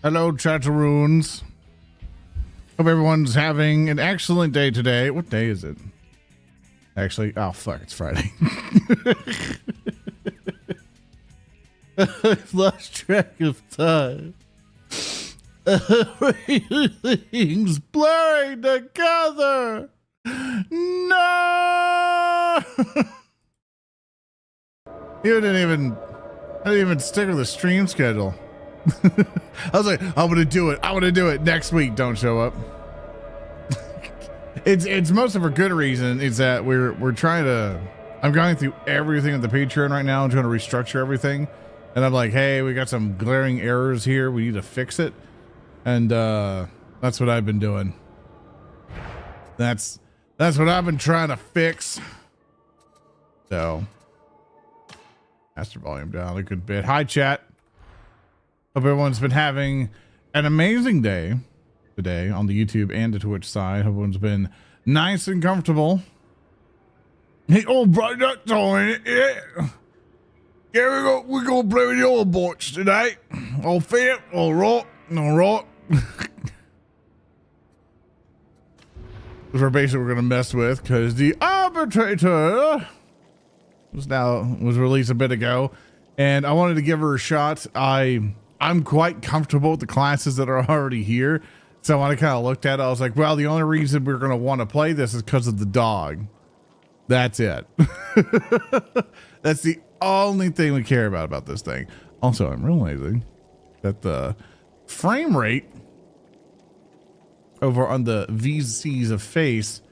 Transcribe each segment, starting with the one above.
Hello, chatteroons. Hope everyone's having an excellent day today. What day is it? Actually, oh fuck, it's Friday. I've lost track of time. Everything's blurring together. No. I didn't even stick with the stream schedule. I was like, I'm gonna do it. I want to do it next week. Don't show up. It's most of a good reason is that we're trying to. I'm going through everything on the Patreon right now and trying to restructure everything. And I'm like, hey, we got some glaring errors here. We need to fix it. And that's what I've been doing. That's what I've been trying to fix. So, master volume down a good bit. Hi, chat. Hope everyone's been having an amazing day today on the YouTube and the Twitch side. Hope everyone's been nice and comfortable. Hey, old bro, that's all in it. Yeah, yeah, we're gonna play with the old boys today. All fair, all right, all right. Those are basically we're gonna mess with because the arbitrator was released a bit ago, and I wanted to give her a shot. I'm quite comfortable with the classes that are already here, so when I kind of looked at it, I was like, well, the only reason we're gonna want to play this is because of the dog. That's it. That's the only thing we care about this thing. Also, I'm realizing that the frame rate over on the VCs of face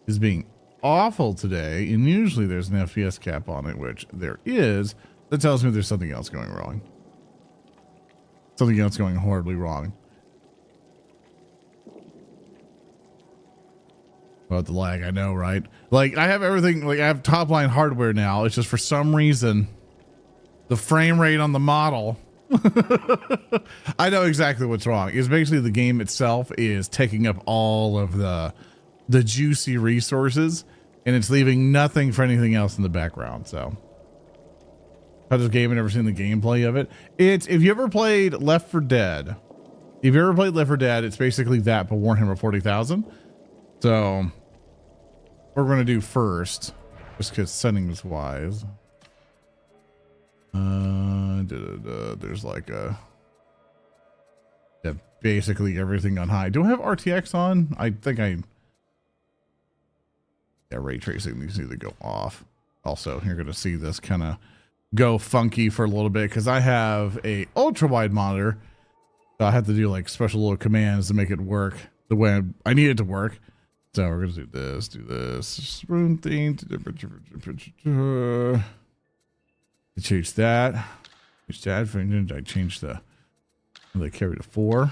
is being awful today, and usually there's an FPS cap on it, which there is. That tells me there's something else going wrong. Something else going horribly wrong. About the lag, I know, right? Like, I have everything, like I have top line hardware now. It's just for some reason the frame rate on the model I know exactly what's wrong. It's basically the game itself is taking up all of the juicy resources, and it's leaving nothing for anything else in the background. So I just game and never seen the gameplay of it. It's, if you ever played Left 4 Dead, it's basically that, but Warhammer 40,000. So what we're going to do first, just because settings wise, there's like basically everything on high. Do I have RTX on? I think ray tracing needs to go off. Also, you're going to see this kind of go funky for a little bit because I have a ultra wide monitor. So I have to do like special little commands to make it work the way I need it to work. So we're going to do this, spoon thing, change that. I changed the carry to 4.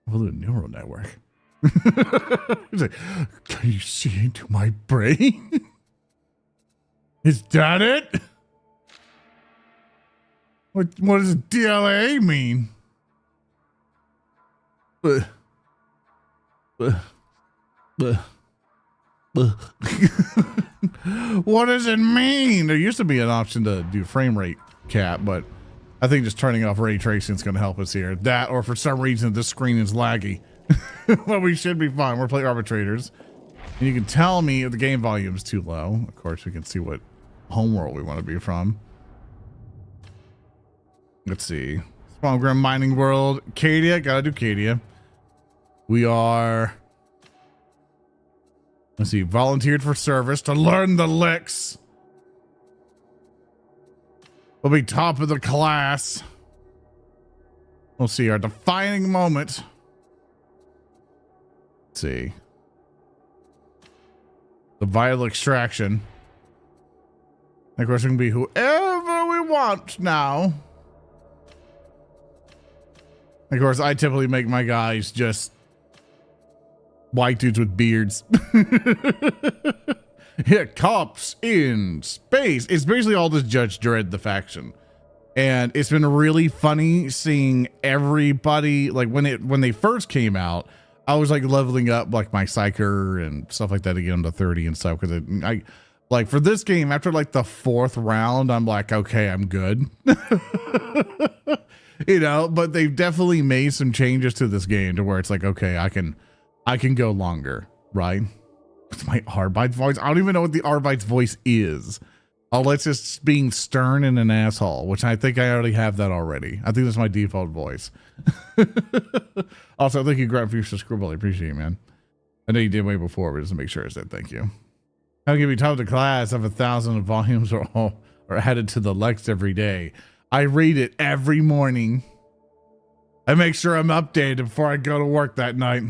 We'll do a neural network. He's like, can you see into my brain? Is that it? What does DLA mean? What does it mean? There used to be an option to do frame rate cap, but I think just turning off ray tracing is going to help us here. That, or for some reason this screen is laggy. Well, we should be fine. We're playing arbitrators, and you can tell me if the game volume is too low. Of course, we can see what homeworld we want to be from. Let's see. Small Grim Mining World. Cadia. Gotta do Cadia. We are... Let's see. Volunteered for service to learn the licks. We'll be top of the class. We'll see our defining moment. Let's see. The vital extraction. Of course, we can be whoever we want now. Of course, I typically make my guys just white dudes with beards. Yeah, cops in space. It's basically all this Judge Dredd, the faction. And it's been really funny seeing everybody, like when they first came out, I was like leveling up like my psyker and stuff like that to get them to 30 and stuff. Cause I like for this game, after like the 4th round, I'm like, okay, I'm good. You know, but they've definitely made some changes to this game to where it's like, okay, I can go longer, right? It's my Arbite's voice. I don't even know what the Arbite's voice is. Oh, it's just being stern and an asshole, which I think I already have that already. I think that's my default voice. Also, thank you, Grant, for your scribble. I appreciate it, man. I know you did way before, but just to make sure I said thank you. I'll give you top of the class of 1,000 volumes are added to the Lex every day. I read it every morning. I make sure I'm updated before I go to work that night.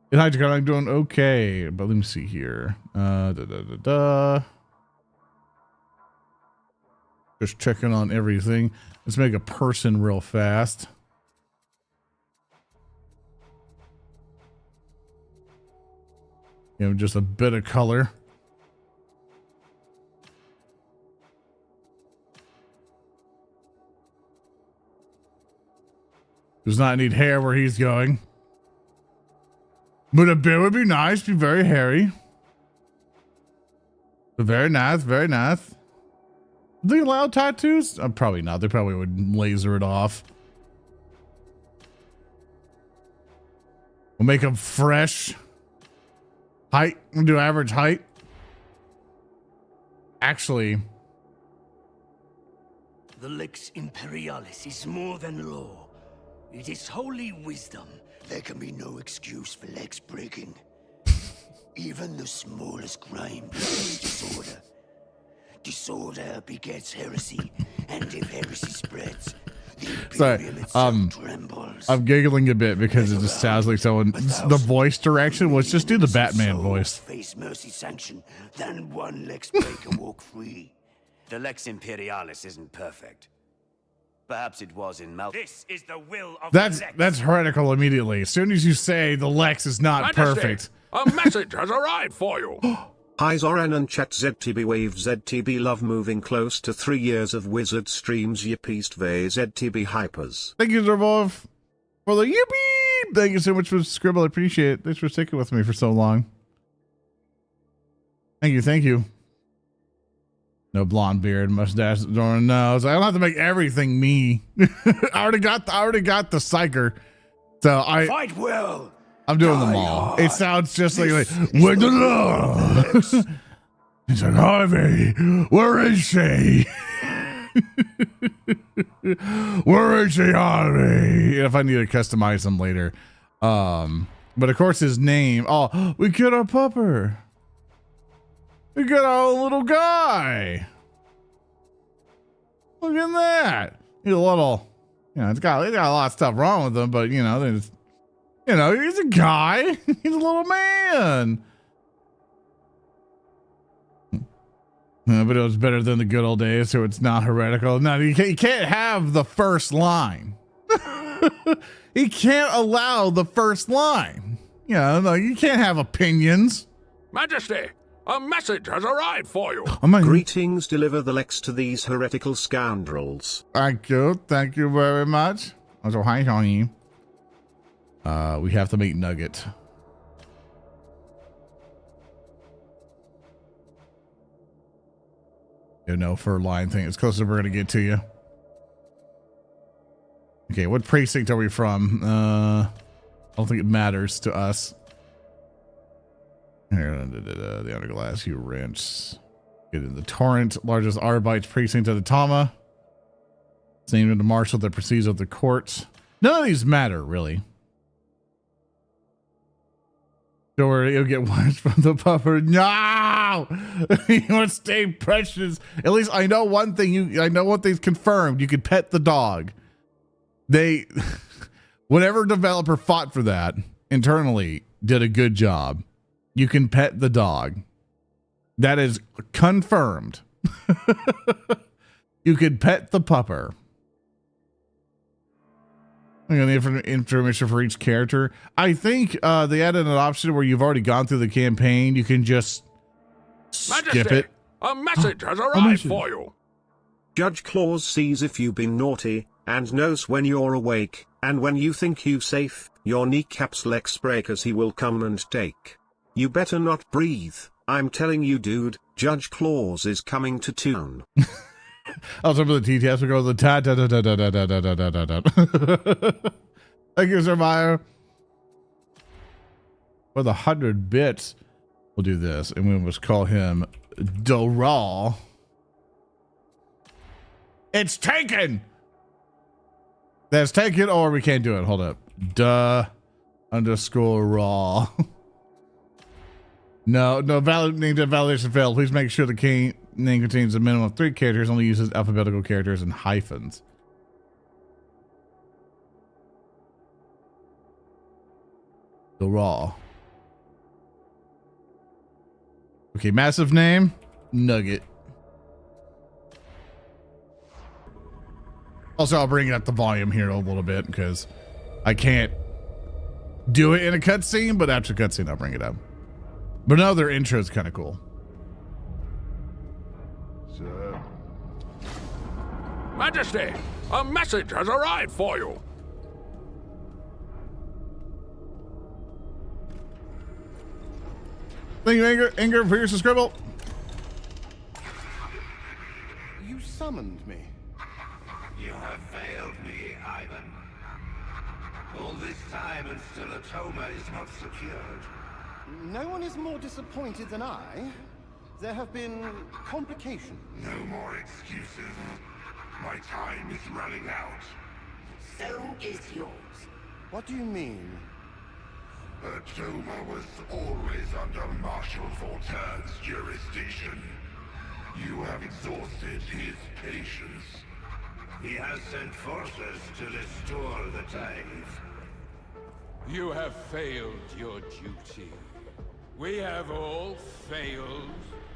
And hi, I'm doing okay, but let me see here. Just checking on everything. Let's make a person real fast. You know, just a bit of color. Does not need hair where he's going. But a bit would be nice, be very hairy. But very nice, very nice. Do they allow tattoos? Probably not. They probably would laser it off. We'll make them fresh. Height. We'll do average height. Actually. The Lex Imperialis is more than law. It is holy wisdom. There can be no excuse for Lex breaking. Even the smallest crime begets disorder. Disorder begets heresy, and if heresy spreads, the Imperium itself trembles. I'm giggling a bit because it just sounds like someone. The voice direction was just do the Batman voice. Face mercy sanction, then one Lex breaker walk free. The Lex Imperialis isn't perfect. Perhaps it was in Mal. This is the will of That's Lex. that's heretical immediately. As soon as you say the Lex is not Majesty, perfect. A message has arrived for you. Hi Zoran and chat ZTB wave ZTB love moving close to 3 years of wizard streams yippeast ve ZTB hypers. Thank you, Zervov, for the yippee. Thank you so much for the scribble. I appreciate it. Thanks for sticking with me for so long. Thank you, thank you. No blonde beard, mustache, Doran nose. I don't have to make everything me. I already got the psyker. So Fight well. I'm doing them all. It sounds just like with the love. He's like, Harvey, where is she? Where is she, Harvey? If I need to customize them later. But of course his name. Oh, we get our pupper. We got our own little guy. Look at that. He's a little, you know, he's got a lot of stuff wrong with him, but you know, there's, you know, he's a guy. He's a little man. But it was better than the good old days, so it's not heretical. No, you can't have the first line. He can't allow the first line. You know, no, you can't have opinions. Majesty, a message has arrived for you. Greetings, deliver the Lex to these heretical scoundrels. Thank you very much. Also, hi, Tony. We have to make Nugget. You know, for line thing, it's close as we're gonna get to you. Okay, what precinct are we from? I don't think it matters to us. Here, the Underglass, you rents. Get in the Torrent, largest Arbites precinct of the Tama. It's named in the marshal that proceeds of the courts. None of these matter, really. Don't worry, you'll get worse from the pupper. No! You want to stay precious. At least I know one thing. I know one thing's confirmed. You can pet the dog. Whatever developer fought for that internally did a good job. You can pet the dog. That is confirmed. You can pet the pupper. I got the information for each character. I think they added an option where you've already gone through the campaign. You can just skip it. A message has arrived for you. Judge Claus sees if you've been naughty, and knows when you're awake, and when you think you safe, your kneecaps Lex breakers he will come and take. You better not breathe, I'm telling you dude, Judge Claus is coming to town. I'll jump to the TTS. We go to the ta da da da da da da da da da da. Thank you, Sir Meyer. For the 100 bits, we'll do this, and we must call him DUH. It's taken. That's taken, or we can't do it. Hold up. _raw. No, validation failed. Please make sure the name contains a minimum of 3 characters, only uses alphabetical characters and hyphens. DUH. Okay, massive name, Nugget. Also, I'll bring up the volume here a little bit because I can't do it in a cutscene, but after cutscene, I'll bring it up. But no, their intro is kind of cool. Sir. Majesty, a message has arrived for you. Thank you, Anger, for your scribble. You summoned me. You have failed me, Ivan. All this time and still Atoma is not secured. No one is more disappointed than I. There have been complications. No more excuses. My time is running out. So is yours. What do you mean? Atoma was always under Marshal Votann's jurisdiction. You have exhausted his patience. He has sent forces to restore the tithe. You have failed your duty. We have all failed.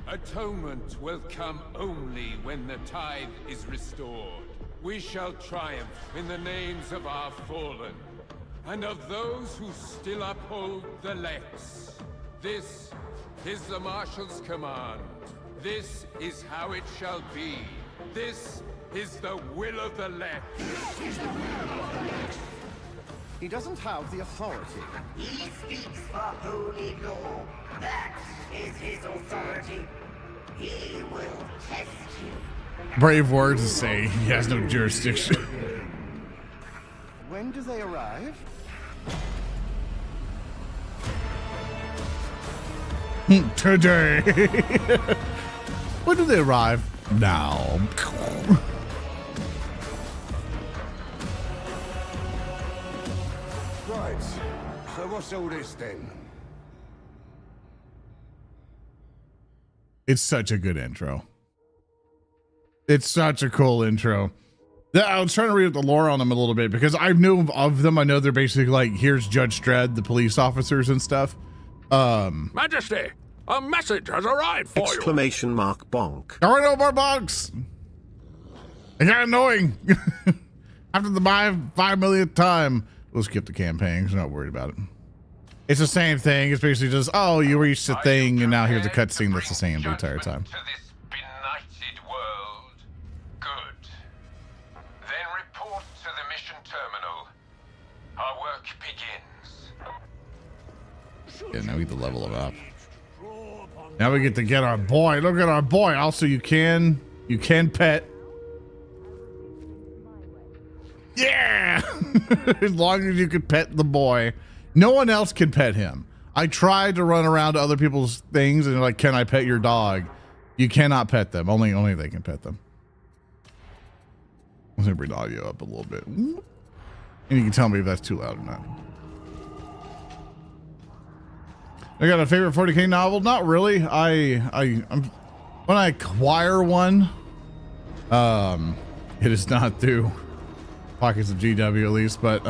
Atonement will come only when the tithe is restored. We shall triumph in the names of our fallen, and of those who still uphold the Lex. This is the Marshal's command. This is how it shall be. This is the will of the Lex. He doesn't have the authority. He speaks for holy law. That is his authority. He will test you. Brave words to say he has no jurisdiction. When do they arrive? Today. When do they arrive? Now. Right. So what's all this then? It's such a good intro. It's such a cool intro. I was trying to read the lore on them a little bit because I knew of them. I know they're basically like, here's Judge Dredd, the police officers and stuff. Majesty, a message has arrived for you. Exclamation mark bonk. There are no more bugs. It got annoying. After the 5 millionth time, we'll skip the campaign because I'm not worried about it. It's the same thing. It's basically just, oh, you reached the thing, and now here's a cutscene that's the same the entire time. To this benighted world. Good. Then report to the mission terminal. Our work begins. Yeah, now we get to level it up. Now we get to get our boy. Look at our boy. Also, you can pet. Yeah! As long as you can pet the boy. No one else can pet him. I tried to run around to other people's things and they're like, can I pet your dog? You cannot pet them. Only they can pet them. I'm gonna bring the audio up a little bit. And you can tell me if that's too loud or not. I got a favorite 40K novel? Not really. I'm when I acquire one, it is not through Pockets of GW at least, but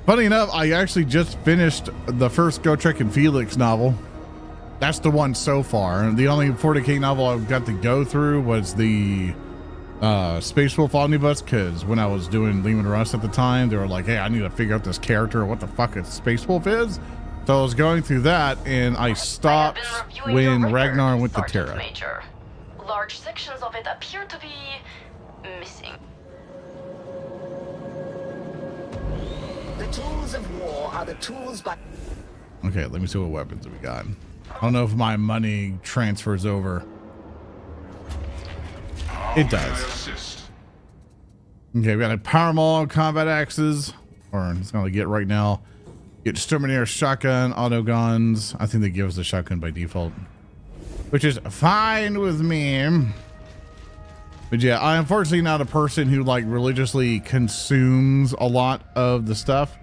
funny enough, I actually just finished the first Go Trek and Felix novel. That's the one so far. The only 40K novel I've got to go through was the Space Wolf Omnibus, because when I was doing Lehman Russ at the time, they were like, hey, I need to figure out this character, what the fuck a Space Wolf is. So I was going through that, and I stopped when Ragnar went to Terra. Major. Large sections of it appear to be missing. The tools of war are the tools by... Okay, let me see what weapons we got. I don't know if my money transfers over. It does. Okay, we got a power maul, combat axes, or it's gonna get right now. Get Exterminator shotgun, auto guns. I think they give us a shotgun by default, which is fine with me. But yeah, I'm unfortunately not a person who like religiously consumes a lot of the stuff.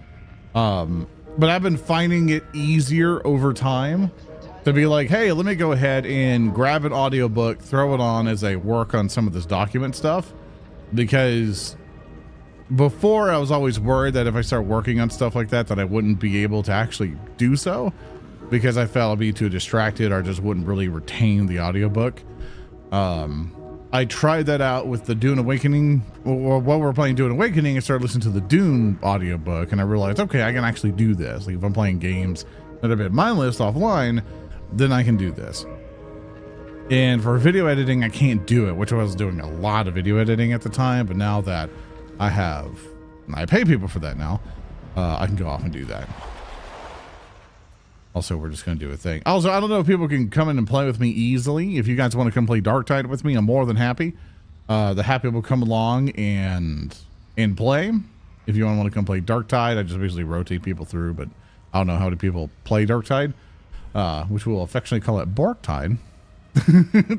But I've been finding it easier over time to be like, hey, let me go ahead and grab an audiobook, throw it on as I work on some of this document stuff. Because before I was always worried that if I start working on stuff like that, that I wouldn't be able to actually do so because I felt I'd be too distracted or just wouldn't really retain the audiobook. I tried that out with the Dune Awakening, or while we were playing Dune Awakening, I started listening to the Dune audiobook and I realized, okay, I can actually do this. Like if I'm playing games, that have been my list offline, then I can do this. And for video editing, I can't do it, which I was doing a lot of video editing at the time. But now that I pay people for that now, I can go off and do that. Also, we're just going to do a thing. Also, I don't know if people can come in and play with me easily. If you guys want to come play Darktide with me, I'm more than happy. The happy will come along and play. If you want to come play Darktide, I just basically rotate people through, but I don't know how many people play Darktide, which we'll affectionately call it BORKTIDE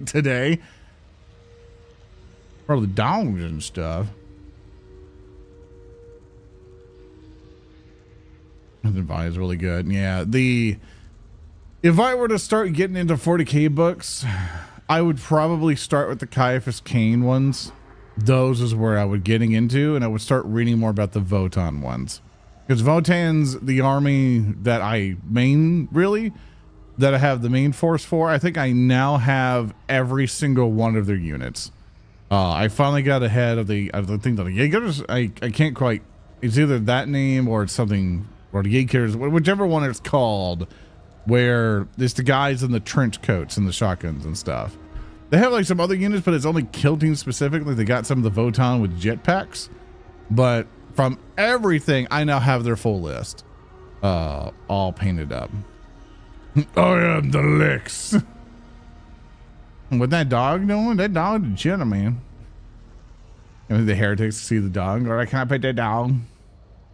today. Probably dogs and stuff. Divide is really good. Yeah, if I were to start getting into 40k books, I would probably start with the Caiaphas Cain ones. Those is where I would getting into, and I would start reading more about the Votann ones, because Votann's the army that I have the main force for. I think I now have every single one of their units. I finally got ahead of the thing that the Jaegers. I can't quite. It's either that name or it's something. Or the Jaegers, whichever one it's called, where it's the guys in the trench coats and the shotguns and stuff. They have like some other units, but it's only kill team specifically. They got some of the Votann with jetpacks, but from everything, I now have their full list, all painted up. I am the licks. What that dog doing? That dog is chilling, man. And the heretics see the dog, or can I pet that dog? Can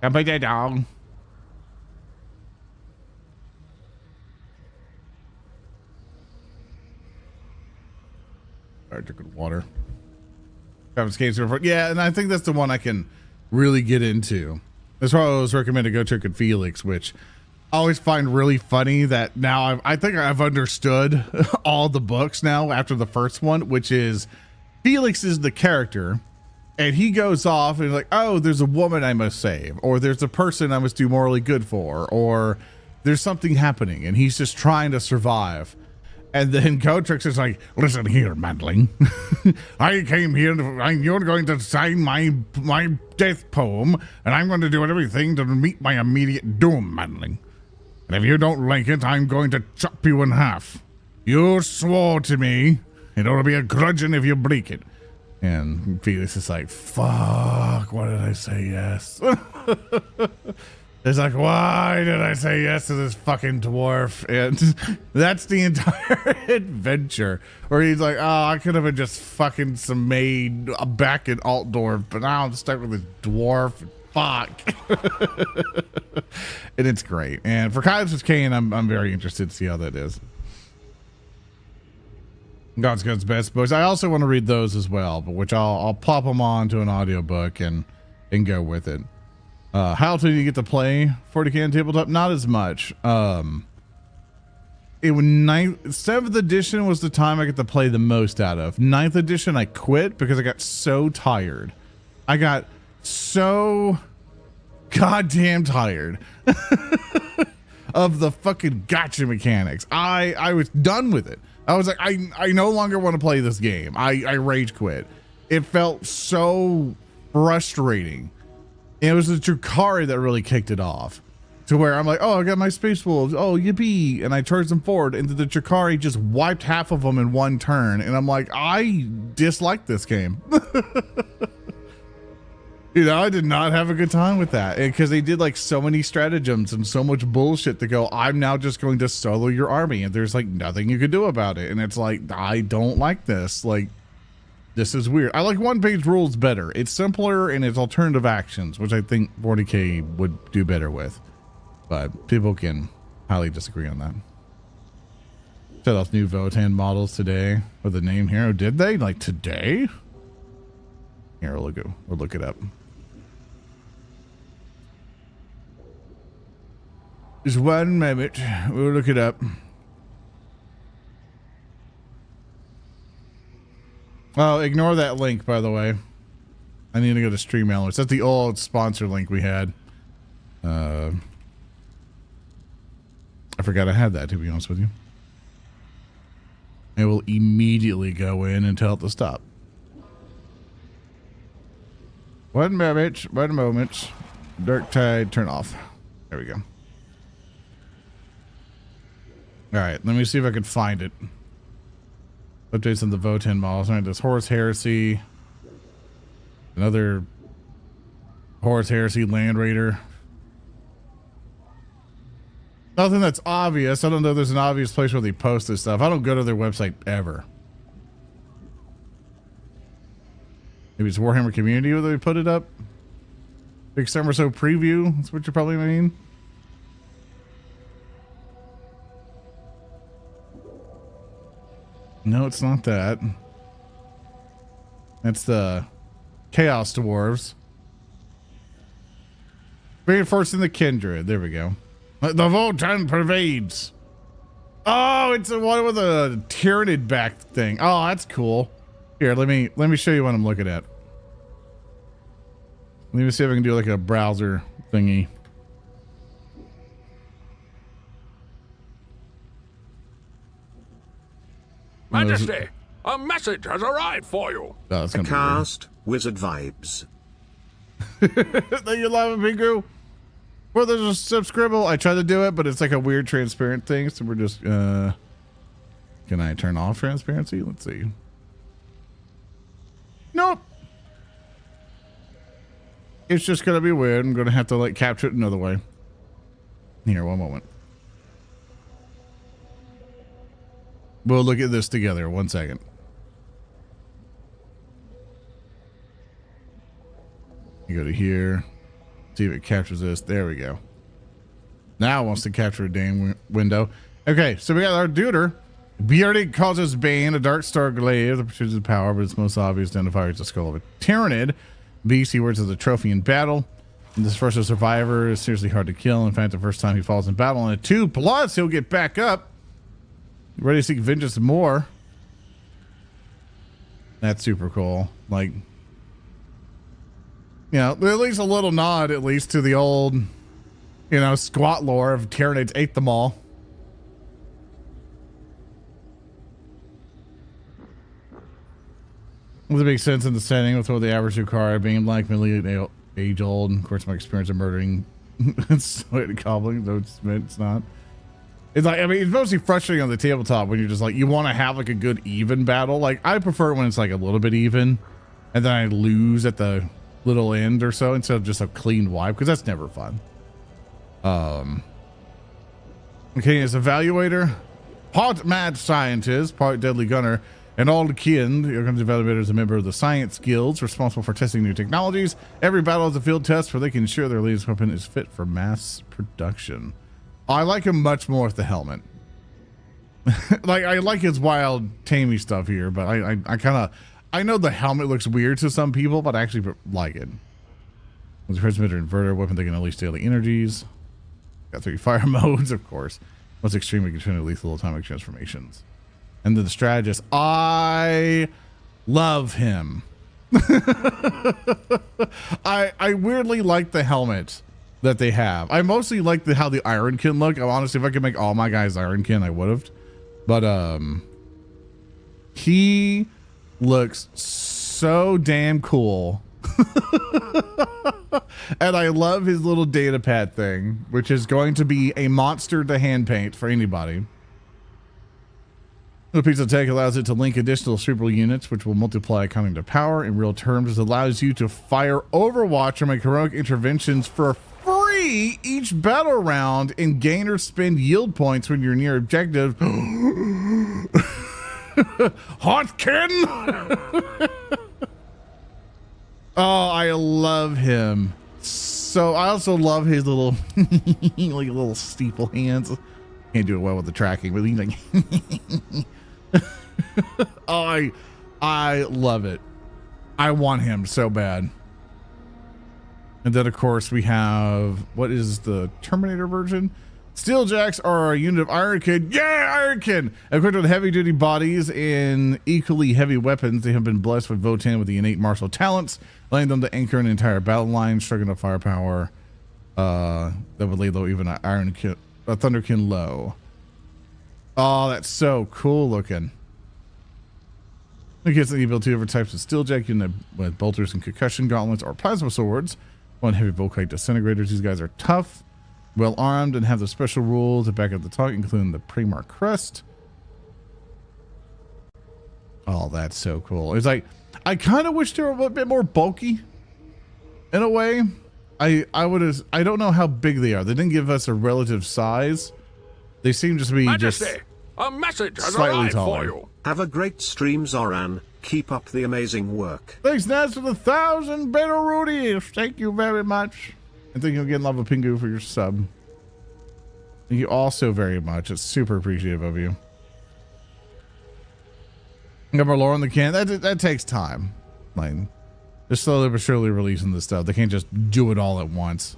I pet that dog? I took good water. Yeah, and I think that's the one I can really get into. That's why I always recommend to go check out Felix, which I always find really funny that now I think I've understood all the books now after the first one, which is Felix is the character, and he goes off and is like, oh, there's a woman I must save, or there's a person I must do morally good for, or there's something happening, and he's just trying to survive. And then Cotrix is like, listen here, Madling. I came here, you're going to sign my death poem, and I'm going to do everything to meet my immediate doom, Madling. And if you don't like it, I'm going to chop you in half. You swore to me, and it'll be a grudging if you break it. And Felix is like, fuck, why did I say yes? It's like, why did I say yes to this fucking dwarf? And that's the entire adventure. Where he's like, oh, I could have just fucking made a back in Altdorf, but now I'm stuck with this dwarf. Fuck. And it's great. And for Caiaphas Cain, I'm very interested to see how that is. God's best books. I also want to read those as well, but which I'll plop them on to an audiobook and go with it. How often do you get to play 40k on tabletop? Not as much. It was 7th edition was the time I get to play the most out of. 9th edition I quit because I got so tired. I got so goddamn tired of the fucking gotcha mechanics. I was done with it. I was like, I no longer want to play this game. I rage quit. It felt so frustrating. And it was the Drukhari that really kicked it off, to where I'm like, oh, I got my Space Wolves. Oh, yippee. And I charged them forward, and the Drukhari just wiped half of them in one turn. And I'm like, I dislike this game. You know, I did not have a good time with that, because they did like so many stratagems and so much bullshit to go, I'm now just going to solo your army, and there's like nothing you could do about it. And it's like, I don't like this. Like, this is weird. I like one-page rules better. It's simpler and it's alternative actions, which I think 40k would do better with. But people can highly disagree on that. Set off new Votann models today with the name here. Did they? Like today? Here, we'll look it up. Just 1 moment. We'll look it up. Oh, ignore that link, by the way. I need to go to Stream Elements. That's the old sponsor link we had. I forgot I had that, to be honest with you. It will immediately go in and tell it to stop. 1 moment. 1 moment. Darktide, turn off. There we go. All right, let me see if I can find it. Updates on the Votann models. All right, there's Horus Heresy. Another Horus Heresy Land Raider. Nothing that's obvious. I don't know if there's an obvious place where they post this stuff. I don't go to their website ever. Maybe it's Warhammer Community where they put it up. Big Summer So preview. That's what you probably mean. No, it's not that. That's the Chaos Dwarves. Reinforcing the Kindred. There we go. The Votann pervades. Oh, it's the one with a Tyranid back thing. Oh, that's cool. Here, let me show you what I'm looking at. Let me see if I can do like a browser thingy. Majesty, a message has arrived for you. Oh, that's gonna Cast wizard vibes. That you love it, Pingu? Well, there's a subscribble. I tried to do it, but it's like a weird transparent thing. So we're just can I turn off transparency? Let's see. Nope. It's just gonna be weird. I'm gonna have to like capture it another way. Here, one moment. We'll look at this together. 1 second. You go to here. See if it captures this. There we go. Now it wants to capture a damn window. Okay, so we got our duder. Bearded causes Bane, a dark star glaive that pursues his power, but its most obvious identifier is the skull of a Tyranid. Beast he wears as a trophy in battle. And this first survivor is seriously hard to kill. In fact, the first time he falls in battle on a 2+, he'll get back up. Ready to seek vengeance more. That's super cool. Like, you know, at least a little nod, at least to the old, you know, squat lore of Tyranids ate them all. Does it make sense in the setting with what the average Zucara being like nearly age old? And of course, my experience of murdering goblins, though it's not. It's like, I mean, it's mostly frustrating on the tabletop when you're just like, you want to have like a good even battle. Like, I prefer it when it's like a little bit even, and then I lose at the little end or so instead of just a clean wipe, because that's never fun. Okay, as evaluator, part mad scientist, part deadly gunner, and all the kin. You're going to develop it as a member of the science guilds responsible for testing new technologies. Every battle is a field test where they can ensure their latest weapon is fit for mass production. I like him much more with the helmet. Like, I like his wild, tamey stuff here, but I know the helmet looks weird to some people, but I actually like it. With a transmitter inverter, weapon that can unleash daily energies. Got 3 fire modes, of course. Most extremely can turn lethal atomic transformations. And then the strategist, I love him. I weirdly like the helmet that they have. I mostly like how the Ironkin look. Honestly, if I could make all my guys Ironkin, I would have. But he looks so damn cool. And I love his little data pad thing, which is going to be a monster to hand paint for anybody. The piece of tech allows it to link additional cerebral units, which will multiply according to power. In real terms, it allows you to fire Overwatch or make heroic interventions for free each battle round and gain or spend yield points when you're near objective. Hotkin! Oh, I love him. So I also love his little like little steeple hands. Can't do it well with the tracking, but he's like oh, I love it. I want him so bad. And then of course we have, what is the Terminator version? Steeljacks are a unit of Ironkin. Yeah, Ironkin! Equipped with heavy duty bodies and equally heavy weapons, they have been blessed with Votann with the innate martial talents, allowing them to anchor an entire battle line, striking a firepower that would lay low even a Thunderkin low. Oh, that's so cool looking. It gets the ability over types of Steeljack unit with bolters and concussion gauntlets or plasma swords. One heavy Volkite disintegrators. These guys are tough. well armed and have the special rules to back up the talk, including the Primarch crest. Oh, that's so cool. It's like, I kind of wish they were a little bit more bulky in a way. I don't know how big they are. They didn't give us a relative size. They seem just to be Majesty, just a message has slightly arrived taller. for you. Have a great stream, Zoran. Keep up the amazing work. Thanks, Naz, for the 1,000 better rudies. Thank you very much. And thank you again, Lava Pingu, for your sub. Thank you all so very much. It's super appreciative of you. Got more lore on the can. That takes time. Like, they're slowly but surely releasing this stuff. They can't just do it all at once.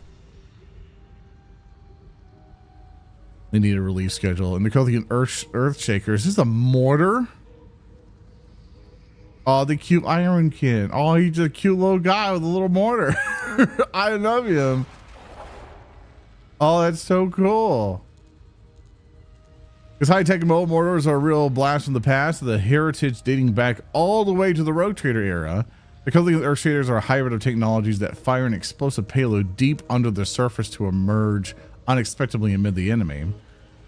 They need a release schedule. And they're calling it Earth Shaker. Is this a mortar? Oh, the cute Iron Kid. Oh, he's a cute little guy with a little mortar. I love him. Oh, that's so cool. Because high-tech mobile mortars are a real blast from the past, the heritage dating back all the way to the Rogue Trader era. The Coating Earth Shaders are a hybrid of technologies that fire an explosive payload deep under the surface to emerge unexpectedly amid the enemy.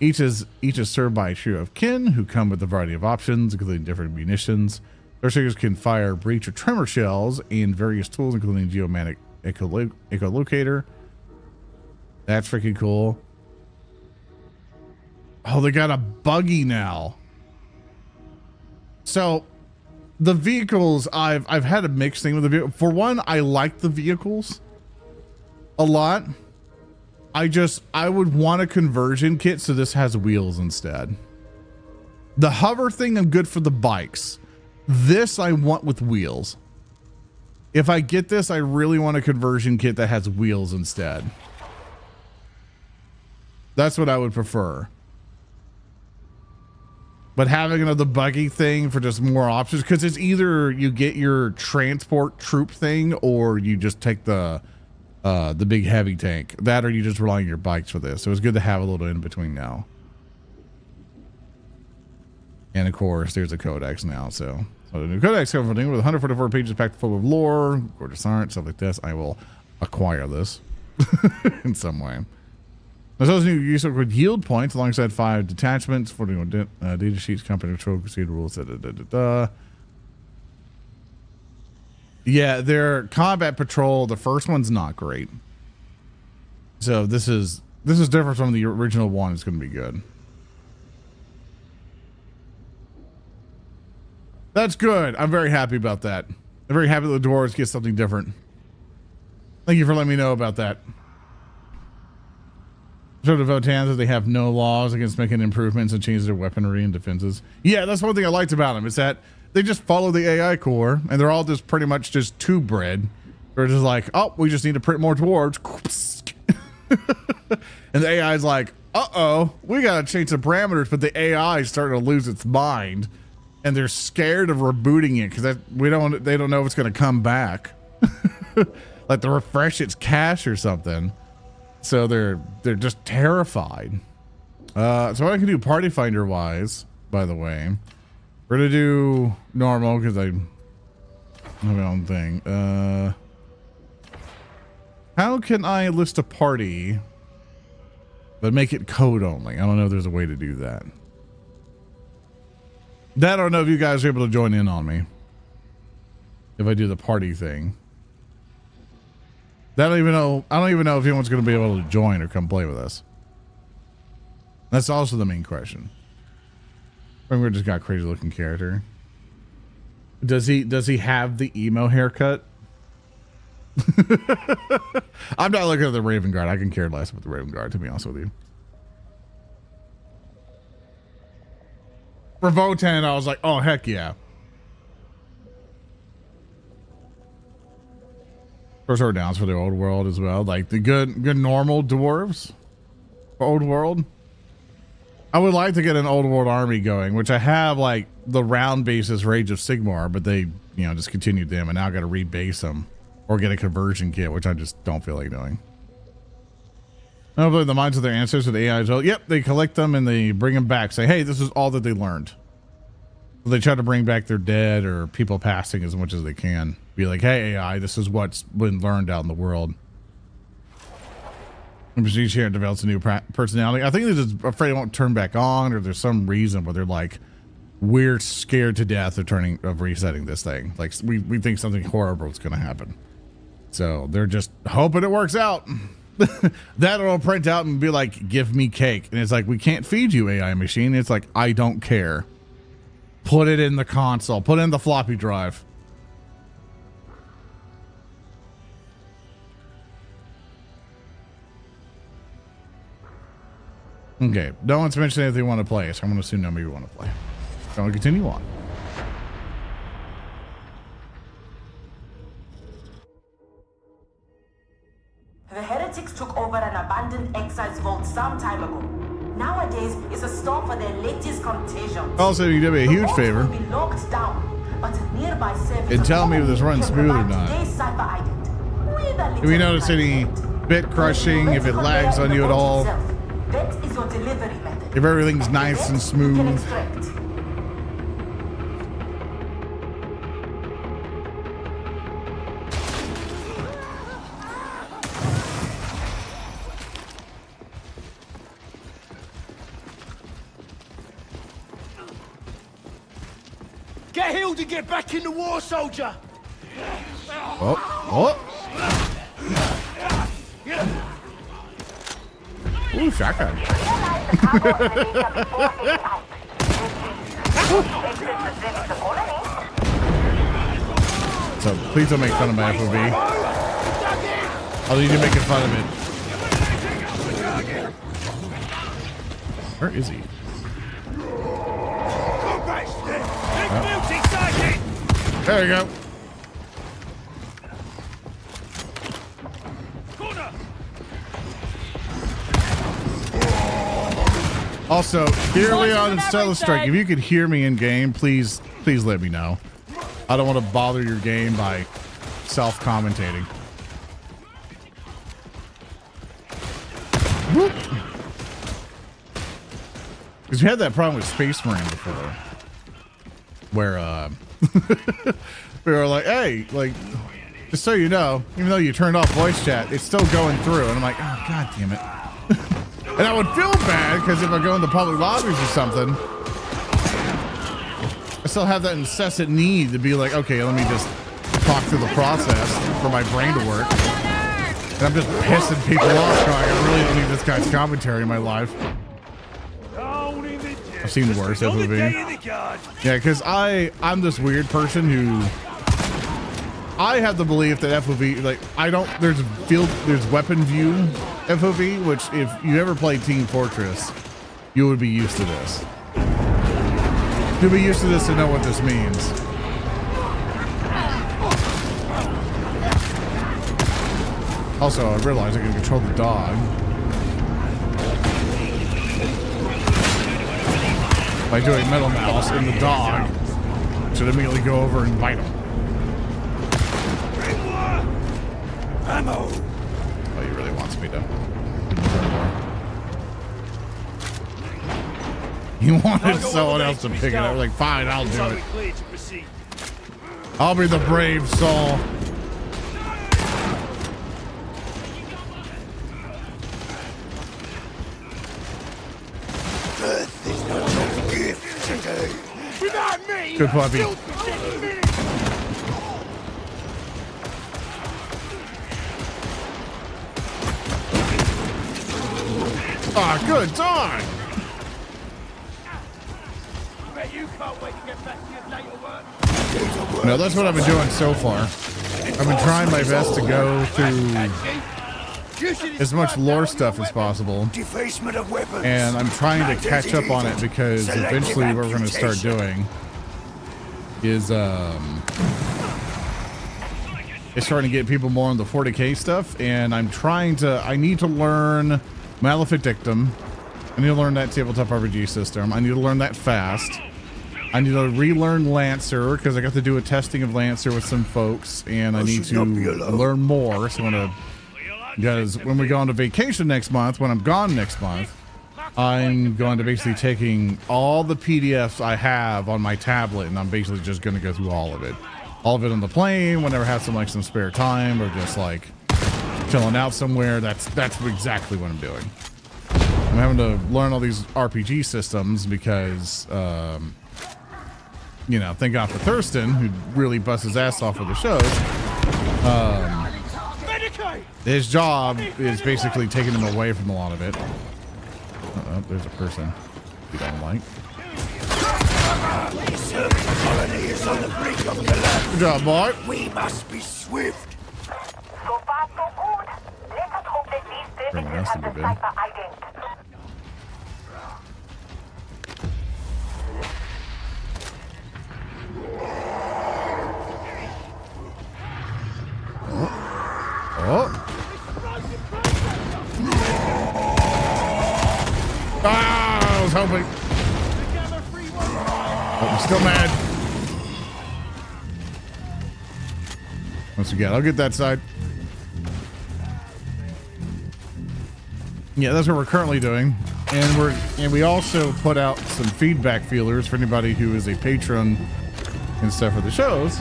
Each is served by a trio of kin who come with a variety of options, including different munitions. Earth Shaders can fire breach or tremor shells and various tools, including geomagnetic echolocator. That's freaking cool. Oh, they got a buggy now. So the vehicles, I've had a mixed thing with the vehicle. For one, I like the vehicles a lot. I would want a conversion kit so this has wheels instead. The hover thing, I'm good for the bikes. This I want with wheels. If I get this, I really want a conversion kit that has wheels instead. That's what I would prefer. But having another buggy thing for just more options, because it's either you get your transport troop thing or you just take the big heavy tank. That or you just rely on your bikes for this. So it's good to have a little in between now. And of course, there's a codex now. So the new codex comes with 144 pages packed full of lore, gorgeous art, stuff like this. I will acquire this in some way. There's also new use of yield points alongside 5 detachments, 41 data sheets, company control, procedure rules, Yeah, their combat patrol, the first one's not great. So this is different from the original one. It's going to be good. That's good. I'm very happy about that. I'm very happy that the dwarves get something different. Thank you for letting me know about that. So the Votann that they have no laws against making improvements and changes their weaponry and defenses. Yeah, that's one thing I liked about them is that they just follow the AI core and they're all just pretty much just tube bred. They're just like, oh, we just need to print more dwarves. And the AI is like, uh-oh, we got to change the parameters, but the AI is starting to lose its mind and they're scared of rebooting it because they don't know if it's going to come back. Like to refresh its cache or something. So they're just terrified. So what I can do party finder wise, by the way, we're gonna do normal because I have my own thing. How can I list a party but make it code only? I don't know if there's a way to do that. I don't know if you guys are able to join in on me if I do the party thing. I don't even know if anyone's going to be able to join or come play with us. That's also the main question. We're just got a crazy looking character. Does he have the emo haircut? I'm not looking at the Raven Guard. I can care less about the Raven Guard, to be honest with you. For Votann, I was like, oh heck yeah. First order downs for the old world as well, like the good normal dwarves for old world. I would like to get an old world army going, which I have like the round bases for Age of Sigmar, but they discontinued them and now I got to rebase them or get a conversion kit, which I just don't feel like doing. I don't believe the minds of their ancestors with the AI as well. Yep, they collect them and they bring them back. Say, hey, this is all that they learned. So they try to bring back their dead or people passing as much as they can. Be like, hey, AI, this is what's been learned out in the world. Each here develops a new personality. I think they're just afraid it won't turn back on, or there's some reason where they're like, we're scared to death of resetting this thing. Like we think something horrible is going to happen. So they're just hoping it works out. That'll print out and be like, give me cake. And it's like, we can't feed you, AI machine. It's like, I don't care. Put it in the console. Put it in the floppy drive. Okay. No one's mentioned anything they want to play, so I'm going to assume nobody want to play. So I'm going to continue on. The heretics took over an abandoned excise vault some time ago. Nowadays, it's a store for their latest contagion. Also, you did me a huge favor. Be locked down, but a nearby service and tell me if this runs smooth or not. Do we notice any bit crushing, if it lags on you at all? That is your delivery method. If everything's nice and smooth. Get healed and get back in the war, soldier! Oh, oh. Ooh, shotgun. So please don't make fun of my FOV. Although you're making fun of it. Where is he? There you go. Also, here we are in Stellar Strike. If you could hear me in game, please let me know. I don't want to bother your game by self-commentating. Because we had that problem with Space Marine before, where we were like, hey, like, just so you know, even though you turned off voice chat, it's still going through. And I'm like, oh, God damn it. And I would feel bad because if I go into public lobbies or something, I still have that incessant need to be like, okay, let me just talk through the process for my brain to work. And I'm just pissing people off going, I really don't need this guy's commentary in my life. I've seen worse FOV. Yeah, because I'm this weird person who I have the belief that FOV, like, there's weapon view FOV, which if you ever played Team Fortress, you would be used to this. You'll be used to this to know what this means. Also, I realized I can control the dog by doing metal mouse, and the dog should immediately go over and bite him. Ammo. Oh, he really wants me to. He wanted someone else to pick it up. Like, fine, I'll do it. I'll be the brave soul. Death is not your gift today. Without me, good puppy. Ah, good dog. No, that's what I've been doing so far. I've been trying my best to go through as much lore stuff as possible, and I'm trying to catch up on it because eventually what we're going to start doing is it's starting to get people more on the 40k stuff, and I need to learn Malefic Dictum. I need to learn that tabletop RPG system. I need to learn that fast. I need to relearn Lancer because I got to do a testing of Lancer with some folks, and I need to learn more. So because when we go on to vacation next month, when I'm gone next month, I'm going to basically taking all the PDFs I have on my tablet, and I'm basically just going to go through all of it on the plane whenever I have some spare time, or just like chilling out somewhere. That's exactly what I'm doing. I'm having to learn all these RPG systems because, you know, thank God for Thurston, who really busts his ass off for the shows. His job is basically taking him away from a lot of it. Uh-oh, there's a person you don't like. Good job, boy. We must be swift. So far, so good. Let us hope that these services have the cipher ident. Oh. Ah, I was hoping. Oh, I'm still mad. Once again, I'll get that side. Yeah, that's what we're currently doing. And we also put out some feedback feelers for anybody who is a patron and stuff for the shows.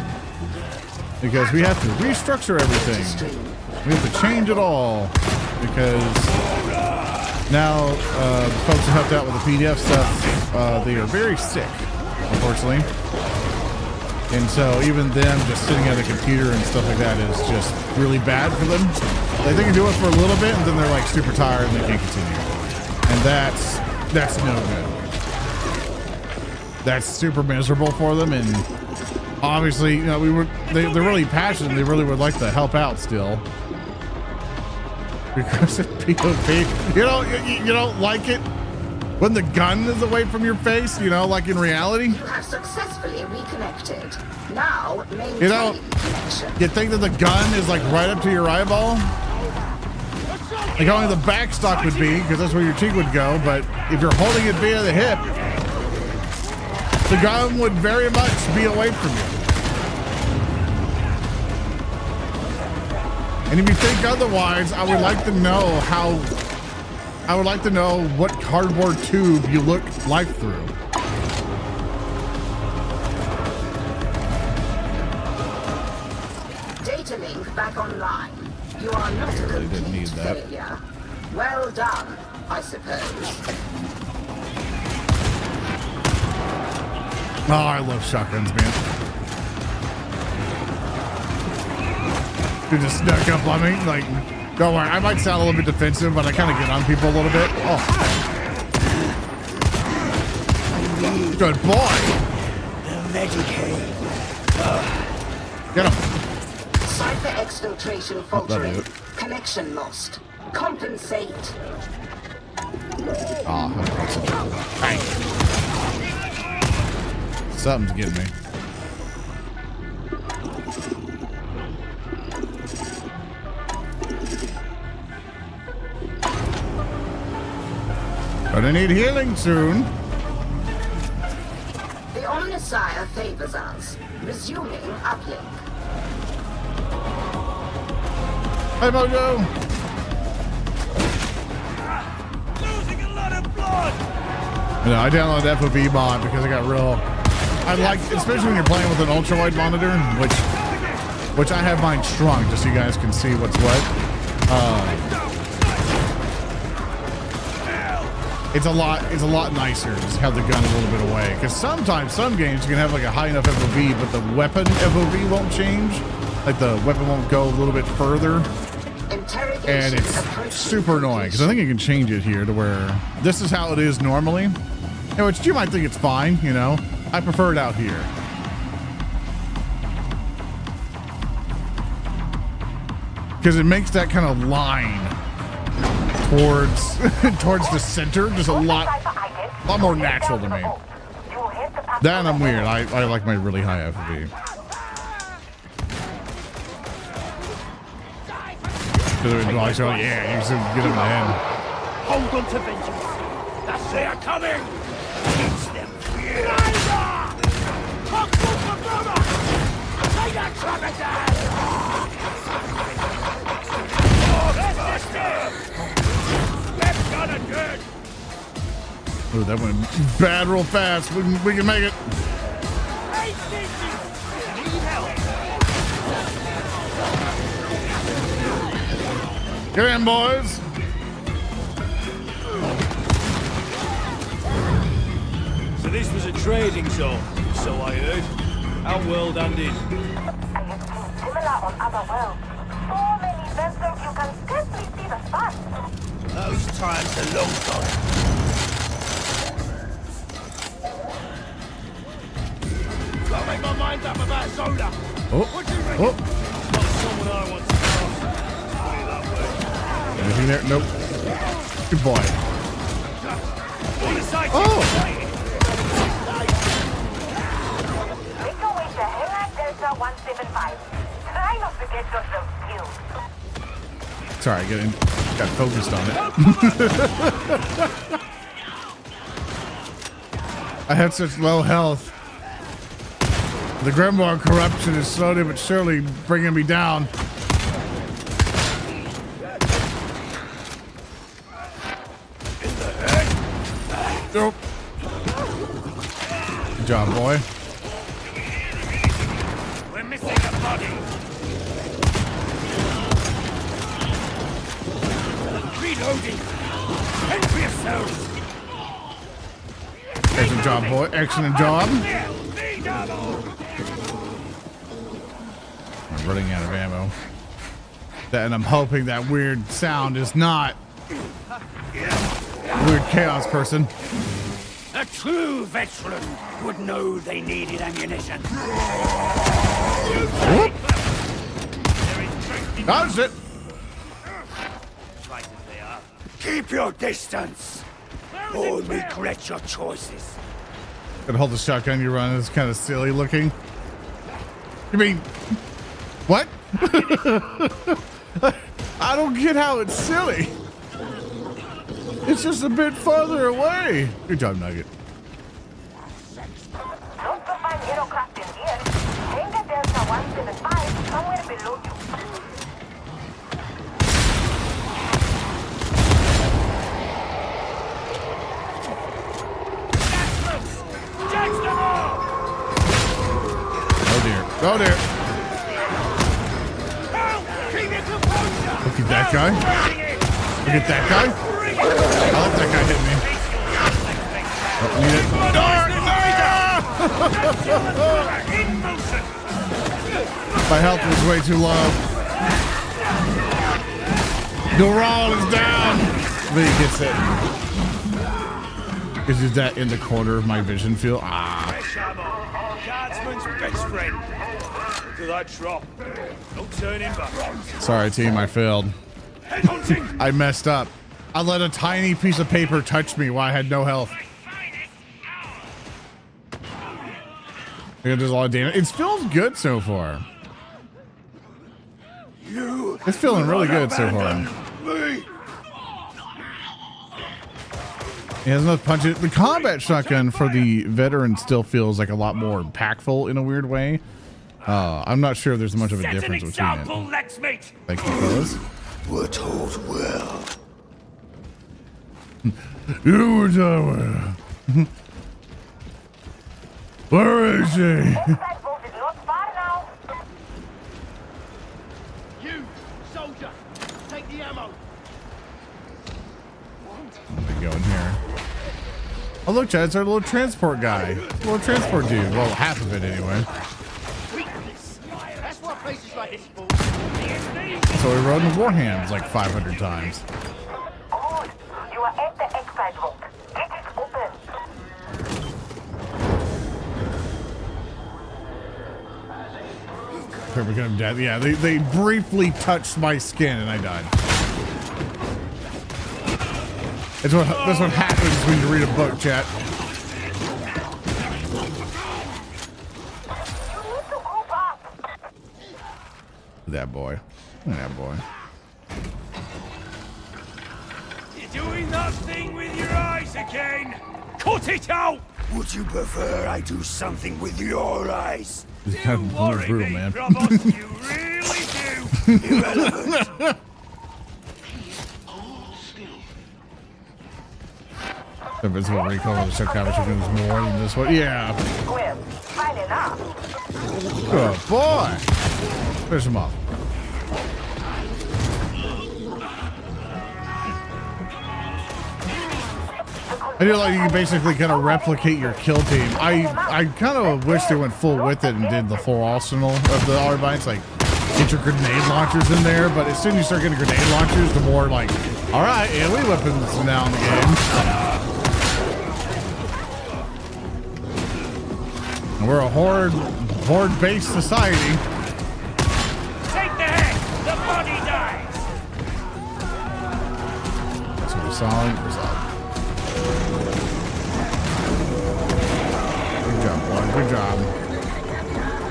Because we have to restructure everything. We have to change it all. Because now folks who helped out with the PDF stuff, they are very sick, unfortunately. And so even them just sitting at a computer and stuff like that is just really bad for them. Like they can do it for a little bit and then they're like super tired and they can't continue. And that's no good. That's super miserable for them. And obviously, you know, they're really passionate. They really would like to help out still. Because of POV, you don't like it when the gun is away from your face, you know, like in reality. You have successfully reconnected. Now, maintain You know, connection. you think that the gun is like right up to your eyeball? Like only the back stock would be, because that's where your cheek would go. But if you're holding it via the hip, the gun would very much be away from you. And if you think otherwise, I would like to know what cardboard tube you look life through. Data link back online. You are not a complete failure. Well done, I suppose. Oh, I love shotguns, man. You just snuck up on me, like, don't worry, I might sound a little bit defensive, but I kind of get on people a little bit. Oh. Good boy. Medicaid. Get him. Cipher exfiltration faltering. Connection lost. Compensate. Oh, hey. Something's getting me. But I need healing soon. The Omnissiah favors us. Resuming uplink. Hey, Mojo. Losing a lot of blood. You know, I downloaded the FOV mod because I got real. I like, especially when you're playing with an ultra wide monitor, which I have mine shrunk just so you guys can see what's what. It's a lot nicer to just have the gun a little bit away. Because sometimes some games you can have like a high enough FOV, but the weapon FOV won't change. Like the weapon won't go a little bit further. And it's super annoying because I think you can change it here to where this is how it is normally. You know, which you might think it's fine, you know. I prefer it out here. Because it makes that kind of line towards the center just a lot more natural to me. That and I'm weird. I like my really high FOV. Like, so, yeah, you should get him in the head. Hold on to vengeance. That's they are coming. Teach them fear. Take that trapper. Oh, that went bad real fast. We can make it. Get in, boys. So this was a trading zone, so I heard. Outworld and in. Similar on other worlds. So many vessels you can scarcely see the sun. Those times are long gone. I'll make my mind up about Zola. Oh, What do you reckon? oh. Not someone I want to cross. Put it that way. Anything there? Nope. Good boy. On the side, Oh! Make your way to Hela Delta 175. Try not to get yourself killed. Sorry, got focused on it. I have such low health. The Grimoire corruption is slowly but surely bringing me down. Nope. Good job, boy. we're missing a body. Reloading. Fend for yourselves. Excellent job, boy. Excellent job. I'm running out of ammo. And I'm hoping that weird sound is not weird chaos person. A true veteran would know they needed ammunition. Whoop. That's it. Keep your distance, or regret your choices. Gotta hold the shotgun you run. It's kind of silly looking. You mean, what? I don't get how it's silly. It's just a bit farther away. Good job, Nugget. Look to find aircraft in here. Hangar Delta 175 somewhere below you. Oh dear. Oh dear. Look at that guy. Look at that guy. I hope that guy hit me. Oh, need it. My health was way too low. The RAWL is down. But he gets it. Is that in the corner of my vision field? Ah. Guardsman's best friend. Look at that drop. Don't turn him back. Sorry, team. I failed. I messed up. I let a tiny piece of paper touch me while I had no health. It does a lot of damage. It feels good so far. It's feeling really good so far. It has enough punch. The combat shotgun for the veteran still feels like a lot more impactful in a weird way. I'm not sure if there's much of a difference between it. Thank you, fellas. We're told well. You were told well. Where is he? You, soldier, take the ammo. Let me go in here. Oh, look, Chad, it's our little transport guy. Little transport dude. Well, half of it anyway. That's what places like this for. So we rode in Warham's like 500 times. Good. You are at the exit vault. Get it open. We're gonna die. Yeah, they briefly touched my skin and I died. That's what happens when you read a book, chat. That boy. That boy. You're doing that thing with your eyes again. Cut it out. Would you prefer I do something with your eyes? It's kind of brutal, man. Provost, you really do. Irrelevant. Invisible recoil of the shock capture is more than this one. Yeah. Well, fine enough. Good boy. Finish him off. I feel like you can basically kind of replicate your kill team. I kind of wish they went full with it and did the full arsenal of the Arbites, like get your grenade launchers in there. But as soon as you start getting grenade launchers, the more like, all right, AoE weapons now in the game. And we're a horde-based society. Take the head! The body dies! So we're solid. Good job, boy. Good job.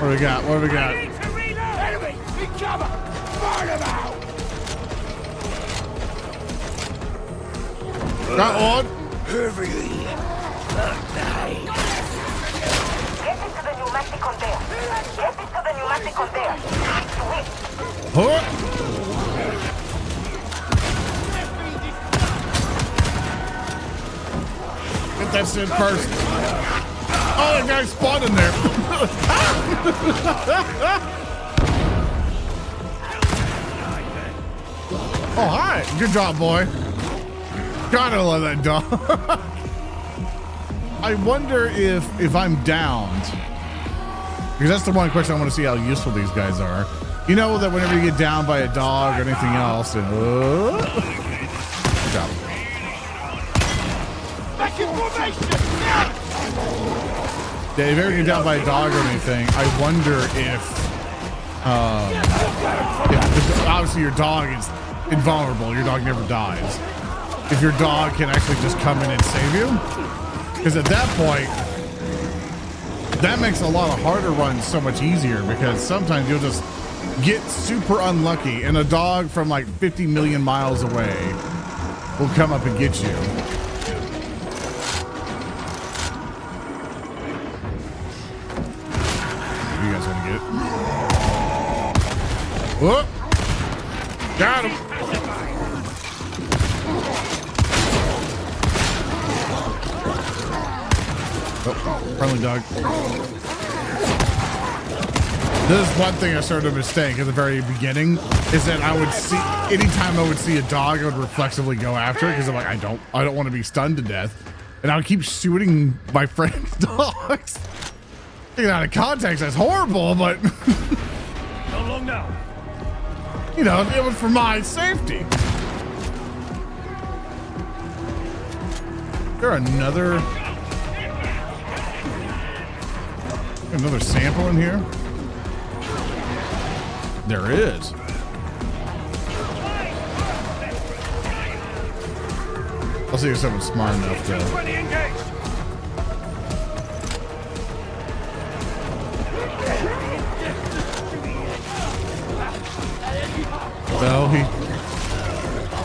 What do we got? What do we got? Enemy! Be cover! Burn him out! Got one. Hurry! Get into the pneumatic conveyor. Get into the pneumatic conveyor. Swift. Huh? Get that shit first. Oh, that guy spawned in there. Oh, hi. Good job, boy. Gotta love that dog. I wonder if I'm downed. Because that's the one question I want to see how useful these guys are. You know that whenever you get downed by a dog or anything else, and good job. Back in formation! Yeah, if you ever get downed by a dog or anything, I wonder if obviously your dog is invulnerable. Your dog never dies. If your dog can actually just come in and save you, because at that point, that makes a lot of harder runs so much easier, because sometimes you'll just get super unlucky and a dog from like 50 million miles away will come up and get you. You guys want to get it? Whoop! Got him! Oh, friendly dog. This is one thing I started a mistake at the very beginning, is that I would see, anytime I would see a dog, I would reflexively go after it, because I'm like, I don't want to be stunned to death. And I would keep shooting my friend's dogs. Taking out of context, that's horrible, but How long now? you know, it was for my safety. Is there another sample in here? There is. I'll see if someone's smart enough to. No,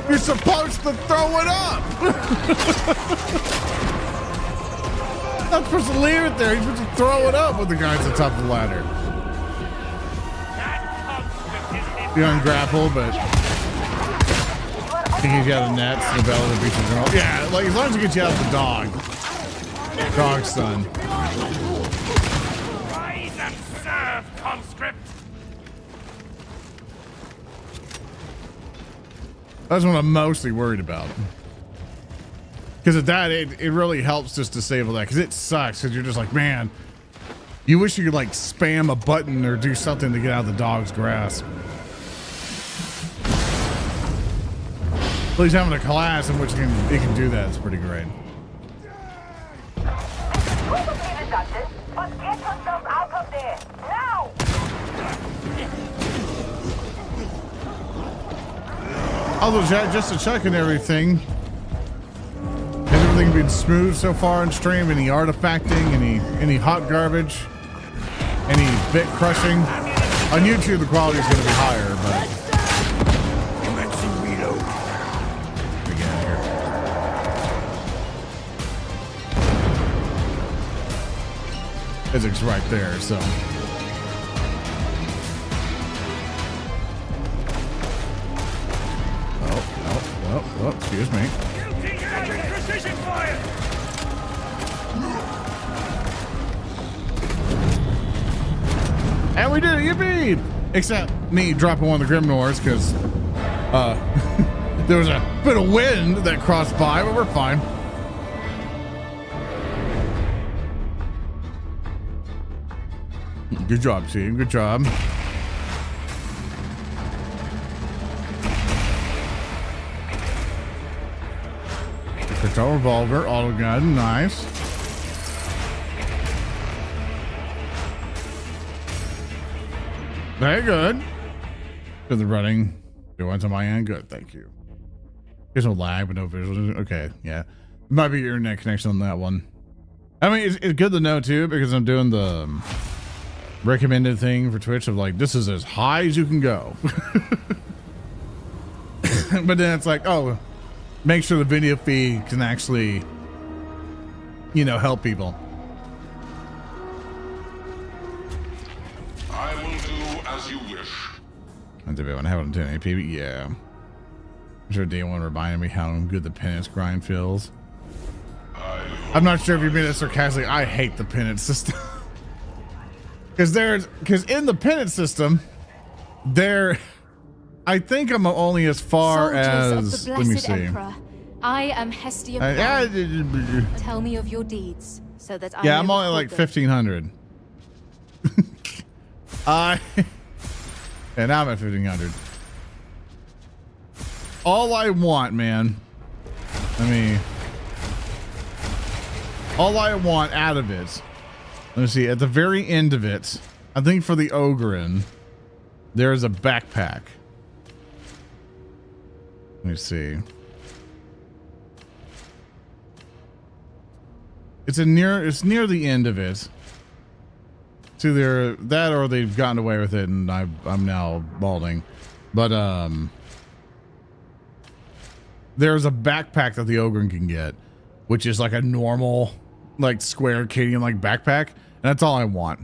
you're supposed to throw it up. Not supposed to leave it there. You're supposed to throw it up with the guys at the top of the ladder. You're on grapple, but I think he's got a net to the belly of the beach girl. Yeah, like as long as you get you out of the dog. Dog son. Rise and serve, conscript! That's what I'm mostly worried about. Because at that, it really helps just disable that. Because it sucks. Because you're just like, man, you wish you could like spam a button or do something to get out of the dog's grasp. At least having a class in which it can do that is pretty great. But get yourself out of there now! Although just to check and everything, has everything been smooth so far on stream? Any artifacting? Any hot garbage? Any bit crushing? On YouTube, the quality is going to be higher, but. Physics right there, so. Oh, excuse me. Precision fire! And we did it, yippee! Except me dropping one of the Grimnors, because there was a bit of wind that crossed by, but we're fine. Good job, team. Good job. Control revolver, auto gun, nice. Very good. Good the running. Go into my end. Good, thank you. There's no lag, but no visual. Okay, yeah. Might be your internet connection on that one. I mean, it's good to know too, because I'm doing the recommended thing for Twitch of like, this is as high as you can go. But then it's like, oh, make sure the video feed can actually, you know, help people. I will do as you wish. And if I haven't done any PB, yeah. I'm sure day one reminded me how good the penance grind feels. I'm not sure if you mean it sarcastically. I hate the penance system. Because in the penance system, I think I'm only as far as, let me see. Emperor, I am Hestia. Tell me of your deeds, so that I. Yeah, I'm only like 1,500. And now I'm at 1,500. All I want, man. All I want out of it. Let me see. At the very end of it, I think for the Ogren, there is a backpack. Let me see. It's near the end of it. It's either that or they've gotten away with it and I'm now balding. But there's a backpack that the Ogren can get, which is like a normal, like square Cadian like backpack. And that's all I want.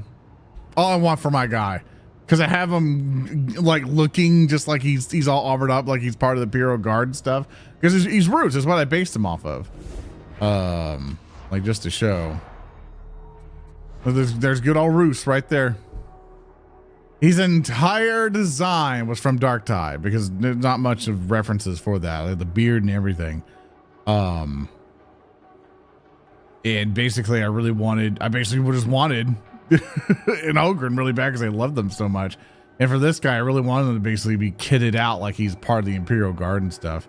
All I want for my guy. Because I have him like looking just like he's all armored up, like he's part of the Imperial Guard and stuff. Because he's Roots is what I based him off of. Like just to show. There's good old Roos right there. His entire design was from Darktide because there's not much of references for that. Like the beard and everything. And basically I basically just wanted an Ogren really bad because I love them so much. And for this guy, I really wanted him to basically be kitted out like he's part of the Imperial Guard and stuff.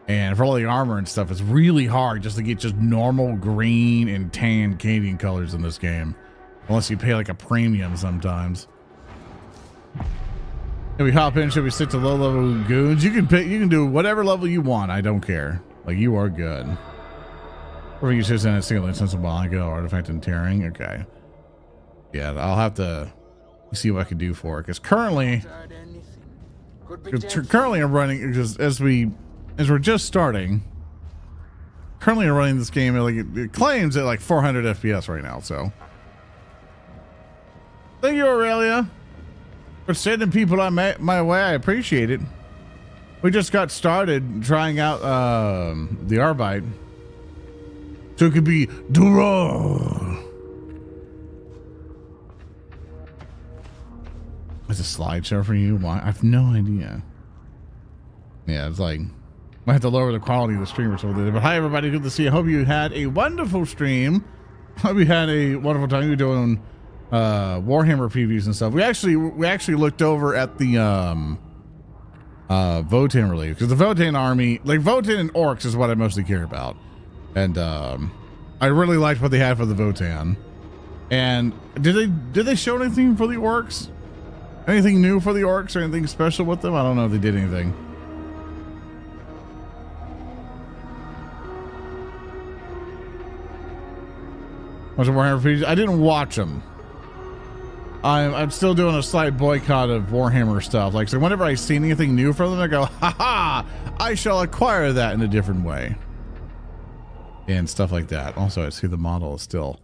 And for all the armor and stuff, it's really hard just to get just normal green and tan Cadian colors in this game. Unless you pay like a premium sometimes. If we hop in, should we stick to low level goons? You can do whatever level you want. I don't care. Like you are good. Or you just in a single instance a while ago, artifact and tearing. Okay. Yeah, I'll have to see what I can do for it. Because currently I'm running just as we're just starting. Currently I'm running this game like it claims at like 400 FPS right now, so. Thank you, Aurelia, for sending people on my way. I appreciate it. We just got started trying out the Arbite. So it could be DUH. It's a slideshow for you? Why? I have no idea. Yeah, it's like might have to lower the quality of the stream or something. But hi everybody, good to see you. I hope you had a wonderful stream. Hope you had a wonderful time. You're doing Warhammer previews and stuff. We actually looked over at the Votann release because the Votann army, like Votann and orcs, is what I mostly care about. And I really liked what they had for the Votann. And did they show anything for the orcs? Anything new for the orcs or anything special with them? I don't know if they did anything. Was it Warhammer previews? I didn't watch them. I'm still doing a slight boycott of Warhammer stuff. Like, so whenever I see anything new from them, I go, haha, I shall acquire that in a different way. And stuff like that. Also, I see the model is still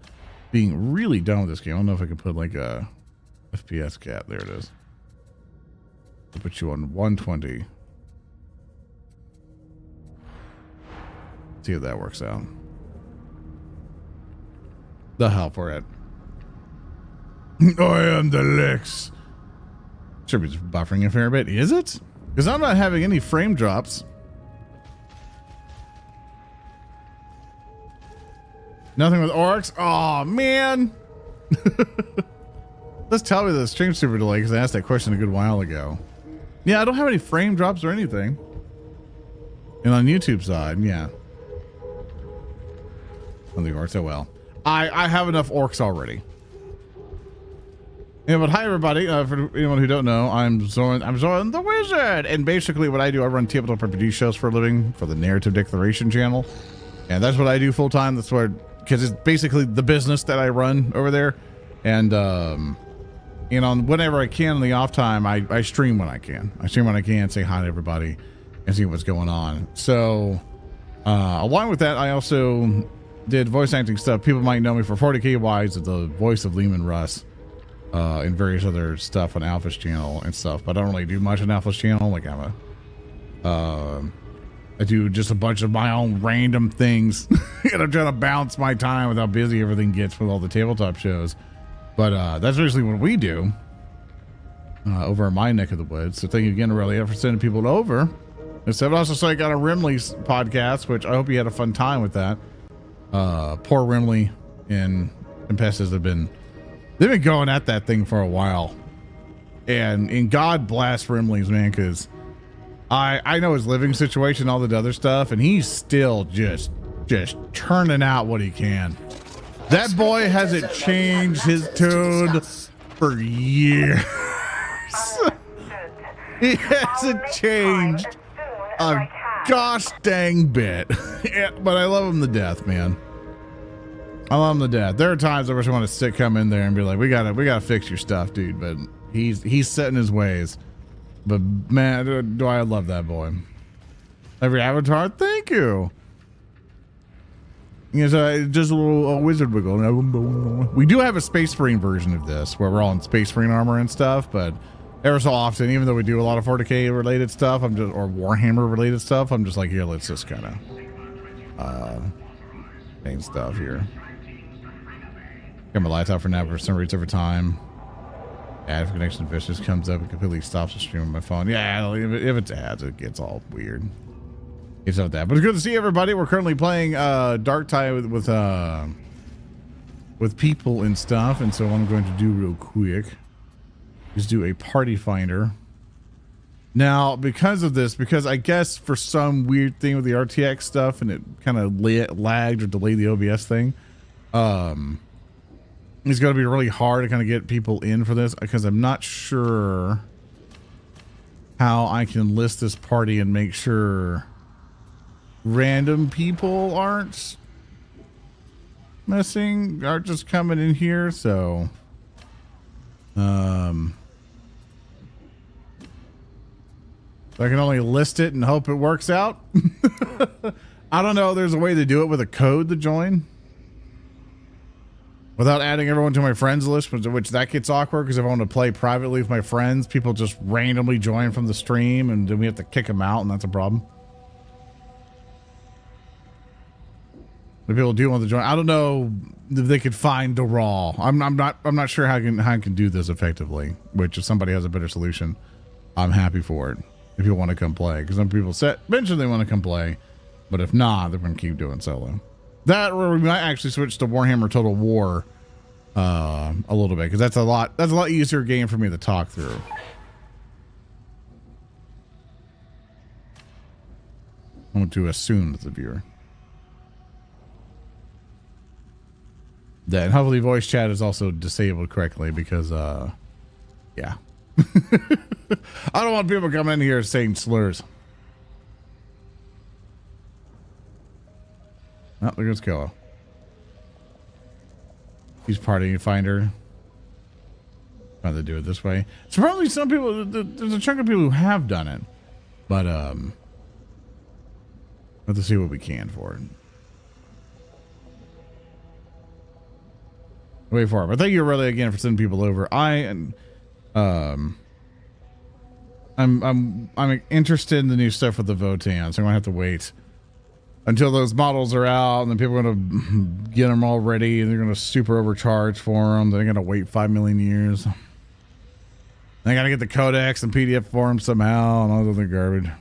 being really done with this game. I don't know if I can put like a FPS cap. There it is. I'll put you on 120. See if that works out. The hell for it. I am the Lex. Should be buffering a fair bit. Is it? Because I'm not having any frame drops. Nothing with orcs. Oh man. Let's tell me the stream super delay because I asked that question a good while ago. Yeah, I don't have any frame drops or anything. And on YouTube side, yeah. On the orcs, oh well. I have enough orcs already. Yeah, but hi everybody. For anyone who don't know, I'm Zoran the Wizard, and basically what I do, I run tabletop RPG shows for a living for the Narrative Declaration channel, and that's what I do full time. That's what, because it's basically the business that I run over there, and you know, whenever I can in the off time, I stream when I can. I stream when I can, say hi to everybody, and see what's going on. So along with that, I also did voice acting stuff. People might know me for 40K Wise as the voice of Lehman Russ. And various other stuff on Alpha's channel and stuff, but I don't really do much on Alpha's channel. Like I do just a bunch of my own random things, and I'm trying to balance my time with how busy everything gets with all the tabletop shows. But that's basically what we do over in my neck of the woods. So thank you again, Aurelia, for sending people over. And so I also saw I got a Rimley's podcast, which I hope you had a fun time with that. Poor Rimley and Tempestas they've been going at that thing for a while, and God bless Rimley's, man, because I know his living situation, all the other stuff, and he's still just turning out what he can. That boy hasn't changed his tune for years. He hasn't changed a gosh dang bit. Yeah, but I love him to death, man. I love him to death. There are times I wish I want to come in there and be like, we gotta fix your stuff, dude. But he's set in his ways. But man, do I love that boy. Every avatar, thank you. Yes, just a little wizard wiggle. We do have a Space Marine version of this where we're all in Space Marine armor and stuff, but ever so often, even though we do a lot of 40K related stuff, or Warhammer related stuff, I'm just like, here, let's just kind of main stuff here. Got my lights out for now, for some reason over time. Ad for connection fish just comes up and completely stops the stream on my phone. Yeah, if it's ads, it gets all weird. It's not that, but it's good to see everybody. We're currently playing Darktide with people and stuff, and so what I'm going to do real quick is do a party finder. Now, because of this, because I guess for some weird thing with the RTX stuff, and it kind of lagged or delayed the OBS thing, it's going to be really hard to kind of get people in for this, because I'm not sure how I can list this party and make sure random people aren't just coming in here. So I can only list it and hope it works out. I don't know. There's a way to do it with a code to join without adding everyone to my friends list, which that gets awkward, because if I want to play privately with my friends, people just randomly join from the stream, and then we have to kick them out, and that's a problem. If people do want to join, I don't know if they could find the RAWL. I'm not sure how I can do this effectively. Which, if somebody has a better solution, I'm happy for it. If you want to come play, because some people eventually they want to come play, but if not, they're going to keep doing solo. That, or we might actually switch to Warhammer Total War a little bit, because that's a lot easier game for me to talk through. I want to assume as the viewer. That, and hopefully voice chat is also disabled correctly, because yeah. I don't want people coming in here saying slurs. Oh, look at Koa. He's party finder. Trying to do it this way. Surprisingly, some people, there's a chunk of people who have done it, but let's see what we can for it. Wait for it. But thank you really again for sending people over. I'm interested in the new stuff with the Votann, so I'm gonna have to wait until those models are out, and then people are going to get them all ready, and they're going to super overcharge for them. They're going to wait 5 million years. They got to get the codex and PDF for them somehow, and all this other garbage.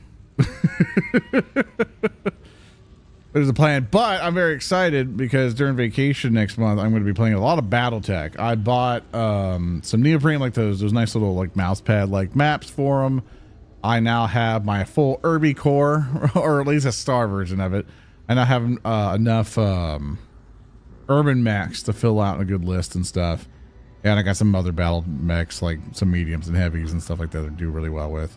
there's a plan, but I'm very excited because during vacation next month, I'm going to be playing a lot of BattleTech. I bought some neoprene, like those nice little like mouse pad like maps for them. I now have my full Irby core, or at least a star version of it. I now have enough urban mechs to fill out a good list and stuff. And I got some other battle mechs, like some mediums and heavies and stuff like that, that I do really well with.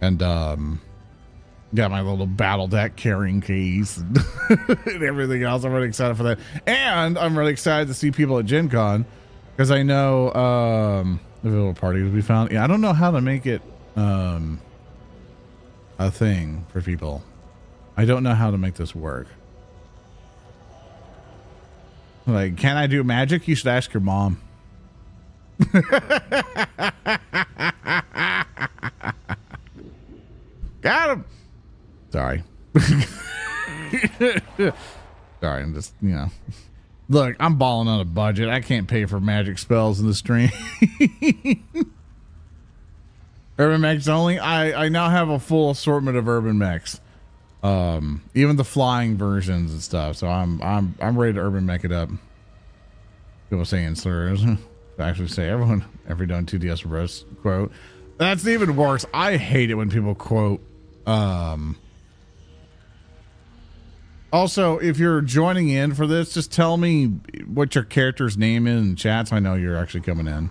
And got my little BattleTech carrying case and, and everything else. I'm really excited for that. And I'm really excited to see people at Gen Con, because I know the little party will be found. Yeah, I don't know how to make it a thing for people. I don't know how to make this work. Like, can I do magic? You should ask your mom. Got him. Sorry. Sorry, I'm just, you know. Look, I'm balling on a budget. I can't pay for magic spells in the stream. Urban mechs only. I now have a full assortment of urban mechs. Even the flying versions and stuff. So I'm ready to urban mech it up. People saying slurs. I actually say everyone every done 2DS Bros quote. That's even worse. I hate it when people quote. Also, if you're joining in for this, just tell me what your character's name is in chat so I know you're actually coming in.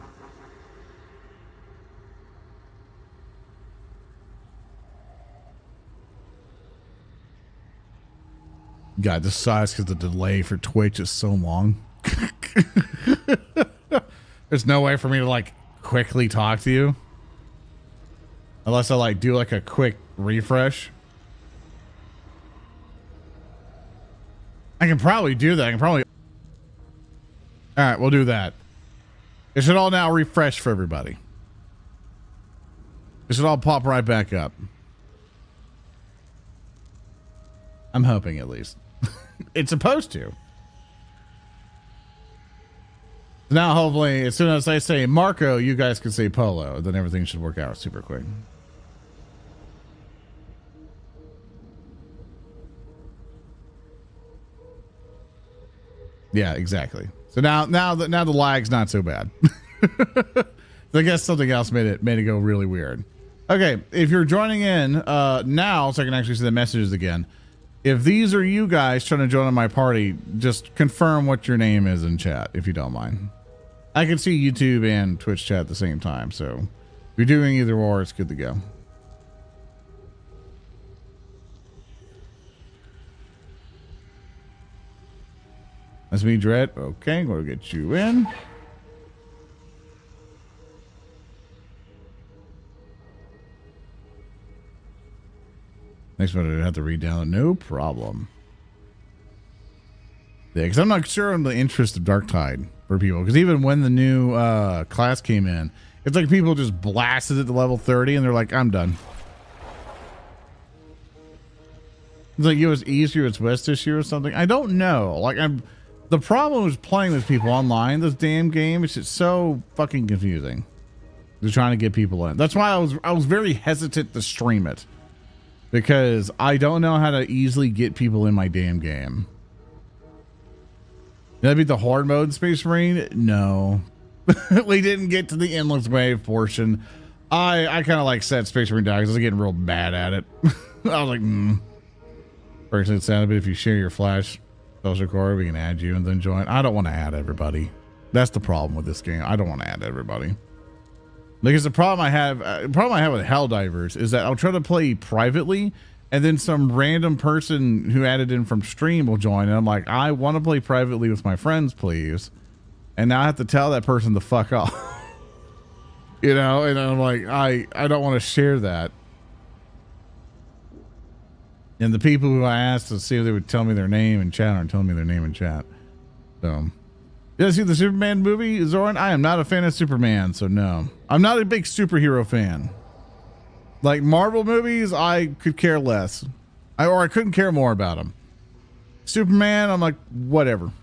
God, this sucks because the delay for Twitch is so long. There's no way for me to like quickly talk to you. Unless I like do like a quick refresh. I can probably do that. I can probably. All right, we'll do that. It should all now refresh for everybody. It should all pop right back up. I'm hoping at least. It's supposed to. Now, hopefully, as soon as I say Marco, you guys can say Polo. Then everything should work out super quick. Yeah, exactly. So now the lag's not so bad. So I guess something else made it go really weird. Okay, if you're joining in now, so I can actually see the messages again. If these are you guys trying to join my party, just confirm what your name is in chat, if you don't mind. I can see YouTube and Twitch chat at the same time, so if you're doing either or, it's good to go. That's me, Dread. Okay, we'll get you in. Next one, I have to read down. No problem. Yeah, because I'm not sure on the interest of Darktide for people. Because even when the new class came in, it's like people just blasted it to level 30 and they're like, I'm done. It's like it was easier, it's West this year or something. I don't know. Like the problem was playing with people online. This damn game is just so fucking confusing. They're trying to get people in. That's why I was very hesitant to stream it. Because I don't know how to easily get people in my damn game. Did I beat the horde mode in Space Marine? No. We didn't get to the endless wave portion. I kind of like set Space Marine down because I was getting real bad at it. I was like, Personally, it sounded, but if you share your Flash social core, we can add you and then join. I don't want to add everybody. That's the problem with this game. I don't want to add everybody. Because the problem I have with Helldivers is that I'll try to play privately and then some random person who added in from stream will join and I'm like, I want to play privately with my friends, please. And now I have to tell that person to fuck off. You know, and I'm like, I don't want to share that. And the people who I asked to see if they would tell me their name in chat aren't telling me their name in chat. So, did I see the Superman movie, Zoran? I am not a fan of Superman, so no. I'm not a big superhero fan. Like Marvel movies, I could care less. I couldn't care more about them. Superman, I'm like, whatever.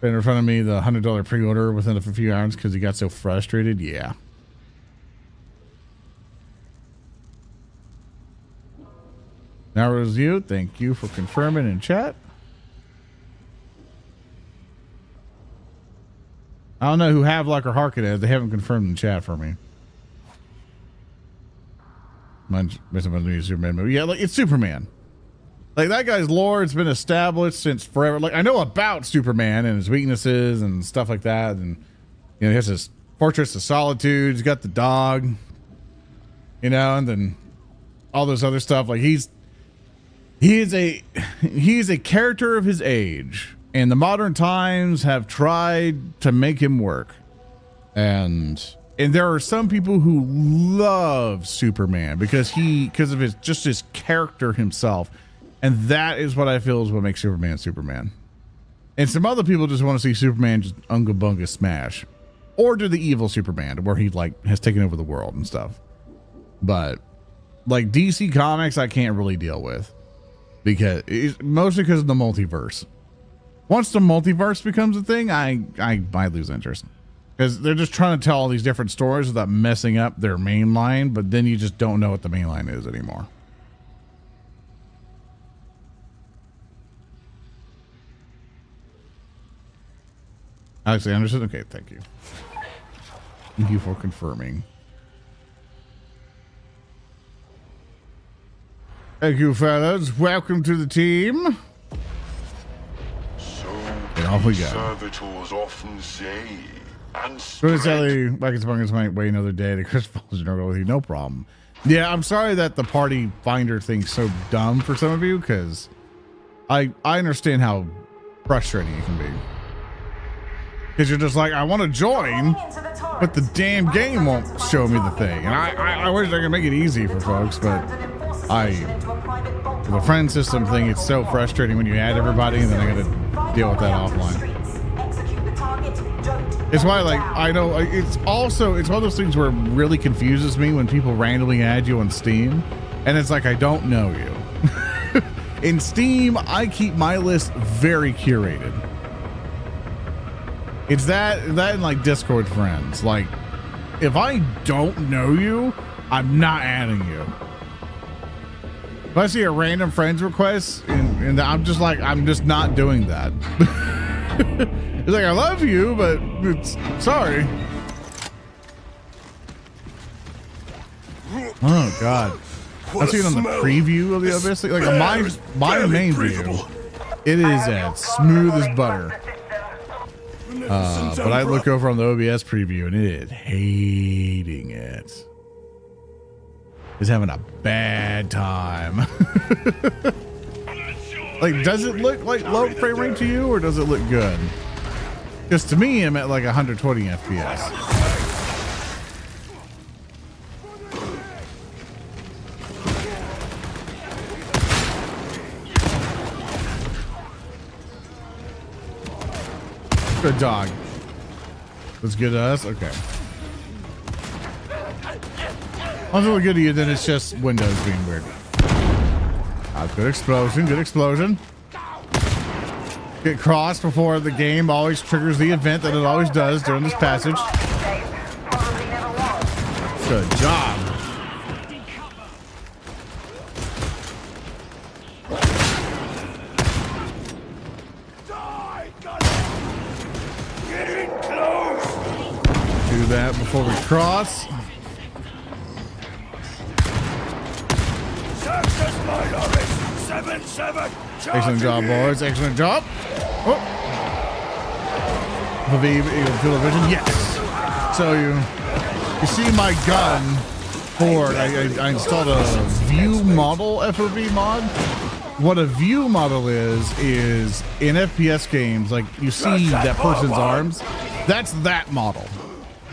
Been in front of me the $100 pre-order within a few hours because he got so frustrated. Yeah. Now it was you. Thank you for confirming in chat. I don't know who Havelock or Harkin is. They haven't confirmed in chat for me. Superman movie. Yeah, like it's Superman. Like that guy's lore has been established since forever. Like I know about Superman and his weaknesses and stuff like that. And you know, he has his Fortress of Solitude. He's got the dog. You know, and then all this other stuff. Like he is a character of his age. And the modern times have tried to make him work. And there are some people who love Superman because of his character himself. And that is what I feel is what makes Superman Superman. And some other people just want to see Superman just unga bunga smash. Or do the evil Superman where he like has taken over the world and stuff. But like DC Comics I can't really deal with. Mostly because of the multiverse. Once the multiverse becomes a thing, I might lose interest. Because they're just trying to tell all these different stories without messing up their main line, but then you just don't know what the main line is anymore. Alex Anderson? Okay, thank you. Thank you for confirming. Thank you, fellas. Welcome to the team. And off we go. Servitors often say, and Sally, Buckets might wait another day to Chris Paul's with you. No problem. Yeah, I'm sorry that the party finder thing's so dumb for some of you, because I understand how frustrating it can be. Because you're just like, I want to join, but the damn game won't show me the thing. And I wish I could make it easy for folks, but the friend system thing, it's so frustrating when you add everybody and then I gotta deal with that offline. It's why, like, I know it's one of those things where it really confuses me when people randomly add you on Steam and it's like, I don't know you. In Steam, I keep my list very curated. It's that and like Discord friends. Like, if I don't know you, I'm not adding you. If I see a random friends request and I'm just like, I'm just not doing that. It's like, I love you, but it's sorry. Oh God. I see it on the preview of the Abyss. Like my main view, it is as smooth as butter. But I look over on the OBS preview and it is hating it. Is having a bad time. Like, does it look like low frame rate to you, or does it look good? Because to me, I'm at like 120 FPS. Good dog. That's good to us? Okay. Once it's good to you, then it's just Windows being weird. Good explosion, good explosion. Get crossed before the game always triggers the event that it always does during this passage. Good job. Do that before we cross. Excellent job, boys. Excellent job. Oh. Field of vision. Yes. So you see my gun forward. I installed a view model FOV mod. What a view model is in FPS games, like you see that person's arms. That's that model.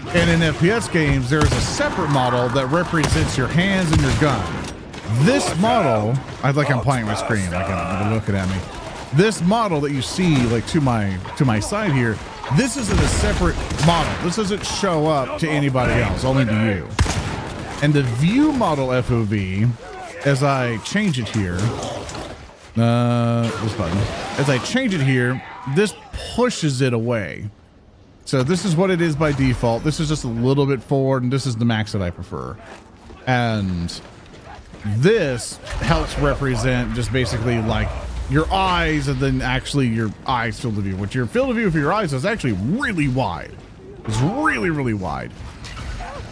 And in FPS games, there is a separate model that represents your hands and your gun. This model, I'm pointing my screen, like I'm looking at me. This model that you see, like to my side here, this isn't a separate model. This doesn't show up to anybody else, only to you. And the view model FOV, as I change it here, this button, as I change it here, this pushes it away. So this is what it is by default. This is just a little bit forward, and this is the max that I prefer. And this helps represent just basically like your eyes, and then actually your eyes field of view, which your field of view for your eyes is actually really wide. It's really, really wide.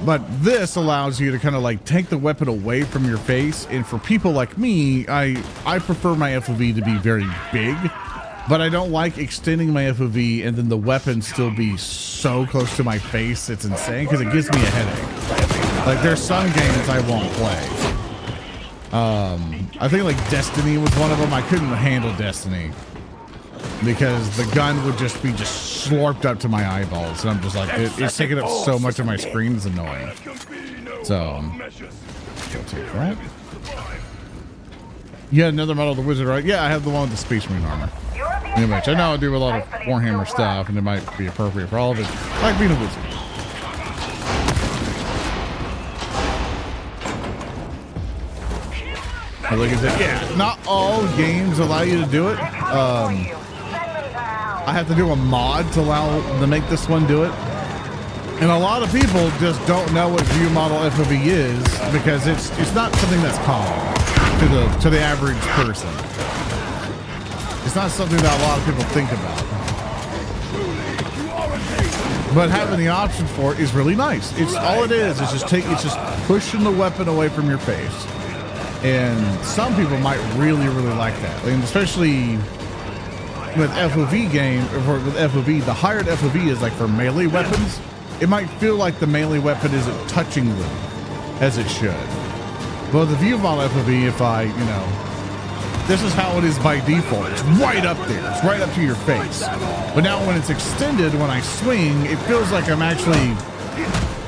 But this allows you to kind of like take the weapon away from your face. And for people like me, I prefer my FOV to be very big, but I don't like extending my FOV and then the weapon still be so close to my face. It's insane because it gives me a headache. Like there's some games I won't play. I think like Destiny was one of them. I couldn't handle Destiny because the gun would just be slurped up to my eyeballs, and I'm just like, it's taking up so much of my screen. It's annoying. So I'll take that. Yeah, another model of the wizard, right? Yeah, I have the one with the Space Marine armor. Anyway, I know I do a lot of Warhammer stuff, and it might be appropriate for all of it. I like being a wizard. Like I said, yeah, not all games allow you to do it. I have to do a mod to make this one do it. And a lot of people just don't know what view model FOV is because it's not something that's common to the average person. It's not something that a lot of people think about. But having the option for it is really nice. It's all it is. It's just pushing the weapon away from your face. And some people might really, really like that. And especially with FOV with FOV, the higher FOV is like for melee weapons. It might feel like the melee weapon isn't touching them as it should. But the view model FOV, this is how it is by default. It's right up there. It's right up to your face. But now when it's extended, when I swing, it feels like I'm actually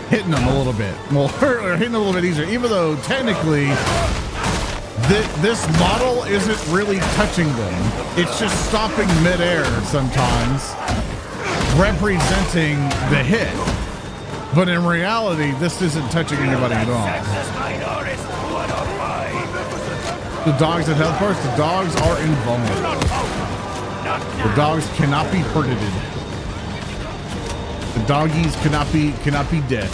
hitting them a little bit. Well, or hitting a little bit easier, even though technically this model isn't really touching them. It's just stopping midair sometimes, representing the hit. But in reality, this isn't touching anybody at all. The dogs at health bars, the dogs are invulnerable. The dogs cannot be hurted. The doggies cannot be dead.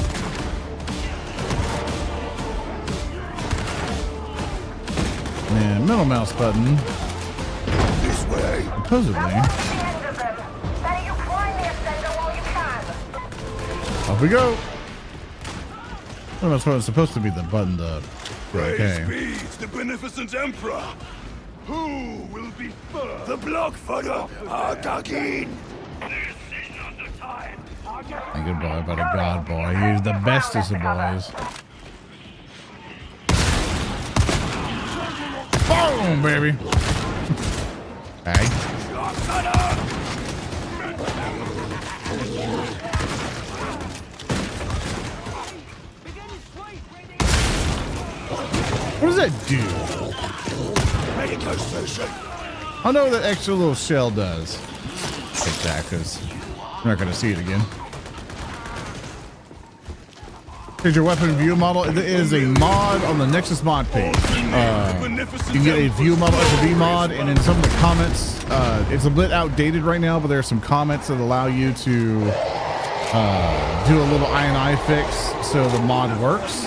And middle mouse button. This way. Supposedly. Off we go. Middle mouse button is supposed to be the button to. Okay. Praise be the beneficent emperor. Who will be first? The blockfooter, Argagin. This is not the time. A good boy, but a god boy. He's the bestest of boys. Boom, baby. Hey. What does that do? I know that extra little shell does. Take that, because I'm not going to see it again. Here's your weapon view model. It is a mod on the Nexus mod page. You can get a view model FOV mod, and in some of the comments, it's a bit outdated right now, but there are some comments that allow you to do a little I&I fix so the mod works.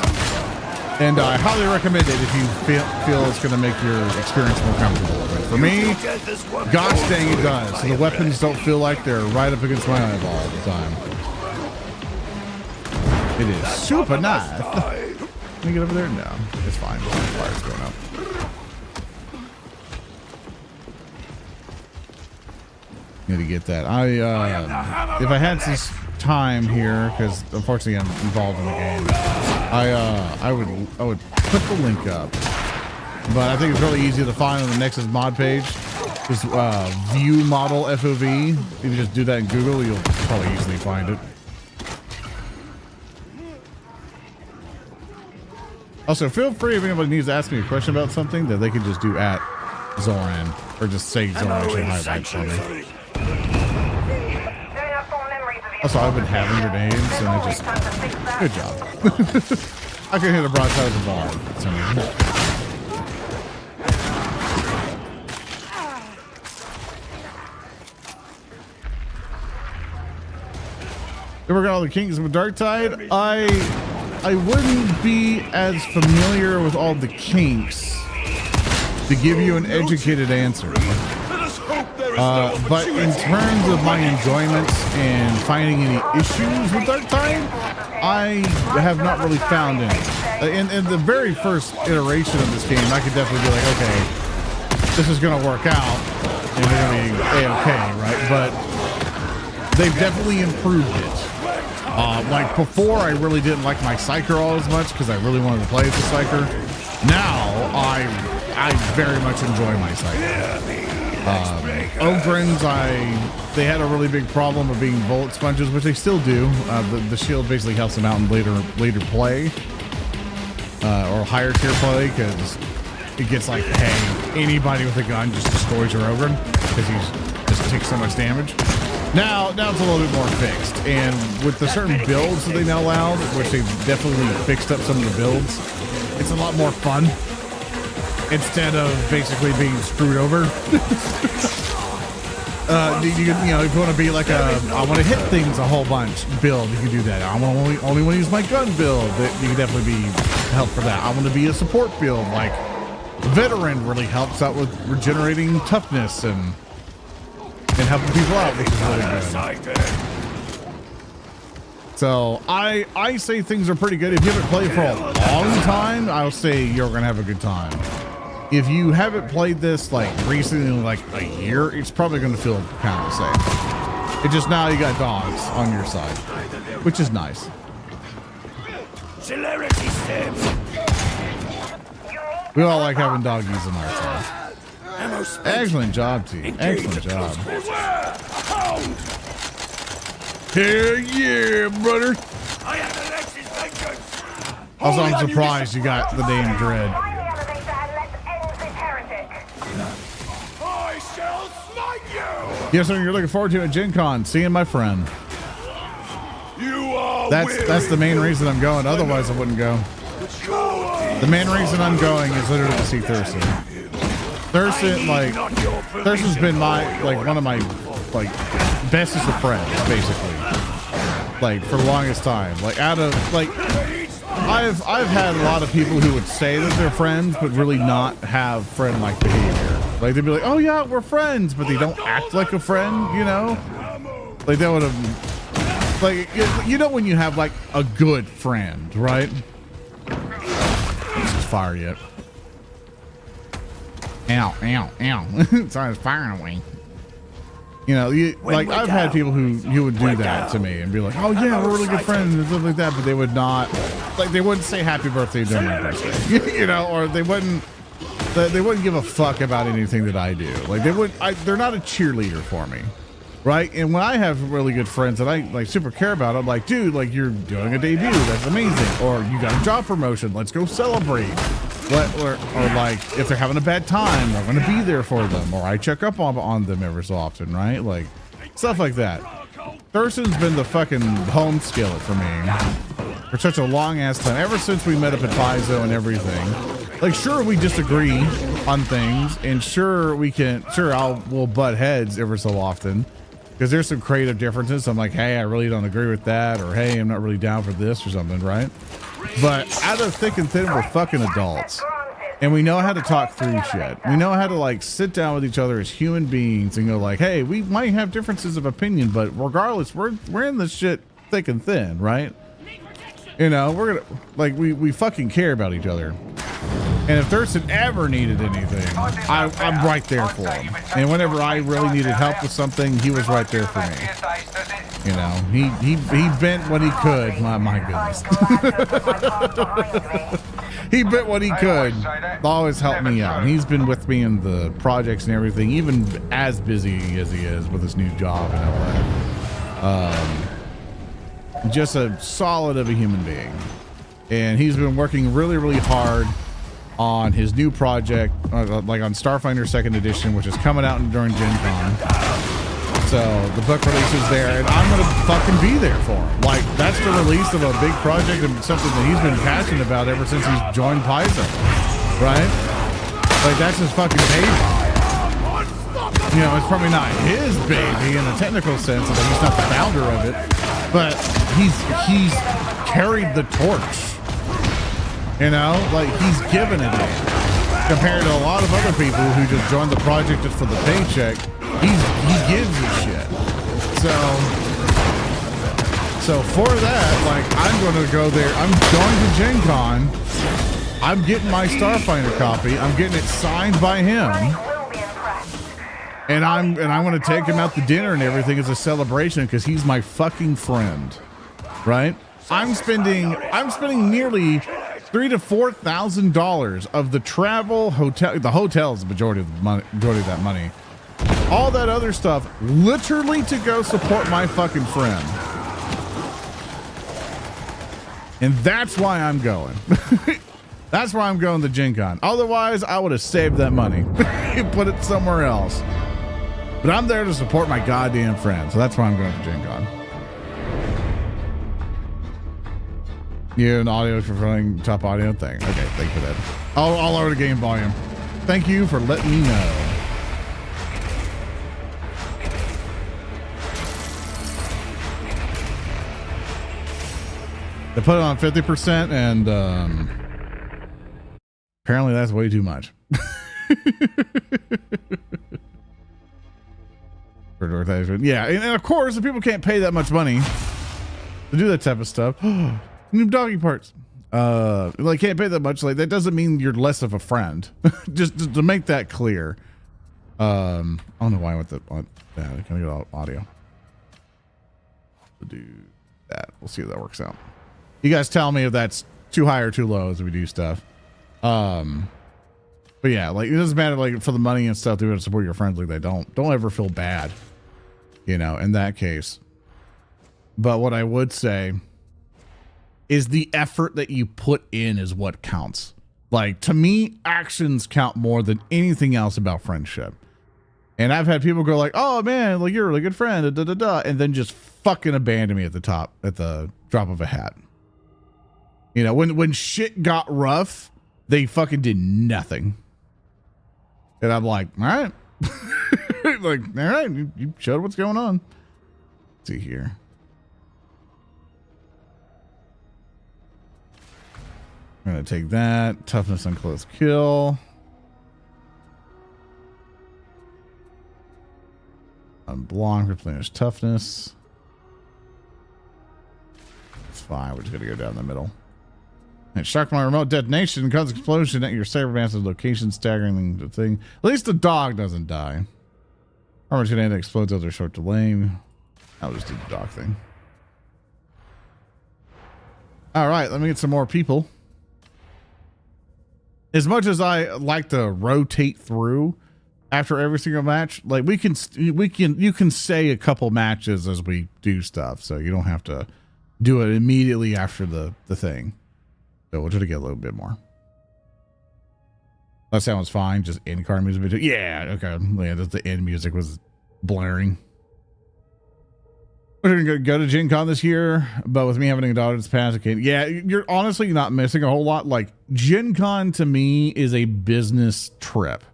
And I highly recommend it if you feel it's going to make your experience more comfortable. But for me, gosh dang it does. So the weapons don't feel like they're right up against my eyeball all the time. It is super nice. Can I get over there? No, it's fine. The fire's going up. Need to get that. If I had some time here, because unfortunately I'm involved in the game, I would put the link up. But I think it's really easy to find on the Nexus mod page. Just view model FOV. If you just do that in Google, you'll probably easily find it. Also, feel free if anybody needs to ask me a question about something that they can just do at Zoran, or just say Zoran should highlight for me. Also, I've been having your names, and I just good job. I can hear the broadside of the ball for some reason. Then we're going to all the Kings of Darktide. I wouldn't be as familiar with all the kinks to give you an educated answer. But in terms of my enjoyments and finding any issues with Dark Tide, I have not really found any. In the very first iteration of this game, I could definitely be like, okay, this is going to work out and they're going to be A-okay, right? But they've definitely improved it. Like before, I really didn't like my Psyker all as much because I really wanted to play as a Psyker. Now, I very much enjoy my Psyker. Ogrins, they had a really big problem of being bullet sponges, which they still do. The shield basically helps them out in later play or higher tier play because it gets like, hey, anybody with a gun just destroys your Ogrin because he just takes so much damage. Now it's a little bit more fixed, and with the certain builds that they now allow, which they've definitely fixed up some of the builds, it's a lot more fun. Instead of basically being screwed over. You know, if you want to be like I want to hit things a whole bunch build, you can do that. I want only want to use my gun build. You can definitely be help for that. I want to be a support build. Like Veteran really helps out with regenerating toughness and helping people out, which is really good. So I say things are pretty good. If you haven't played for a long time, I'll say you're gonna have a good time. If you haven't played this like recently, like a year, it's probably going to feel kind of the same. It's just now you got dogs on your side, which is nice. We all like having doggies on our side. Excellent job, team. Excellent job. Hell yeah, brother. Also, I'm surprised you got the name Dread. Yes, sir. You're looking forward to a Gen Con, seeing my friend. That's the main reason I'm going. Otherwise, I wouldn't go. The main reason I'm going is literally to see Thurston. Thurston's been one of my bestest of friends, basically. Like for the longest time. Like I've had a lot of people who would say that they're friends, but really not have friend-like behavior. Like they'd be like, "Oh yeah, we're friends," but they don't act like a friend, you know? Like they would have, like you know when you have like a good friend, right? This is fire yet. Ow, ow, ow! Sorry, it's firing away. You know, like I've had people who would do that to me and be like, "Oh yeah, we're really good friends," and stuff like that, but they would not, like they wouldn't say happy birthday during my birthday, you know, or they wouldn't give a fuck about anything that I do. Like they're not a cheerleader for me, right? And when I have really good friends that I like super care about, I'm like, dude, like you're doing a debut, that's amazing, or you got a job promotion, let's go celebrate. Or like if they're having a bad time, I'm gonna be there for them, or I check up on them every so often, right? Like stuff like that. Thurston's been the fucking home skillet for me for such a long ass time, ever since we met up at Paizo and everything. Like sure we disagree on things, and we'll butt heads ever so often because there's some creative differences. I'm like, hey, I really don't agree with that, or hey, I'm not really down for this or something, right? But out of thick and thin, we're fucking adults, and we know how to talk through shit. We know how to like sit down with each other as human beings and go like, hey, we might have differences of opinion, but regardless, we're in this shit thick and thin, right? You know, we're gonna like we fucking care about each other. And if Thurston ever needed anything, I'm right there for him. And whenever I really needed help with something, he was right there for me. You know, he bent what he could. My goodness. He bent what he could. Always helped me out. And he's been with me in the projects and everything, even as busy as he is with his new job and all that. Just a solid of a human being. And he's been working really, really hard on his new project, like on Starfinder 2nd Edition, which is coming out during Gen Con. So the book release is there, and I'm gonna fucking be there for him. Like that's the release of a big project and something that he's been passionate about ever since he's joined Paizo, right? Like that's his fucking baby. You know, it's probably not his baby in a technical sense, that he's not the founder of it, but he's carried the torch You know, like he's giving it up. Compared to a lot of other people who just join the project just for the paycheck, he gives a shit. So for that, like I'm going to go there. I'm going to Gen Con. I'm getting my Starfinder copy. I'm getting it signed by him. And I'm going to take him out to dinner and everything as a celebration because he's my fucking friend, right? I'm spending nearly $3,000 to $4,000 of the travel, hotel. The hotel is the majority of that money. All that other stuff, literally to go support my fucking friend. And that's why I'm going. That's why I'm going to Gen Con. Otherwise, I would have saved that money and put it somewhere else. But I'm there to support my goddamn friend. So that's why I'm going to Gen Con. Yeah, an audio for running top audio thing. Okay, thank you for that. I'll lower the game volume. Thank you for letting me know. They put it on 50% and apparently that's way too much. Yeah, and of course, the people can't pay that much money to do that type of stuff. New doggy parts. Like can't pay that much. Like that doesn't mean you're less of a friend. just to make that clear. I don't know why I went that. Yeah, can I get all audio? We'll do that. We'll see if that works out. You guys tell me if that's too high or too low as we do stuff. But yeah, like it doesn't matter. Like for the money and stuff, to support your friends like that. Don't ever feel bad. You know, in that case. But what I would say is the effort that you put in is what counts. Like to me, actions count more than anything else about friendship. And I've had people go like, "Oh man, like you're a really good friend," da, da, da, and then just fucking abandon me at the drop of a hat. You know, when shit got rough, they fucking did nothing. And I'm like, all right, like, all right, you showed what's going on. Let's see here. I'm gonna take that toughness on close kill. Unblock, replenish toughness. It's fine. We're just gonna go down the middle. And shock my remote detonation causes explosion at your cyberman's location, staggering the thing. At least the dog doesn't die. Armor's gonna end up explodes after a short delay. I'll just do the dog thing. All right, let me get some more people. As much as I like to rotate through after every single match, like you can say a couple matches as we do stuff, so you don't have to do it immediately after the thing. So we'll try to get a little bit more. That sounds fine. Just end card music. Yeah, okay. Yeah, the end music was blaring. We're gonna go to Gen Con this year, but with me having a daughter that's past, okay. Yeah, you're honestly not missing a whole lot. Like Gen Con to me is a business trip.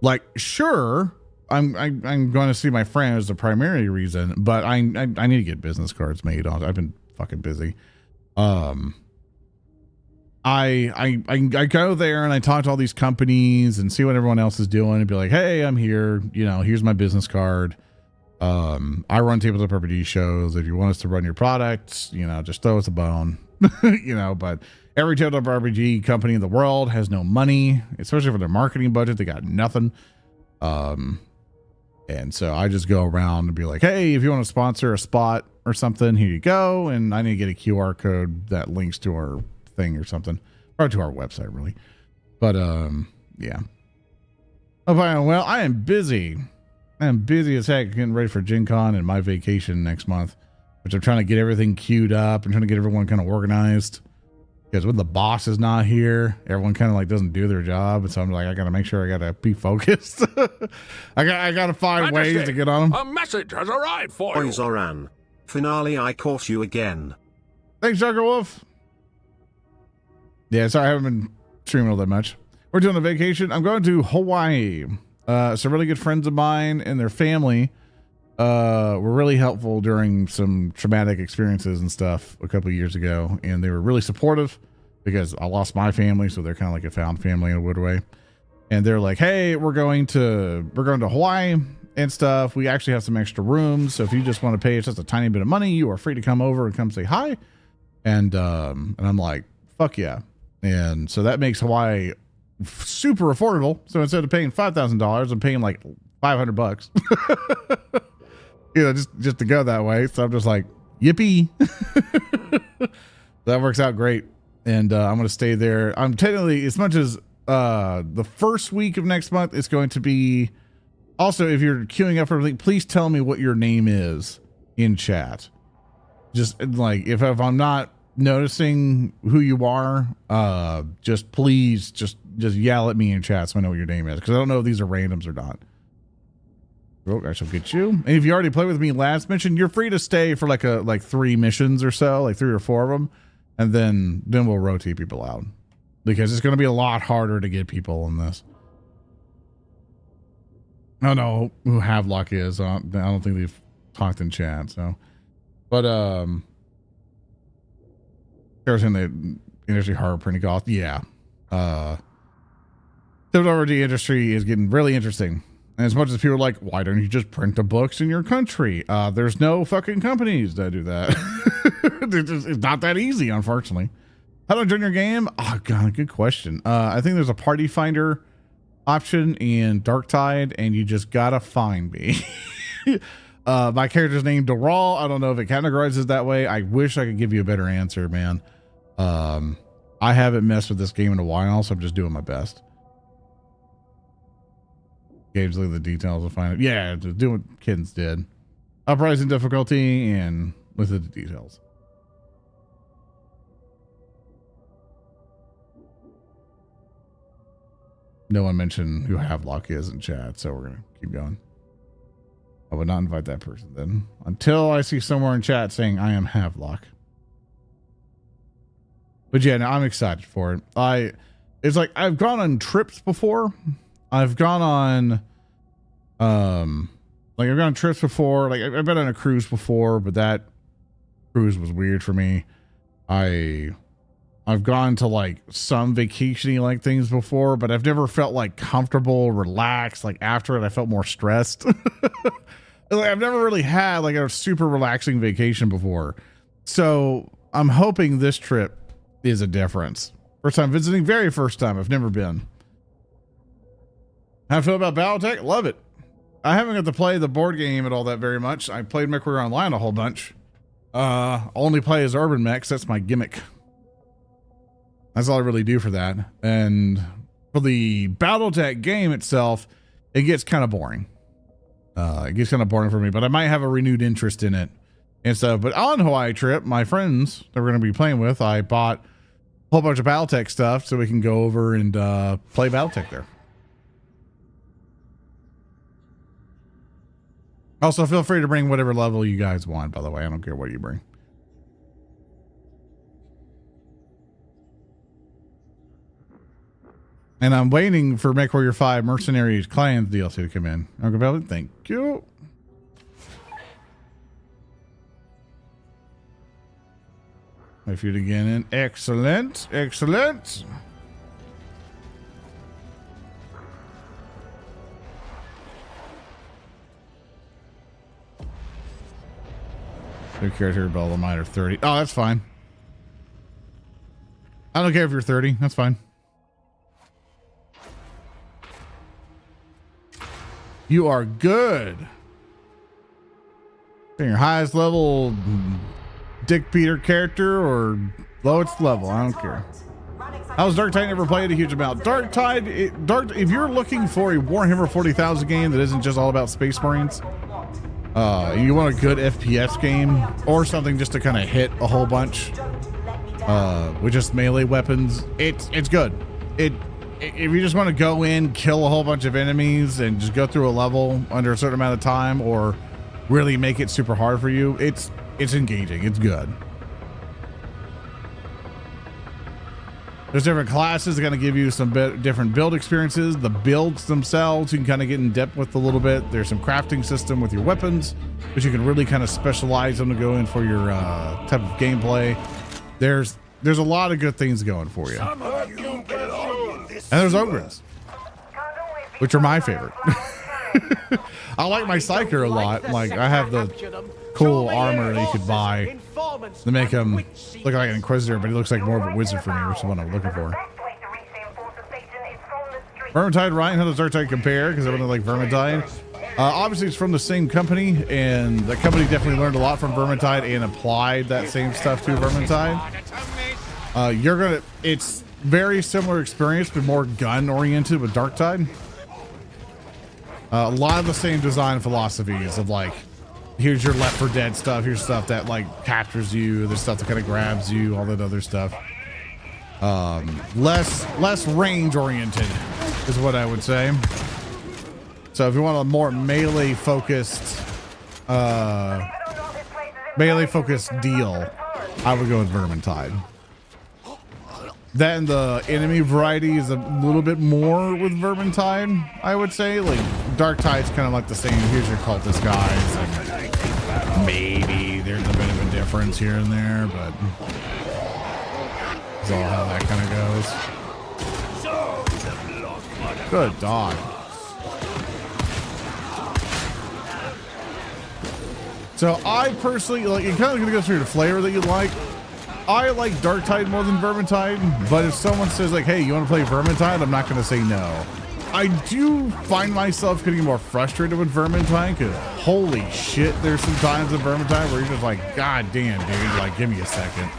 Like, sure, I'm going to see my friend as the primary reason, but I need to get business cards made. I've been fucking busy. I go there and I talk to all these companies and see what everyone else is doing and be like, hey, I'm here. You know, here's my business card. I run tabletop RPG shows. If you want us to run your products, you know, just throw us a bone. You know, but every tabletop RPG company in the world has no money, especially for their marketing budget. They got nothing. And so I just go around and be like, hey, if you want to sponsor a spot or something, here you go. And I need to get a QR code that links to our thing or something, or to our website really. But yeah. Well, I am busy. I am busy as heck getting ready for Gen Con and my vacation next month, which I'm trying to get everything queued up and trying to get everyone kind of organized. Because when the boss is not here, everyone kind of like doesn't do their job. And so I'm like, I got to make sure I got to be focused. I got to find ways to get on them. A message has arrived for you. Zoran. Finale, I caught you again. Thanks, Junker Wolf. Yeah, sorry, I haven't been streaming all that much. We're doing a vacation. I'm going to Hawaii. Some really good friends of mine and their family were really helpful during some traumatic experiences and stuff a couple of years ago, and they were really supportive. because I lost my family, so they're kind of like a found family in a weird way. And they're like, hey, we're going to Hawaii and stuff. We actually have some extra rooms, so if you just want to pay us just a tiny bit of money, you are free to come over and come say hi. And I'm like, fuck yeah. And so that makes Hawaii super affordable. So instead of paying $5,000, I'm paying like $500, just to go that way. So I'm just like, yippee. That works out great. And I'm going to stay there. I'm technically, as much as the first week of next month, it's going to be also, if you're queuing up for everything, please tell me what your name is in chat. Just like, if I'm not noticing who you are, just please just yell at me in chat so I know what your name is, because I don't know if these are randoms or not. Oh, I shall get you. And if you already played with me last mission, you're free to stay for like 3 missions or so, like 3 or 4 of them, and then we'll rotate people out, because it's going to be a lot harder to get people in this. I don't know who Havelock is. I don't think they've talked in chat. So, but there's in the industry hard printing cost. Yeah. The WRD industry is getting really interesting. And as much as people are like, why don't you just print the books in your country? There's no fucking companies that do that. It's not that easy, unfortunately. How do I join your game? Oh god, good question. I think there's a party finder option in Darktide, and you just gotta find me. My character's named RAWL. I don't know if it categorizes that way. I wish I could give you a better answer, man. I haven't messed with this game in a while, so I'm just doing my best. Gauge, look at the details and find it. Yeah, just do what kids did. Uprising difficulty and look at the details. No one mentioned who Havelock is in chat, so we're gonna keep going. I would not invite that person then until I see somewhere in chat saying I am Havelock. But yeah, no, I'm excited for it. It's like I've gone on trips before. I've gone on I've gone on trips before. Like I've been on a cruise before, but that cruise was weird for me. I've gone to like some vacation-y like things before, but I've never felt like comfortable, relaxed. Like after it, I felt more stressed. Like I've never really had like a super relaxing vacation before. So I'm hoping this trip is a difference. First time visiting, very first time. I've never been. How I feel about Battletech? Love it. I haven't got to play the board game at all that very much. I played MechWarrior Online a whole bunch. Only play as Urban Mechs. That's my gimmick. That's all I really do for that. And for the Battletech game itself, it gets kind of boring. It gets kind of boring for me, but I might have a renewed interest in it and stuff. But on Hawaii trip, my friends that we're going to be playing with, I bought a whole bunch of Battletech stuff so we can go over and play Battletech there. Also, feel free to bring whatever level you guys want, by the way. I don't care what you bring. And I'm waiting for MechWarrior 5 Mercenaries Clans DLC to come in. Uncle Belly, thank you. Wait for you to get in. Excellent. Excellent. Your character level mine are 30. Oh, that's fine. I don't care if you're 30. That's fine. You are good. Your highest level Dick Peter character or lowest level, I don't care. How's Darktide? Never played a huge amount. Darktide, if you're looking for a Warhammer 40,000 game that isn't just all about Space Marines, you want a good FPS game or something just to kind of hit a whole bunch with just melee weapons, it's good. If you just want to go in, kill a whole bunch of enemies and just go through a level under a certain amount of time, or really make it super hard for you, it's engaging. It's good. There's different classes that are going to give you some different build experiences. The builds themselves you can kind of get in depth with a little bit. There's some crafting system with your weapons, which you can really kind of specialize them to go in for your type of gameplay. There's there's a lot of good things going for you. And there's ogres, which are my favorite. I like my Psyker a lot. Like, I have the cool armor that you could buy to make him look like an Inquisitor, but he looks like more of a wizard for me, which is what I'm looking for. Vermintide, Ryan, how does Darktide compare? Because I really like Vermintide. Obviously, it's from the same company, and the company definitely learned a lot from Vermintide and applied that same stuff to Vermintide. It's very similar experience, but more gun-oriented with Darktide. A lot of the same design philosophies of like, here's your Left 4 Dead stuff, here's stuff that like captures you, there's stuff that kind of grabs you, all that other stuff. Less range oriented is what I would say. So if you want a more melee focused deal, I would go with Vermintide. That and the enemy variety is a little bit more with Vermintide, I would say. Like, Darktide's kind of like the same. Here's your cultist guys. And maybe there's a bit of a difference here and there, but that's all how that kind of goes. Good dog. So I personally, like, you're kind of going to go through the flavor that you like. I like Darktide more than Vermintide, but if someone says like, hey, you want to play Vermintide, I'm not going to say no. I do find myself getting more frustrated with Vermintide because holy shit, there's some times in Vermintide where you're just like, god damn, dude, like, give me a second.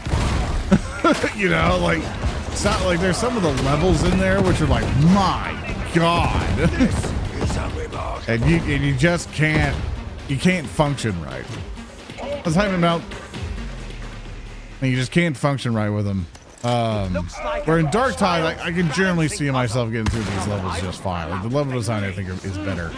You know, like, it's not like there's some of the levels in there which are like, my god. and you just can't function right. I was talking about, and you just can't function right with them. Where in Darktide, I can generally see myself getting through these levels just fine. Like, the level design, I think, is better.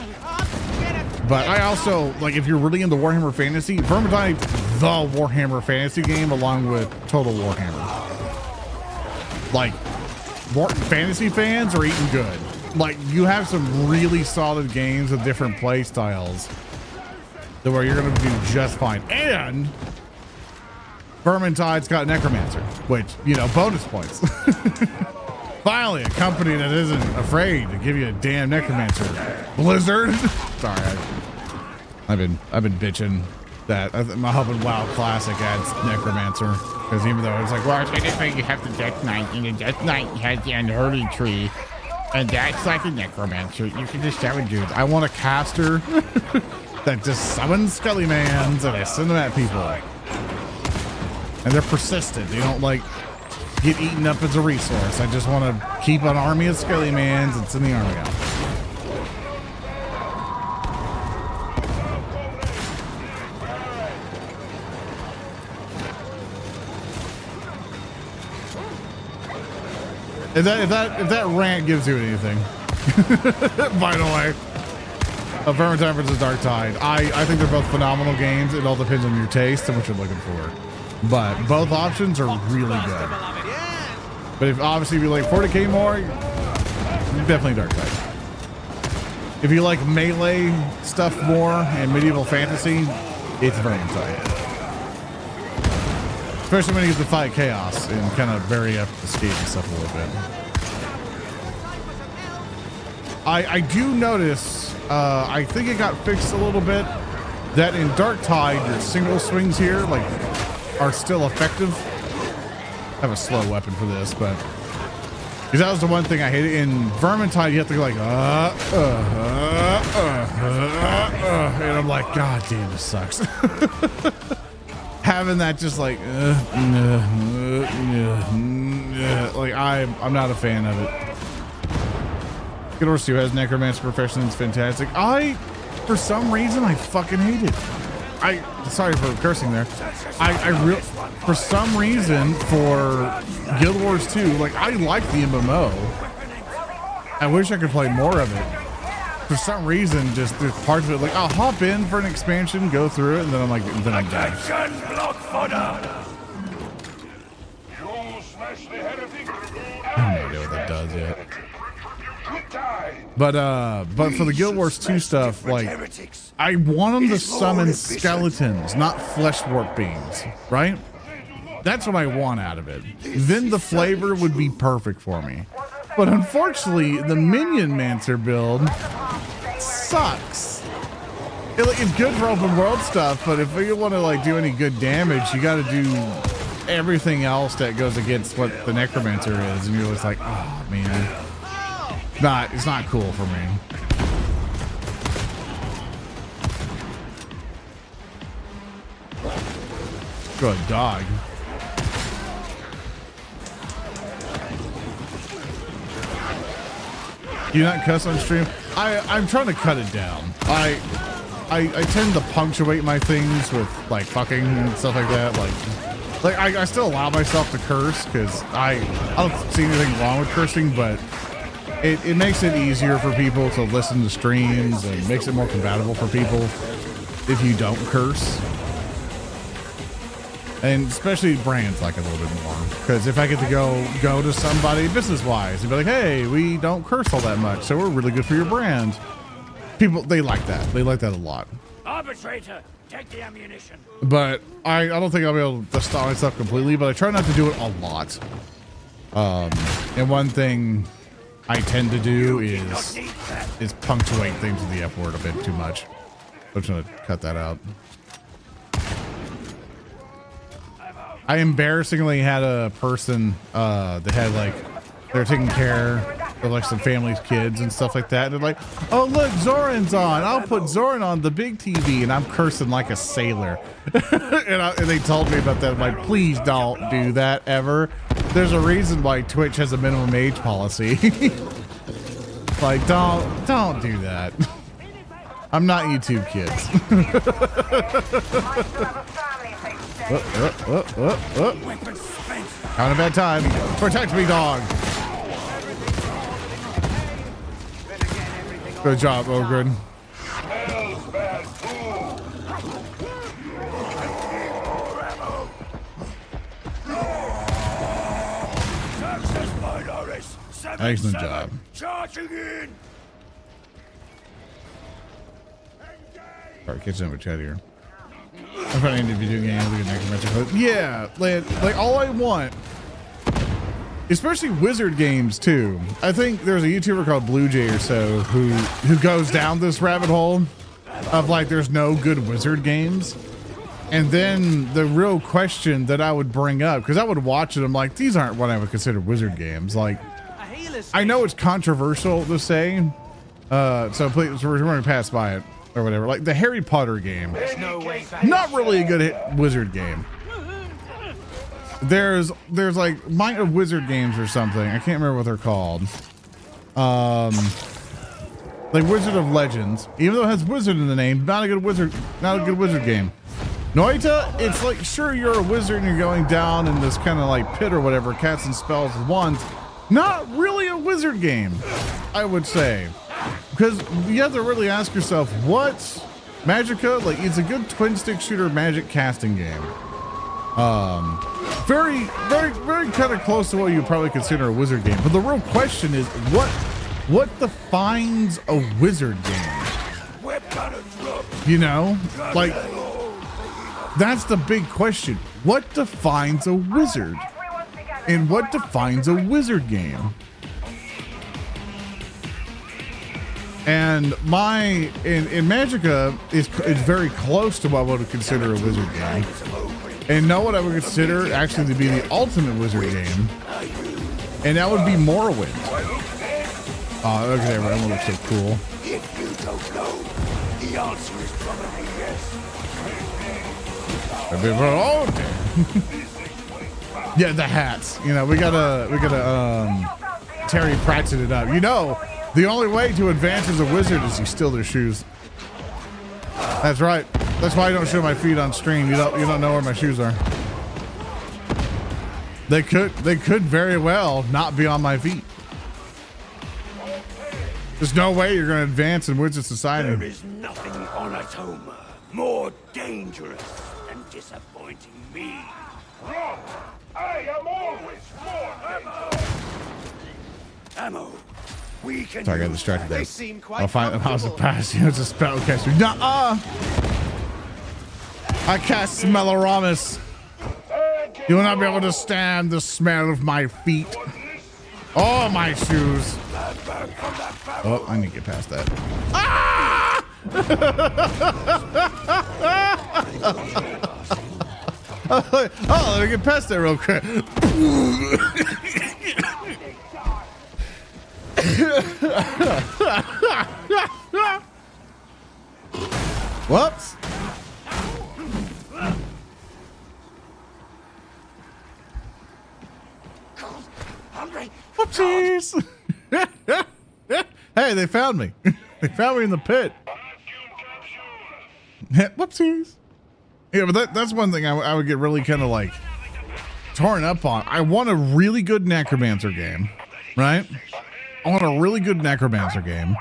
But I also, like, if you're really into Warhammer Fantasy, Vermintide, the Warhammer Fantasy game, along with Total Warhammer. Like, fantasy fans are eating good. Like, you have some really solid games with different play styles to where you're going to do just fine. And Vermintide's got Necromancer, which, you know, bonus points. Finally, a company that isn't afraid to give you a damn Necromancer. Blizzard. Sorry, I've been bitching that. I'm hoping WoW Classic adds Necromancer, because even though it's like, well, you have the Death Knight, and the Death Knight has the Unholy Tree, and that's like a Necromancer. You can just summon dudes. I want a caster that just summons Skelly Mans and I send them at people. And they're persistent. They don't like get eaten up as a resource. I just want to keep an army of Skelly Mans and send the army out. If that rant gives you anything, by the way, Vermintide versus Darktide, I think they're both phenomenal games. It all depends on your taste and what you're looking for. But both options are really good. But if obviously you like 40k more, definitely Darktide. If you like melee stuff more and medieval fantasy, it's Vermintide. Especially when you get to fight chaos and kind of vary up the speed and stuff a little bit. I do notice, I think it got fixed a little bit, that in Darktide, your single swings here, like, are still effective. I have a slow weapon for this, but because that was the one thing I hated. In Vermintide, you have to go like, and I'm like, god damn, this sucks. Having that just like, like I'm not a fan of it. Guild Wars 2 has Necromancer Profession. It's fantastic. For some reason, I fucking hate it. Sorry for cursing there. For some reason, for Guild Wars 2, like, I like the MMO. I wish I could play more of it. For some reason, just there's parts of it, like, I'll hop in for an expansion, go through it, and then I'm like, then I'm done. I have no idea what that does yet. But for the Guild Wars 2 stuff, like, I want them to summon skeletons, not flesh warp beings, right? That's what I want out of it. Then the flavor would be perfect for me. But unfortunately, the Minion Mancer build sucks. It's good for open world stuff, but if you want to like do any good damage, you got to do everything else that goes against what the Necromancer is, and you're just like, oh man, it's not cool for me. Good dog. You not cuss on stream? I'm trying to cut it down. I tend to punctuate my things with like fucking and stuff like that. Like I still allow myself to curse because I don't see anything wrong with cursing, but it makes it easier for people to listen to streams and makes it more compatible for people if you don't curse. And especially brands like it a little bit more, because if I get to go to somebody business wise and be like, hey, we don't curse all that much, so we're really good for your brand. People, they like that. They like that a lot. Arbitrator, take the ammunition. But I don't think I'll be able to stop myself completely, but I try not to do it a lot. And one thing I tend to do is punctuate things with the F word a bit too much. I'm trying to cut that out. I embarrassingly had a person that had like, they were taking care of like some family's kids and stuff like that. And they're like, oh look, Zoran's on. I'll put Zoran on the big TV, and I'm cursing like a sailor. and they told me about that. I'm like, please don't do that ever. There's a reason why Twitch has a minimum age policy. Like, don't do that. I'm not YouTube Kids. Having a bad time. Protect me, dog. Good job, Ogren. Excellent job. Charging in. Alright, catch up with chat here. I'm probably into video games. Yeah, like all I want, especially wizard games too. I think there's a YouTuber called Blue Jay or so who goes down this rabbit hole of like there's no good wizard games. And then the real question that I would bring up, because I would watch it, I'm like, these aren't what I would consider wizard games. Like, I know it's controversial to say, so please, we're going to pass by it or whatever. Like the Harry Potter game, not really a good wizard game. There's like Might of Wizard games or something. I can't remember what they're called. Like Wizard of Legends, even though it has wizard in the name, not a good wizard game. Noita, it's like, sure, you're a wizard and you're going down in this kind of like pit or whatever, casting spells with wands. Not really a wizard game, I would say. Because you have to really ask yourself, what Magicka, like, it's a good twin stick shooter magic casting game. Very kind of close to what you probably consider a wizard game. But the real question is, what defines a wizard game? You know, like, that's the big question. What defines a wizard? And what defines a wizard game? And in Magicka is very close to what I would consider a wizard game. And know what I would consider actually to be the ultimate wizard game. And that would be Morrowind. Oh, look at that, Emma looks so cool. If you don't know, the answer is probably yes. Yeah, the hats. You know, we gotta Terry Pratchett it up. You know, the only way to advance as a wizard is you steal their shoes. That's right. That's why I don't show my feet on stream. You don't know where my shoes are. They could very well not be on my feet. There's no way you're going to advance in Wizard Society. There is nothing on Atoma more dangerous than disappointing me. Wrong! I am always more ammo. We can. Sorry, I got distracted there. I'll find the house of pass. You know, it's a spellcaster. Nuh-uh! I cast Smelloramus. You will not be able to stand the smell of my feet. Oh, my shoes. Oh, I need to get past that. Ah! Oh, let me get past that real quick. Whoops. Whoopsies. Hey, they found me. They found me in the pit. Whoopsies. Yeah, but that's one thing I would get really kind of like torn up on. I want a really good necromancer game, right? I want a really good necromancer game.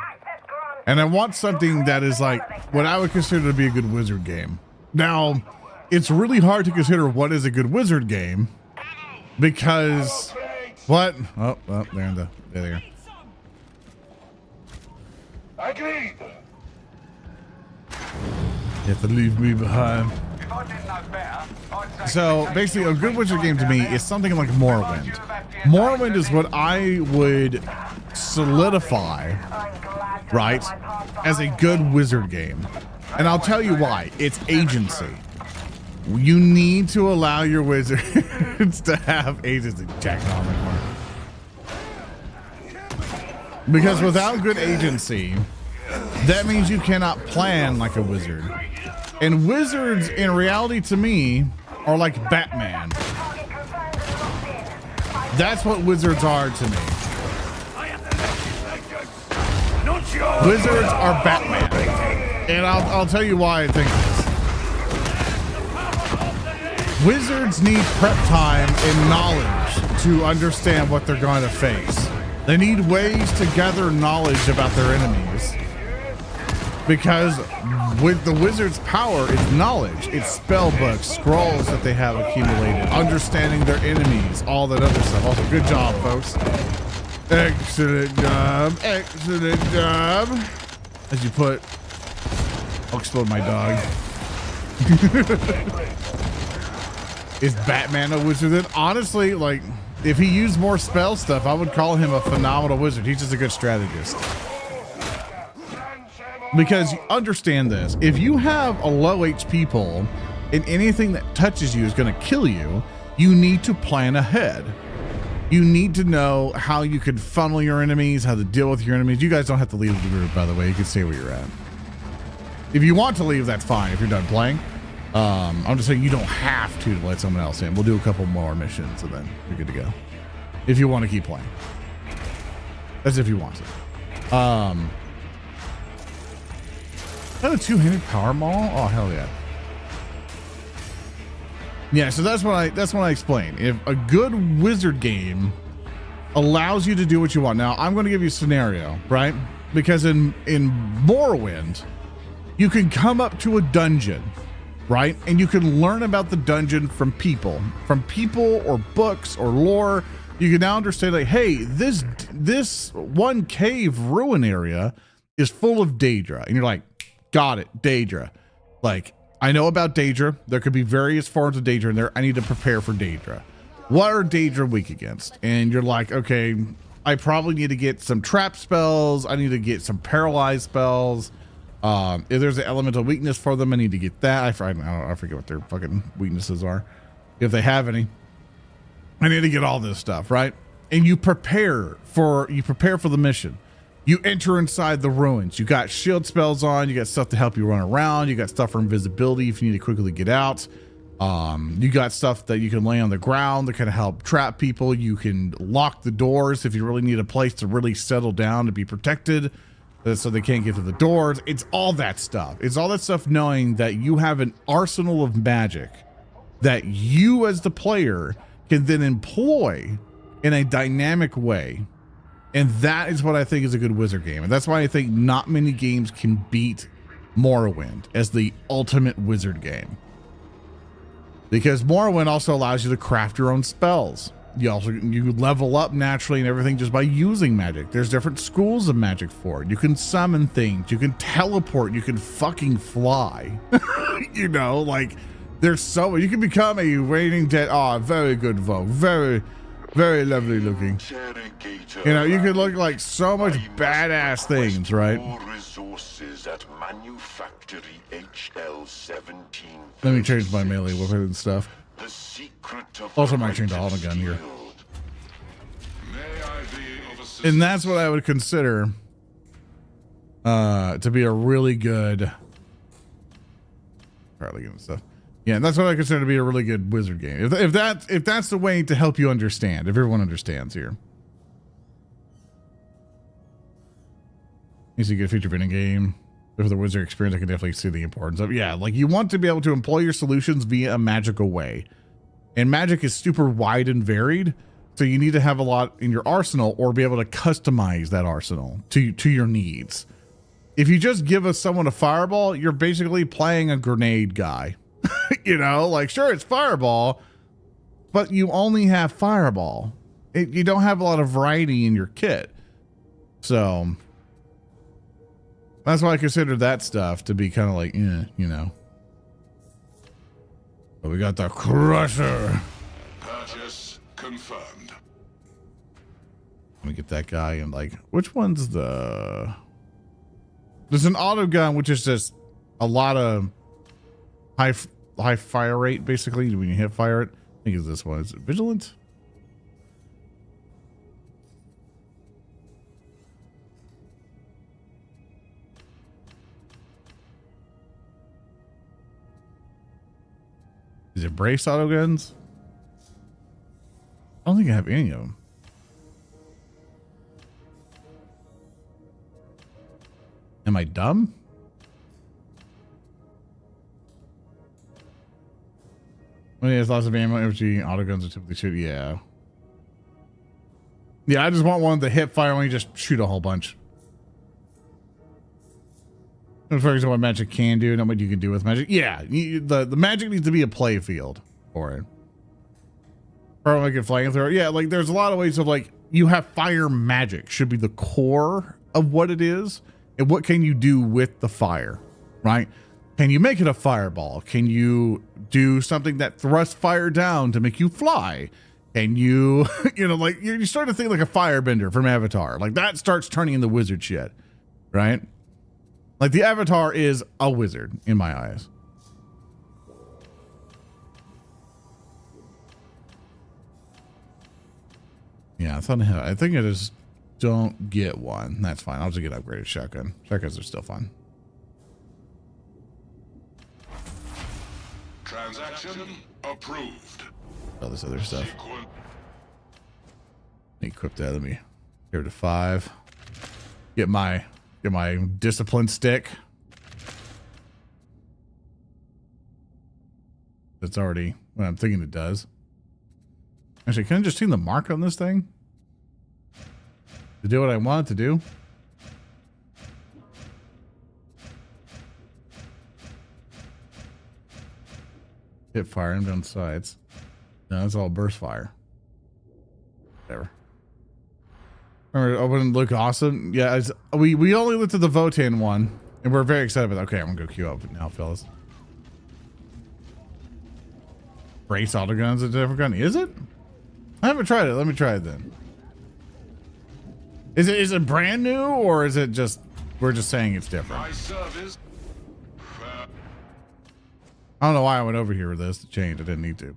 And I want something that is like what I would consider to be a good wizard game. Now, it's really hard to consider what is a good wizard game because what? Oh, there they are. Agreed. You have to leave me behind. So basically, a good wizard game to me is something like Morrowind. Morrowind is what I would solidify, right, as a good wizard game. And I'll tell you why. It's agency. You need to allow your wizards to have agency. Jack, because without good agency, that means you cannot plan like a wizard. And wizards, in reality, to me, are like Batman. That's what wizards are to me. Wizards are Batman. And I'll tell you why I think this. Wizards need prep time and knowledge to understand what they're going to face. They need ways to gather knowledge about their enemies. Because with the wizard's power, it's knowledge. It's spell books, scrolls that they have accumulated, understanding their enemies, all that other stuff. Also, good job, folks. Excellent job. Excellent job. As you put, I'll explode my dog. Is Batman a wizard then? Honestly, like, if he used more spell stuff, I would call him a phenomenal wizard. He's just a good strategist. Because understand this, if you have a low HP pull and anything that touches you is going to kill you, you need to plan ahead. You need to know how you can funnel your enemies, how to deal with your enemies. You guys don't have to leave the group, by the way. You can stay where you're at. If you want to leave, that's fine if you're done playing. I'm just saying you don't have to let someone else in. We'll do a couple more missions and then you're good to go. If you want to keep playing. That's if you want to. Is that a two-handed power maul? Oh, hell yeah. Yeah, so that's what I explain. If a good wizard game allows you to do what you want. Now, I'm going to give you a scenario, right? Because in Morrowind, you can come up to a dungeon, right? And you can learn about the dungeon from people or books or lore. You can now understand, like, hey, this one cave ruin area is full of Daedra. And you're like, got it, Daedra. Like, I know about Daedra. There could be various forms of Daedra in there. I need to prepare for Daedra. What are Daedra weak against? And you're like, okay, I probably need to get some trap spells. I need to get some paralyzed spells. If there's an elemental weakness for them, I need to get that. I forget what their fucking weaknesses are, if they have any. I need to get all this stuff, right? And you prepare for the mission. You enter inside the ruins. You got shield spells on. You got stuff to help you run around. You got stuff for invisibility if you need to quickly get out. You got stuff that you can lay on the ground to kind of help trap people. You can lock the doors if you really need a place to really settle down to be protected, so they can't get to the doors. It's all that stuff. It's all that stuff knowing that you have an arsenal of magic that you as the player can then employ in a dynamic way. And that is what I think is a good wizard game. And that's why I think not many games can beat Morrowind as the ultimate wizard game. Because Morrowind also allows you to craft your own spells. You level up naturally and everything just by using magic. There's different schools of magic for it. You can summon things. You can teleport. You can fucking fly. You know, like, There's so you can become a reigning dead. Oh, very good vote. Very, very lovely looking. You know, you could look like so much badass things, right? Resources at manufactory HL17. Let me change my melee weapon and stuff. The secret of Also, might change the auto gun here. And that's what I would consider to be a really good. Probably good stuff. Yeah, that's what I consider to be a really good wizard game. If that's the way to help you understand, if everyone understands here. Needs to get a feature in a game. For the wizard experience, I can definitely see the importance of. Yeah, like you want to be able to employ your solutions via a magical way. And magic is super wide and varied. So you need to have a lot in your arsenal or be able to customize that arsenal to your needs. If you just give us someone a fireball, you're basically playing a grenade guy. You know, like sure, it's fireball, but you only have fireball. You don't have a lot of variety in your kit. So that's why I consider that stuff to be kind of like, you know. But we got the Crusher. Purchase confirmed. Let me get that guy and like, which one's the... There's an auto gun, which is just a lot of high fire rate, basically, when you hit fire it. I think it's this one. Is it Vigilant? Is it Brace auto guns? I don't think I have any of them. Am I dumb? When he has lots of ammo, energy, auto guns are typically shoot. Yeah. Yeah, I just want one to hit fire when you just shoot a whole bunch. For example, what magic can do, not what you can do with magic. Yeah, the magic needs to be a play field for it. Or like a flamethrower. Yeah, like there's a lot of ways of like you have fire magic should be the core of what it is, and what can you do with the fire, right? Can you make it a fireball? Can you do something that thrusts fire down to make you fly? Can you, you know, like you start to think like a firebender from Avatar. Like that starts turning into wizard shit, right? Like the Avatar is a wizard in my eyes. Yeah, I think I just don't get one. That's fine. I'll just get upgraded shotgun. Shotguns are still fun. Transaction approved. All this other stuff. Equip that. Let me here to 5. Get my discipline stick. That's already what I'm thinking it does. Actually, can I just see the mark on this thing to do what I want it to do? Hit fire and down sides. No, it's all burst fire. Whatever. Remember, open and look awesome. Yeah, we only looked at the Votann one, and we're very excited about that. Okay, I'm gonna go queue up now, fellas. Brace auto guns a different gun. Is it? I haven't tried it. Let me try it then. Is it brand new, or is it just we're just saying it's different? My service. I don't know why I went over here with this to change. I didn't need to.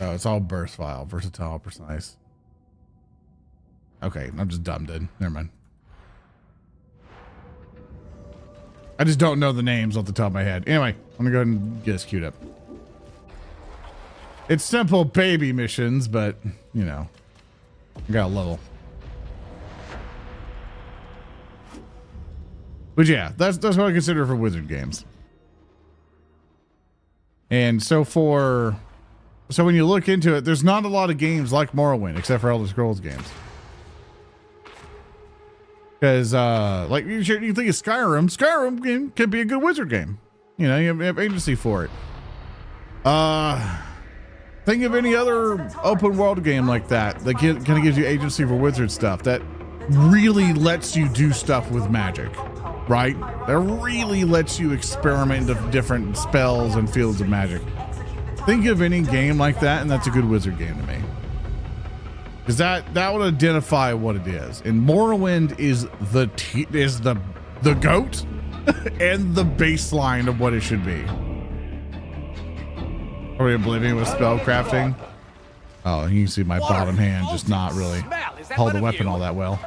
Oh, it's all burst file, versatile, precise. Okay, I'm just dumb, dude. Never mind. I just don't know the names off the top of my head. Anyway, I'm gonna go ahead and get us queued up. It's simple baby missions, but you know, I got a level. But yeah, that's what I consider for wizard games. And so when you look into it, there's not a lot of games like Morrowind, except for Elder Scrolls games. Because, like, you think of Skyrim can be a good wizard game. You know, you have agency for it. Think of any other open world game like that kind of gives you agency for wizard stuff. That really lets you do stuff with magic, right? That really lets you experiment with different spells and fields of magic. Think of any game like that, and that's a good wizard game to me. Because that would identify what it is. And Morrowind is the goat and the baseline of what it should be. Are we Oblivion with spell crafting? Oh, you can see my bottom hand just not really hold the weapon all that well.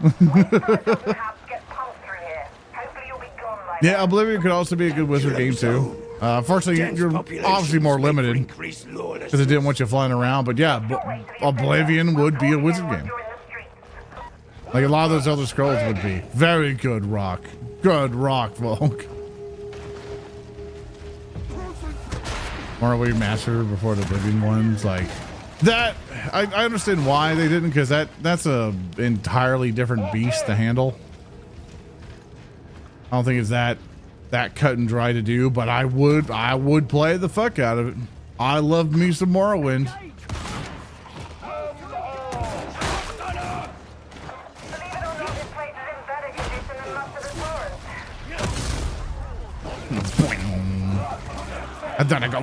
Yeah, Oblivion could also be a good wizard game too. Unfortunately, you're obviously more limited because it didn't want you flying around. But yeah, Oblivion would be a wizard game. Like a lot of those Elder Scrolls would be. Very good rock. Good rock, Volk. Morrowind Remastered before the Oblivion ones, like that. I understand why they didn't, because that's a entirely different beast to handle. I don't think it's that cut and dry to do, but I would play the fuck out of it. I love me some Morrowind. And then I go.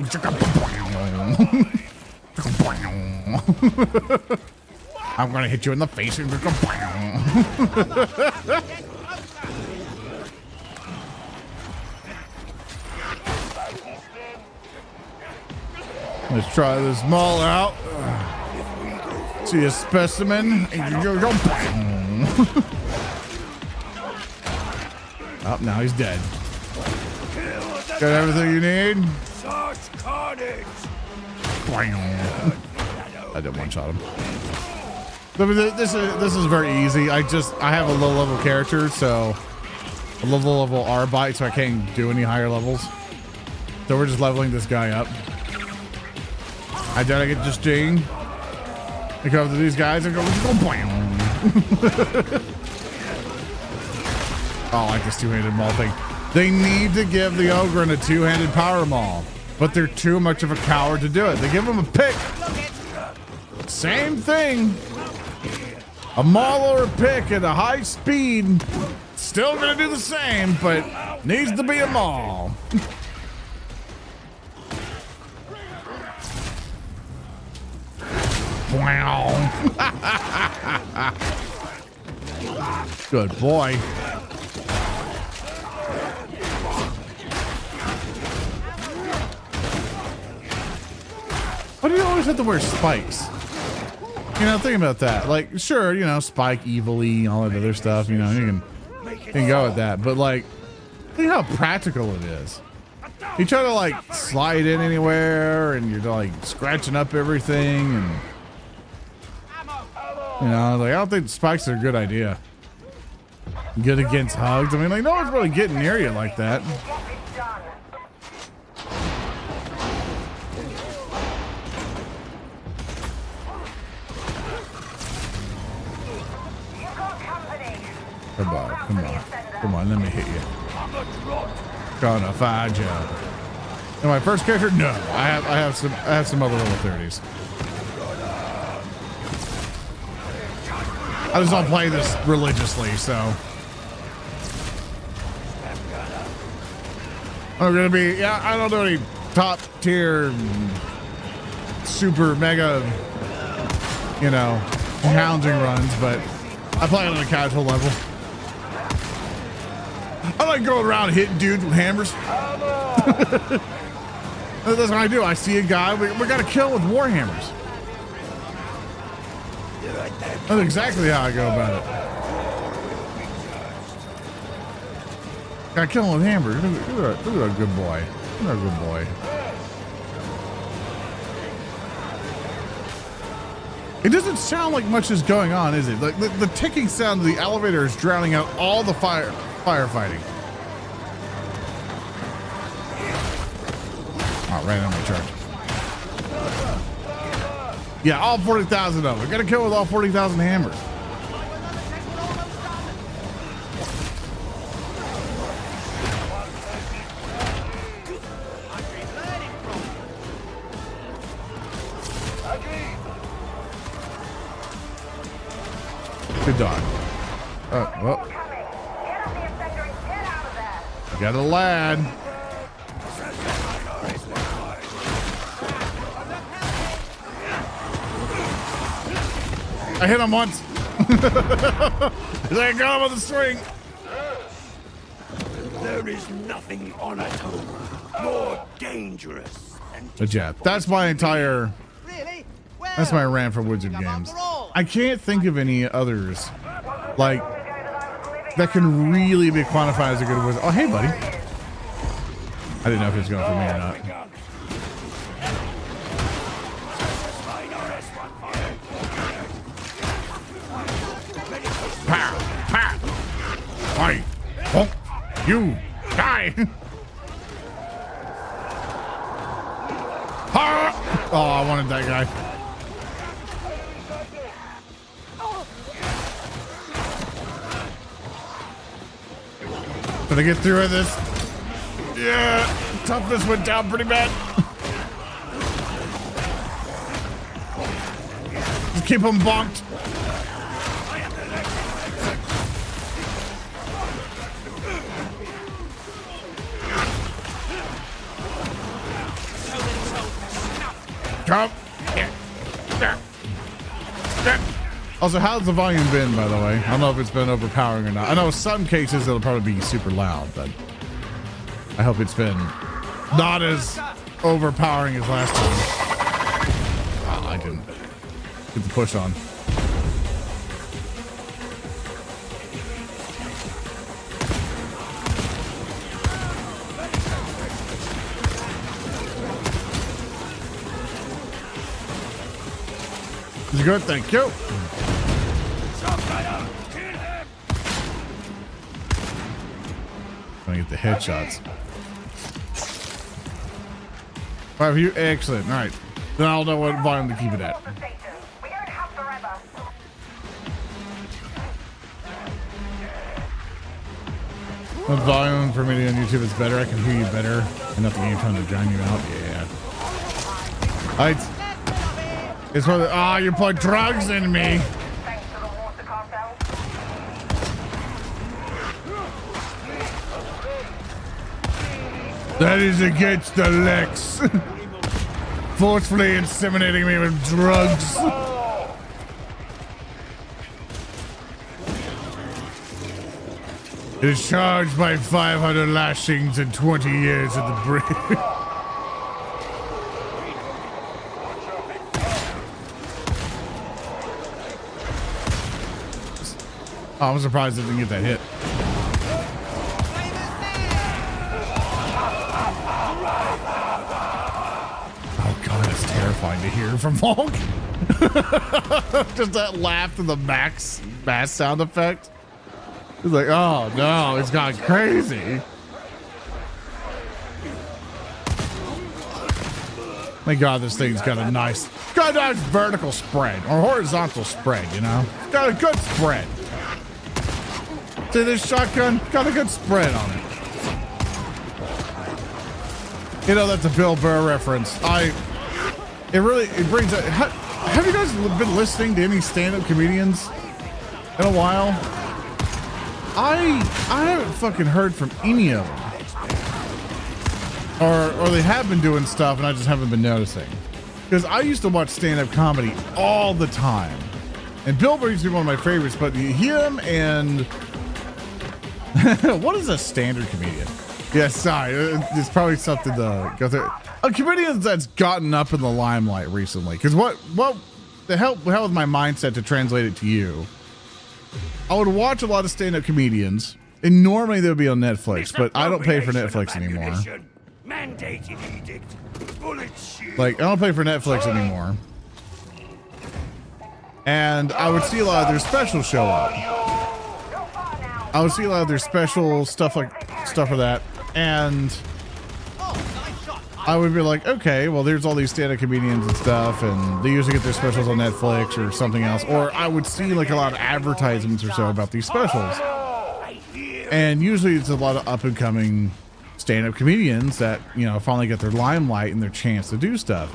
I'm gonna hit you in the face and go. Let's try this mall out. See a specimen. Oh, now he's dead. Got everything you need? I did one shot him. This is very easy. I have a low level character, so a low level R bite, so I can't do any higher levels. So we're just leveling this guy up. I get this thing. I go to these guys and go bam. Oh, I like this two-handed maul thing. They need to give the Ogryn a two-handed power maul, but they're too much of a coward to do it. They give him a pick. Same thing. A maul or a pick at a high speed. Still gonna do the same, but needs to be a maul. Wow. Good boy. Why do you always have to wear spikes? You know, think about that. Like, sure, you know, spike evilly, all that other stuff, you know, you can go with that. But like, think how practical it is. You try to like slide in anywhere and you're like scratching up everything, and you know, like I don't think spikes are a good idea. Good against hugs. I mean, like no one's really getting near you like that. Come on, let me hit you. Gonna find you. Am I first character? No, I have some other level 30s. I just don't play this religiously, so I'm gonna be, yeah, I don't do any top tier super mega, you know, challenging runs, but I play on a casual level. I like going around hitting dudes with hammers. That's what I do. I see a guy, we got to kill with war hammers. That's exactly how I go about it. Got to kill him with hammers. Look at a good boy. Look at a good boy. It doesn't sound like much is going on, is it? Like the ticking sound of the elevator is drowning out all the firefighting. Oh, right on my charge. Yeah, all 40,000 of them. Got to kill with all 40,000 hammers. Good dog. Well. You got a lad. I hit him once. There got him on the string. There is nothing on Atoma more dangerous than... But yeah, that's my entire... That's my rant for Wizard Games. I can't think of any others like that can really be quantified as a good wizard. Oh, hey, buddy. I didn't know if it was going for me or not. Pow! Pow! Why won't you die? Oh, I wanted that guy. Did I get through with this? Yeah, toughness went down pretty bad. Just keep him bonked. Jump. Also, how's the volume been, by the way? I don't know if it's been overpowering or not. I know in some cases it'll probably be super loud, but I hope it's been not as overpowering as last time. Oh, I didn't get the push on. It's good, thank you. Gonna get the headshots. 5 you, excellent. All right, then I'll know what volume to keep it at. What volume for me on YouTube is better? I can hear you better, and not the game trying to drown you out. Yeah. All right. It's for the, you put drugs in me. That is against the Lex. Forcefully inseminating me with drugs. It is charged by 500 lashings and 20 years at the bridge. Oh, I'm surprised it didn't get that hit. Oh god, it's terrifying to hear from Volk. Just that laugh to the max bass sound effect. It's like, oh no, it's gone crazy. Thank God this thing's got a nice vertical spread or horizontal spread, you know? It's got a good spread. See, this shotgun got a good spread on it. You know, that's a Bill Burr reference. It brings it. Have you guys been listening to any stand-up comedians in a while? I haven't fucking heard from any of them. Or they have been doing stuff and I just haven't been noticing. Because I used to watch stand-up comedy all the time. And Bill Burr used to be one of my favorites, but him and what is a standard comedian? Yeah, sorry. It's probably something to go through. A comedian that's gotten up in the limelight recently. Because what the hell with my mindset to translate it to you? I would watch a lot of stand-up comedians, and normally they would be on Netflix, but I don't pay for Netflix anymore. Like, I don't pay for Netflix anymore. And I would see a lot of their specials show up. I would see a lot of their special stuff for that, and I would be like, okay, well, there's all these stand-up comedians and stuff, and they usually get their specials on Netflix or something else. Or I would see like a lot of advertisements or so about these specials, and usually it's a lot of up-and-coming stand-up comedians that, you know, finally get their limelight and their chance to do stuff.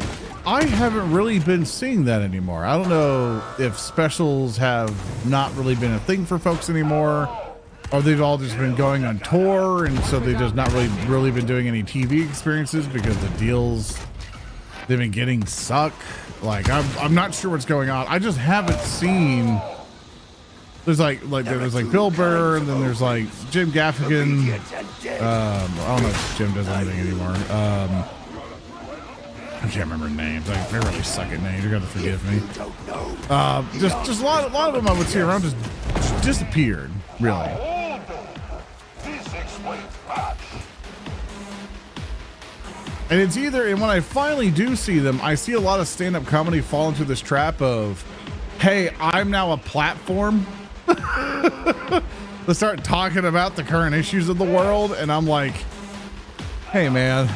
I haven't really been seeing that anymore. I don't know if specials have not really been a thing for folks anymore, or they've all just been going on tour, and so they've just not really been doing any TV experiences because the deals they've been getting suck. Like, I'm not sure what's going on. I just haven't seen. There's like Bill Burr, and then there's like Jim Gaffigan. I don't know if Jim does anything anymore. I can't remember names. I really suck at names. You got to forgive me. Just a lot of them I would see around just disappeared. Really. And it's either, and when I finally do see them, I see a lot of stand-up comedy fall into this trap of, hey, I'm now a platform to start talking about the current issues of the world, and I'm like, hey man,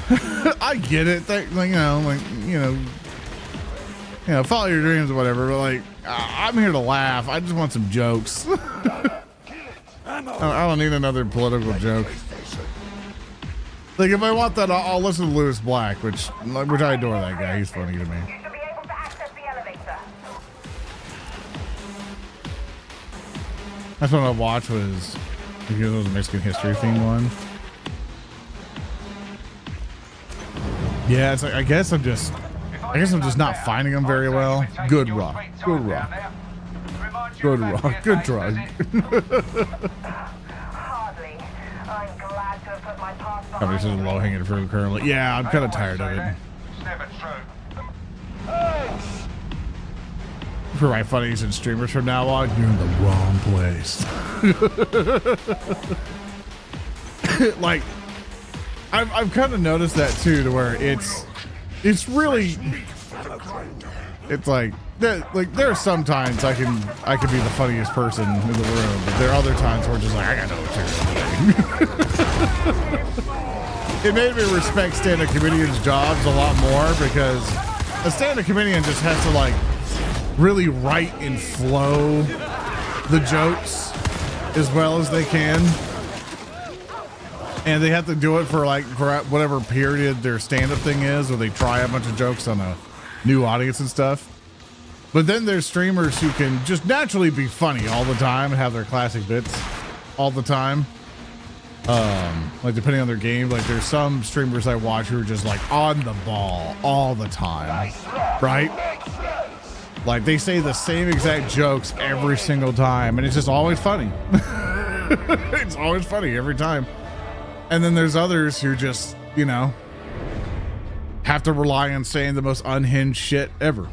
I get it, follow your dreams or whatever, but like, I'm here to laugh. I just want some jokes. I don't need another political joke. Like, if I want that, I'll listen to Lewis Black, which I adore that guy. He's funny to me. That's what I watched was, it was a Mexican history theme one. Yeah, it's like, I guess I'm just not finding them very well. Good rock, good rock, good rock, good drug. Probably just a low-hanging fruit currently. Yeah, I'm kind of tired of it. For my funnies and streamers from now on, you're in the wrong place. Like, I've kind of noticed that too, to where it's really, it's like there are some times I can be the funniest person in the room, but there are other times where it's just like, I gotta know what you're doing. It made me respect stand-up comedians' jobs a lot more, because a stand-up comedian just has to like really write and flow the jokes as well as they can, and they have to do it for whatever period their stand-up thing is, or they try a bunch of jokes on a new audience and stuff. But then there's streamers who can just naturally be funny all the time and have their classic bits all the time. Like, depending on their game, like there's some streamers I watch who are just like on the ball all the time, right? Like, they say the same exact jokes every single time, and it's just always funny. It's always funny every time. And then there's others who just, you know, have to rely on saying the most unhinged shit ever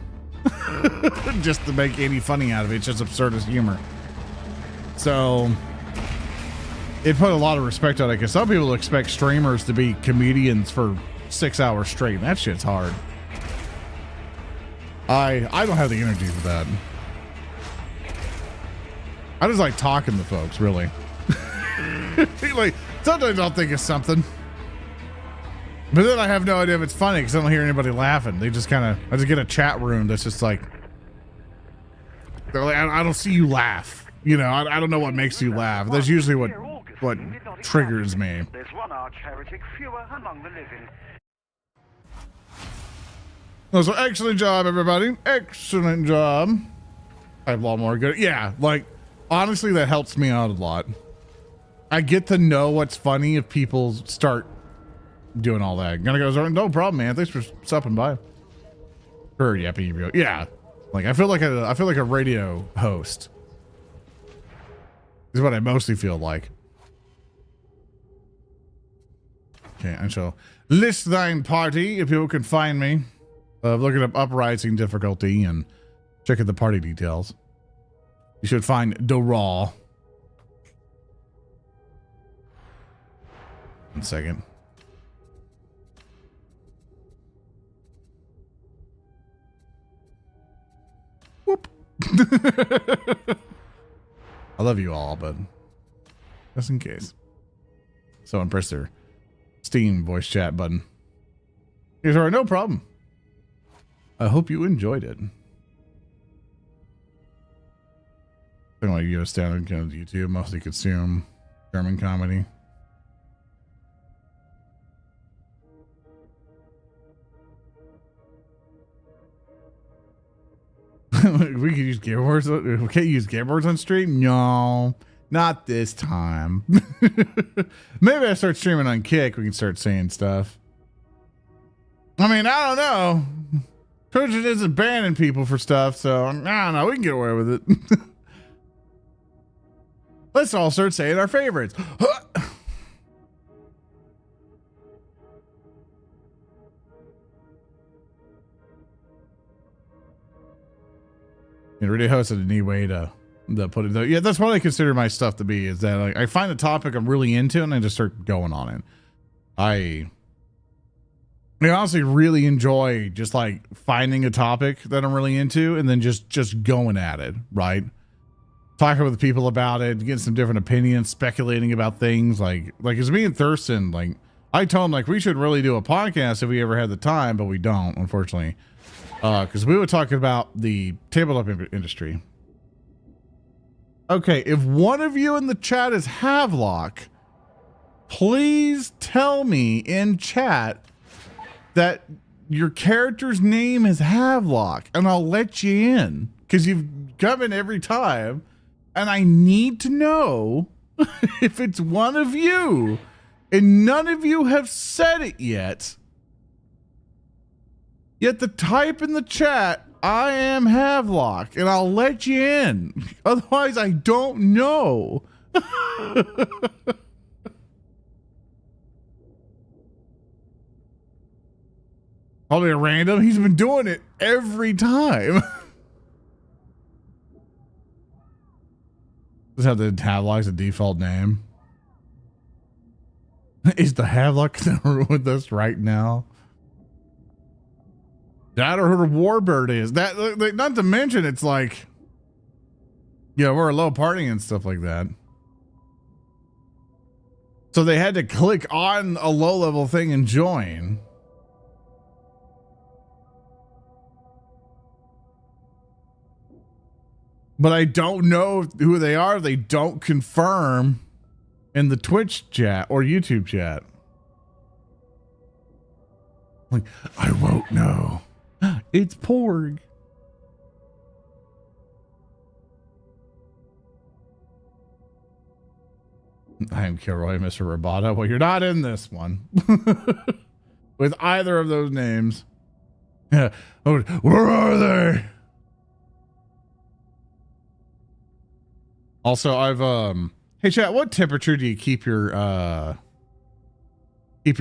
just to make any funny out of it. It's just absurdist humor. So it put a lot of respect on it, because some people expect streamers to be comedians for 6 hours straight, and that shit's hard. I don't have the energy for that. I just like talking to folks, really. Like, sometimes I'll think of something, but then I have no idea if it's funny because I don't hear anybody laughing. They just I just get a chat room that's just like, they're like, I don't see you laugh. You know, I don't know what makes you laugh. That's usually what triggers me. There's one arch heretic fewer among the living. Oh, so excellent job, everybody. Excellent job. I have a lot more good. Yeah, like, honestly, that helps me out a lot. I get to know what's funny if people start doing all that. Gonna go, no problem, man. Thanks for stopping by. Sure, yeah. Like, I feel like a radio host. Is what I mostly feel like. Okay, I shall list thine party if people can find me. Looking up uprising difficulty and checking the party details. You should find DUH RAWL. 1 second. Whoop. I love you all, but just in case. Someone press their Steam voice chat button. Yes, all right, no problem. I hope you enjoyed it. I like you standard kind of YouTube, mostly consume German comedy. We could use Game Wars. We can't use Game Wars on stream. No, not this time. Maybe I start streaming on Kick. We can start saying stuff. I mean, I don't know. Twitch isn't banning people for stuff, so I don't know. We can get away with it. Let's all start saying our favorites. It really hosted a neat way to put it. Yeah, that's what I consider my stuff to be. Is that like I find a topic I'm really into and I just start going on it. I honestly really enjoy just like finding a topic that I'm really into and then just going at it, right? Talking with people about it, getting some different opinions, speculating about things. Like it's me and Thurston. Like I told him like we should really do a podcast if we ever had the time, but we don't, unfortunately. Because we were talking about the tabletop industry. Okay, if one of you in the chat is Havelock, please tell me in chat that your character's name is Havelock, and I'll let you in. Because you've come in every time, and I need to know if it's one of you. And none of you have said it yet. Yet the type in the chat, I am Havelock, and I'll let you in. Otherwise, I don't know. Probably a random. He's been doing it every time. Just have the Havelock's a default name. Is the Havelock with us right now? That or who the Warbird is. That, not to mention, it's like, yeah, we're a low party and stuff like that. So they had to click on a low level thing and join. But I don't know who they are. They don't confirm in the Twitch chat or YouTube chat. Like, I won't know. It's Porg. I am Kilroy, Mr. Roboto. Well, you're not in this one. With either of those names. Yeah. Oh, where are they? Also, I've hey chat, what temperature do you keep your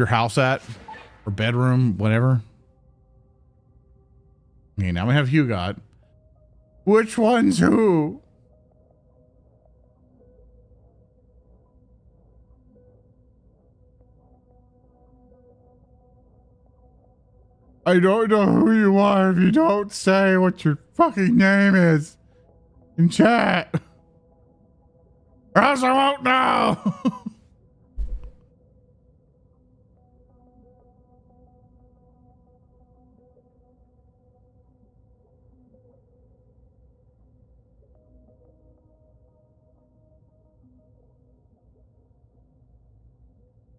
house at? Or bedroom, whatever? Okay, now we have Hugot. Which one's who? I don't know who you are if you don't say what your fucking name is in chat. Or else I won't know.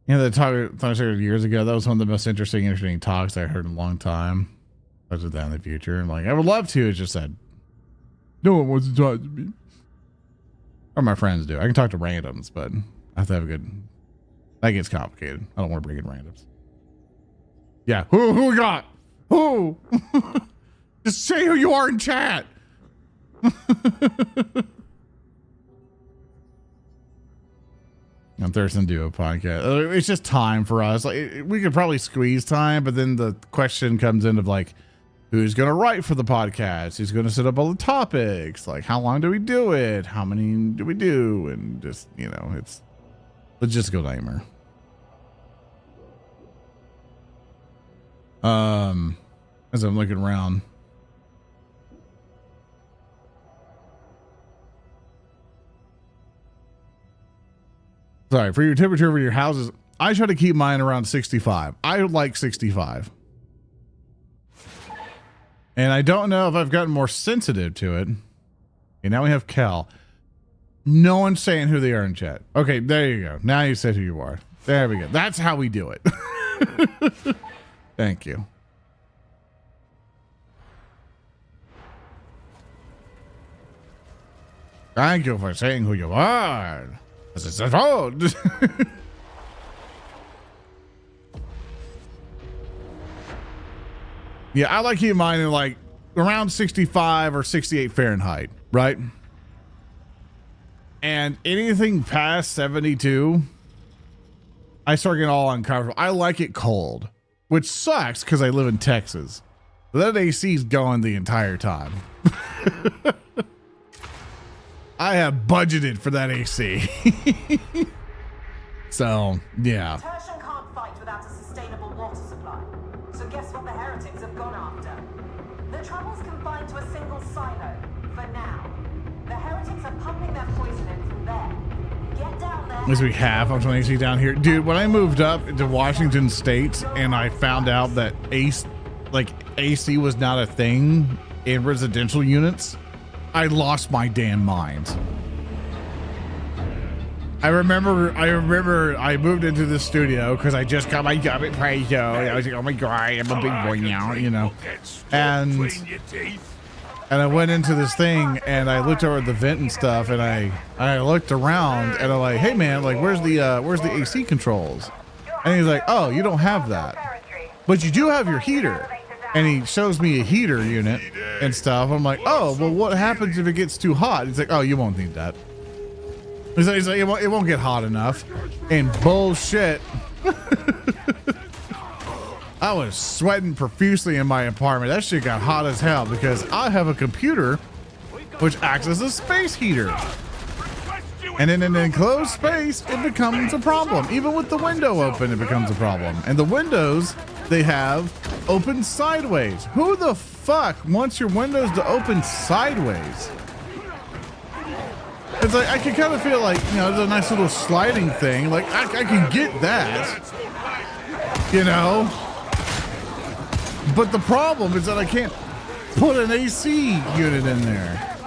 You know, the talk I started years ago, that was one of the most interesting talks I heard in a long time. I was that in the future. And like, I would love to. It's just that no one wants to talk to me. Or my friends do. I can talk to randoms, but I have to have a good, that gets complicated. I don't want to bring in randoms. Yeah. Who we got? Who? Just say who you are in chat. On Thurston do a podcast. It's just time for us. Like we could probably squeeze time, but then the question comes in of like, who's going to write for the podcast? Who's going to set up all the topics? Like, how long do we do it? How many do we do? And just, you know, it's logistical nightmare. As I'm looking around. Sorry, for your temperature over your houses, I try to keep mine around 65. I like 65. And I don't know if I've gotten more sensitive to it. Okay, now we have Cal. No one's saying who they are in chat. Okay, there you go. Now you said who you are. There we go. That's how we do it. Thank you. Thank you for saying who you are. This is a vote. Yeah, I like keep mine in like around 65 or 68 Fahrenheit, right? And anything past 72, I start getting all uncomfortable. I like it cold, which sucks because I live in Texas. But that AC's going the entire time. I have budgeted for that AC. So, yeah. Tertian can't fight without a sustainable water supply. So guess what the heretics have gone after? The trouble's confined to a single silo, for now. The heretics are pumping their poison in from there. Get down there. At least we have on AC down here. Dude, when I moved up to Washington State and I found out that AC was not a thing in residential units, I lost my damn mind. I remember I moved into the studio because I just got my job at Prazo. I was like, oh my God, I'm a big boy now, you know. And I went into this thing and I looked over at the vent and stuff, and I looked around and I'm like, hey man, like where's the AC controls? And he's like, oh, you don't have that, but you do have your heater. And he shows me a heater unit and stuff. I'm like, oh, well, what happens if it gets too hot? He's like, oh, you won't need that. He's like it won't get hot enough. And bullshit. I was sweating profusely in my apartment. That shit got hot as hell because I have a computer which acts as a space heater. And in an enclosed space, it becomes a problem. Even with the window open, it becomes a problem. And the windows they have open sideways. Who the fuck wants your windows to open sideways? It's like, I can kind of feel like, you know, there's a nice little sliding thing. Like, I can get that, you know? But the problem is that I can't put an AC unit in there.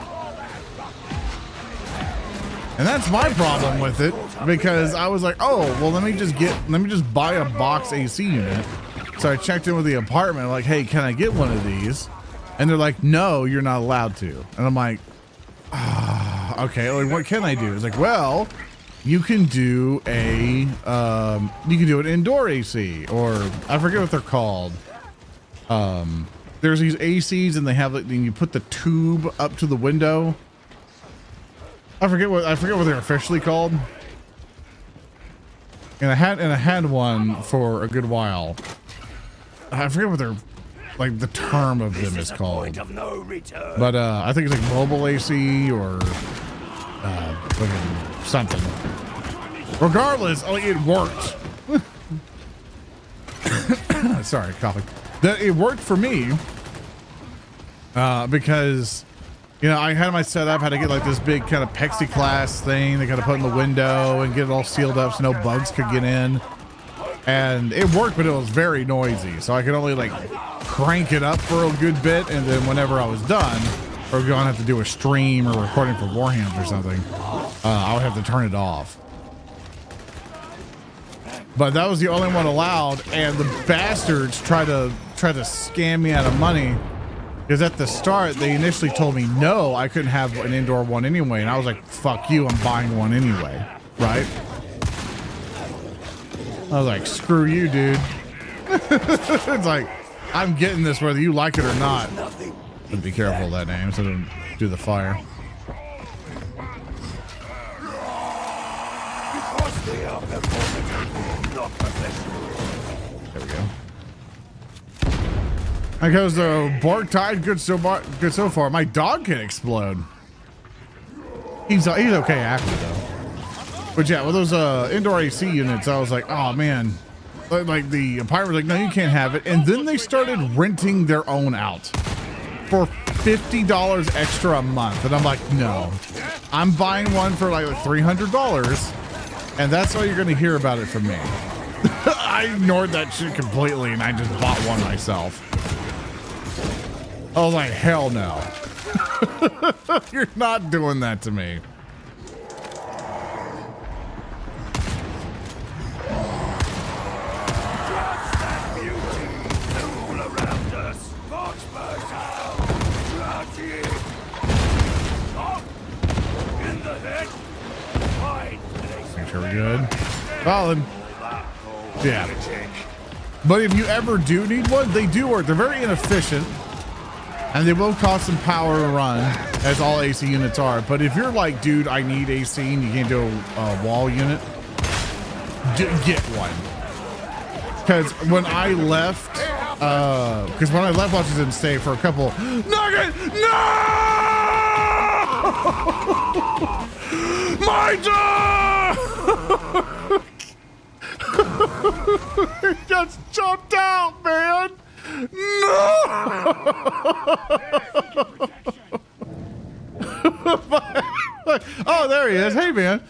And that's my problem with it, because I was like, oh, well, let me just buy a box AC unit. So I checked in with the apartment, like, hey, can I get one of these? And they're like, no, you're not allowed to. And I'm like, okay, like, what can I do? It's like, well, you can do an indoor AC, or I forget what they're called. There's these ACs and they have, like, you put the tube up to the window. I forget what they're officially called. And I had one for a good while. I forget what they're, like, the term of them is called. But I think it's like mobile AC or something. Regardless, like, it worked. Sorry, coughing. It worked for me because, you know, I had my setup, had to get like this big kind of plexiglass thing they got to put in the window and get it all sealed up so no bugs could get in. And it worked, but it was very noisy. So I could only like crank it up for a good bit. And then whenever I was done, or going to have to do a stream or recording for Warhammer or something, I would have to turn it off. But that was the only one allowed. And the bastards tried to scam me out of money. Because at the start, they initially told me, no, I couldn't have an indoor one anyway. And I was like, fuck you, I'm buying one anyway. Right? I was like, screw you, dude. It's like, I'm getting this whether you like it or not. But be careful of that name so I don't do the fire. There we go. That goes to BORKTIDE, good so far. My dog can explode. He's okay after though. But yeah, with those indoor AC units, I was like, oh man. Like the apartment was like, no, you can't have it. And then they started renting their own out for $50 extra a month. And I'm like, no. I'm buying one for like $300. And that's all you're gonna hear about it from me. I ignored that shit completely and I just bought one myself. I was like, hell no. You're not doing that to me. Okay, we're good. Solid. Yeah. But if you ever do need one, they do work. They're very inefficient. And they will cost some power to run, as all AC units are. But if you're like, dude, I need AC and you can't do a wall unit, get one. Because when I left, Washington State for a couple, Nugget, no! My dog! He just jumped out, man. No! Oh, there he is. Hey, man.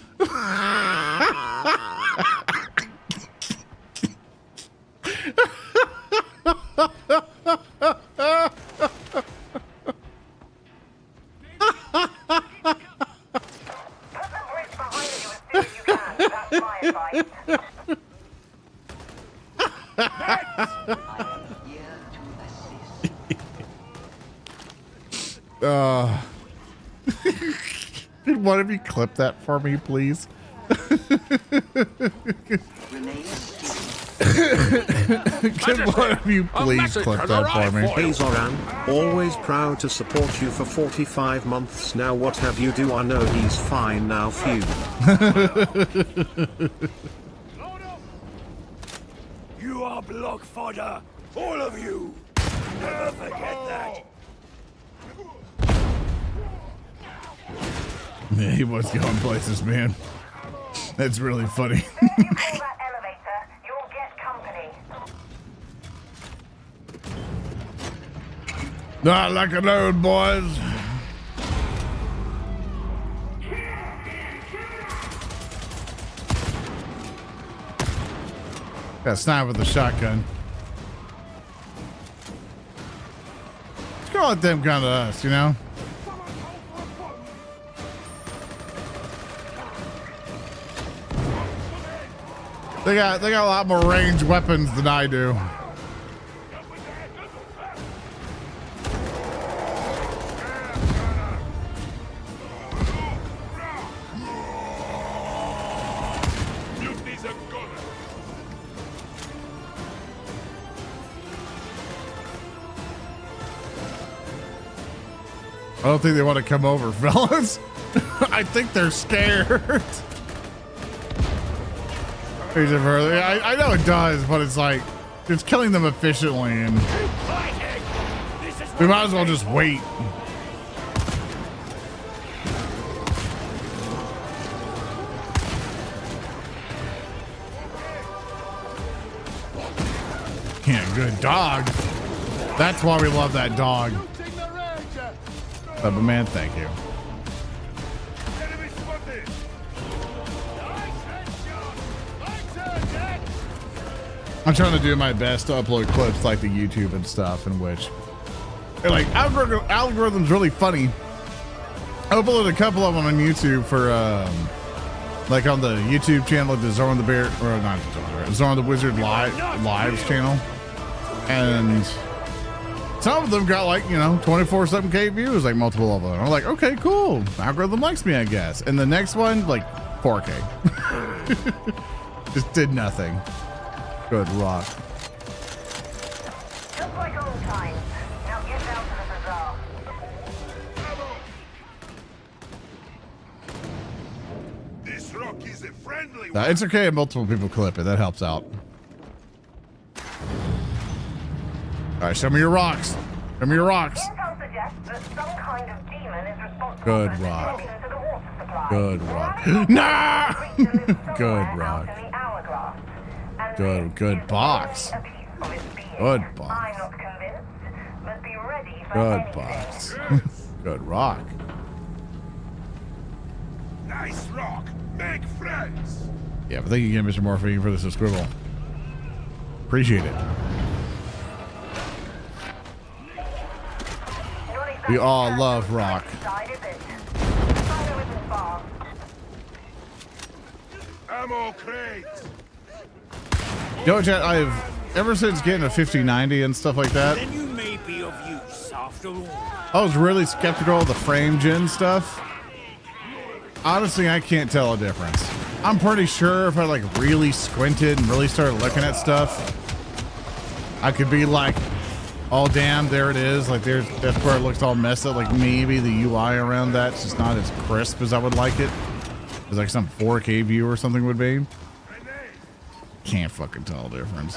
Could one of you clip that for me, please? Could one of you please clip that for me? Hey Zoran, always proud to support you for 45 months now. What have you do? I know he's fine now, phew. You are block fodder, all of you. Never forget that. Yeah, he was going places, man. That's really funny. Not like a load, boys. Got sniped with a shotgun. Let's go let them come to us, you know? They got a lot more ranged weapons than I do. I don't think they want to come over, fellas. I think they're scared. I know it does, but it's like, it's killing them efficiently, and we might as well just wait. Yeah, good dog. That's why we love that dog. But man, thank you. I'm trying to do my best to upload clips like the YouTube and stuff, in which, like, algorithm's really funny. I uploaded a couple of them on YouTube for, like on the YouTube channel, the Zoran the Bear, or not Zoran the Wizard Lives channel, and some of them got like, you know, 24-something K views, like multiple of them. I'm like, okay, cool. Algorithm likes me, I guess. And the next one, like 4K. Just did nothing. Good rock. Just like old times. Now get down to the bazaar. This rock is a friendly one. It's okay if multiple people clip it. That helps out. All right, show me your rocks. Show me your rocks. Intel suggests that some kind of demon is responsible Good for rock. disruption to the water supply. Good rock. Nah! Good rock. Good box. Good box. I'm not convinced, but be ready for Good anything. box. Good rock. nice rock. Make friends. Yeah, but thank you again, Mr. Morphine, for the scribble. Appreciate it. We all love rock. Ammo crate. You know, Chat, I've, ever since getting a 5090 and stuff like that, Then you may be of use after all. I was really skeptical of the frame gen stuff. Honestly, I can't tell a difference. I'm pretty sure if I like really squinted and really started looking at stuff, I could be like, oh damn, there it is. Like that's where it looks all messed up. Like maybe the UI around that's just not as crisp as I would like it. It's like some 4K view or something would be. Can't fucking tell the difference.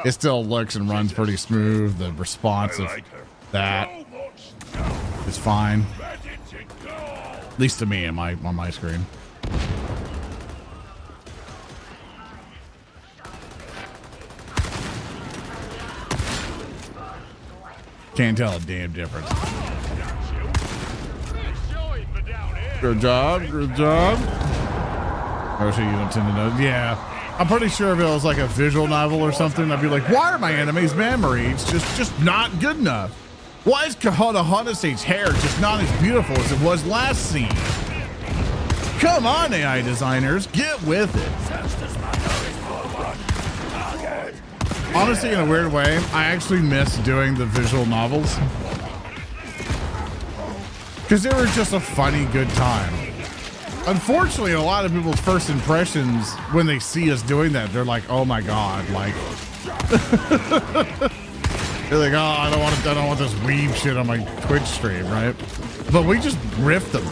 It still looks and runs pretty smooth. The response of that is fine. At least to me on my screen. Can't tell a damn difference. Good job, good job. Oh, so you don't tend to know. Yeah, I'm pretty sure if it was like a visual novel or something, I'd be like, why are my enemies' memories just not good enough? Why is Kahana State's hair just not as beautiful as it was last scene? Come on, AI designers, get with it. Honestly, in a weird way, I actually miss doing the visual novels because they were just a funny, good time. Unfortunately, a lot of people's first impressions when they see us doing that, they're like, "Oh my god!" Like, they're like, "Oh, I don't want this weeb shit on my Twitch stream, right?" But we just riffed them.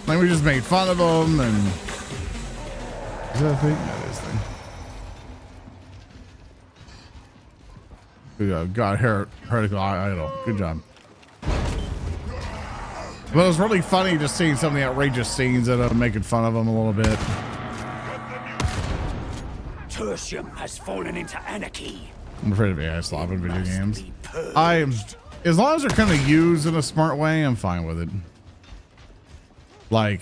Like we just made fun of them, and is that a thing? That is a thing. Good job. God, heretical idol. Good job. But it was really funny just seeing some of the outrageous scenes that I'm making fun of them a little bit. Tertium has fallen into anarchy. I'm afraid of AI slop in video games. I am, as long as they're kind of used in a smart way, I'm fine with it. Like,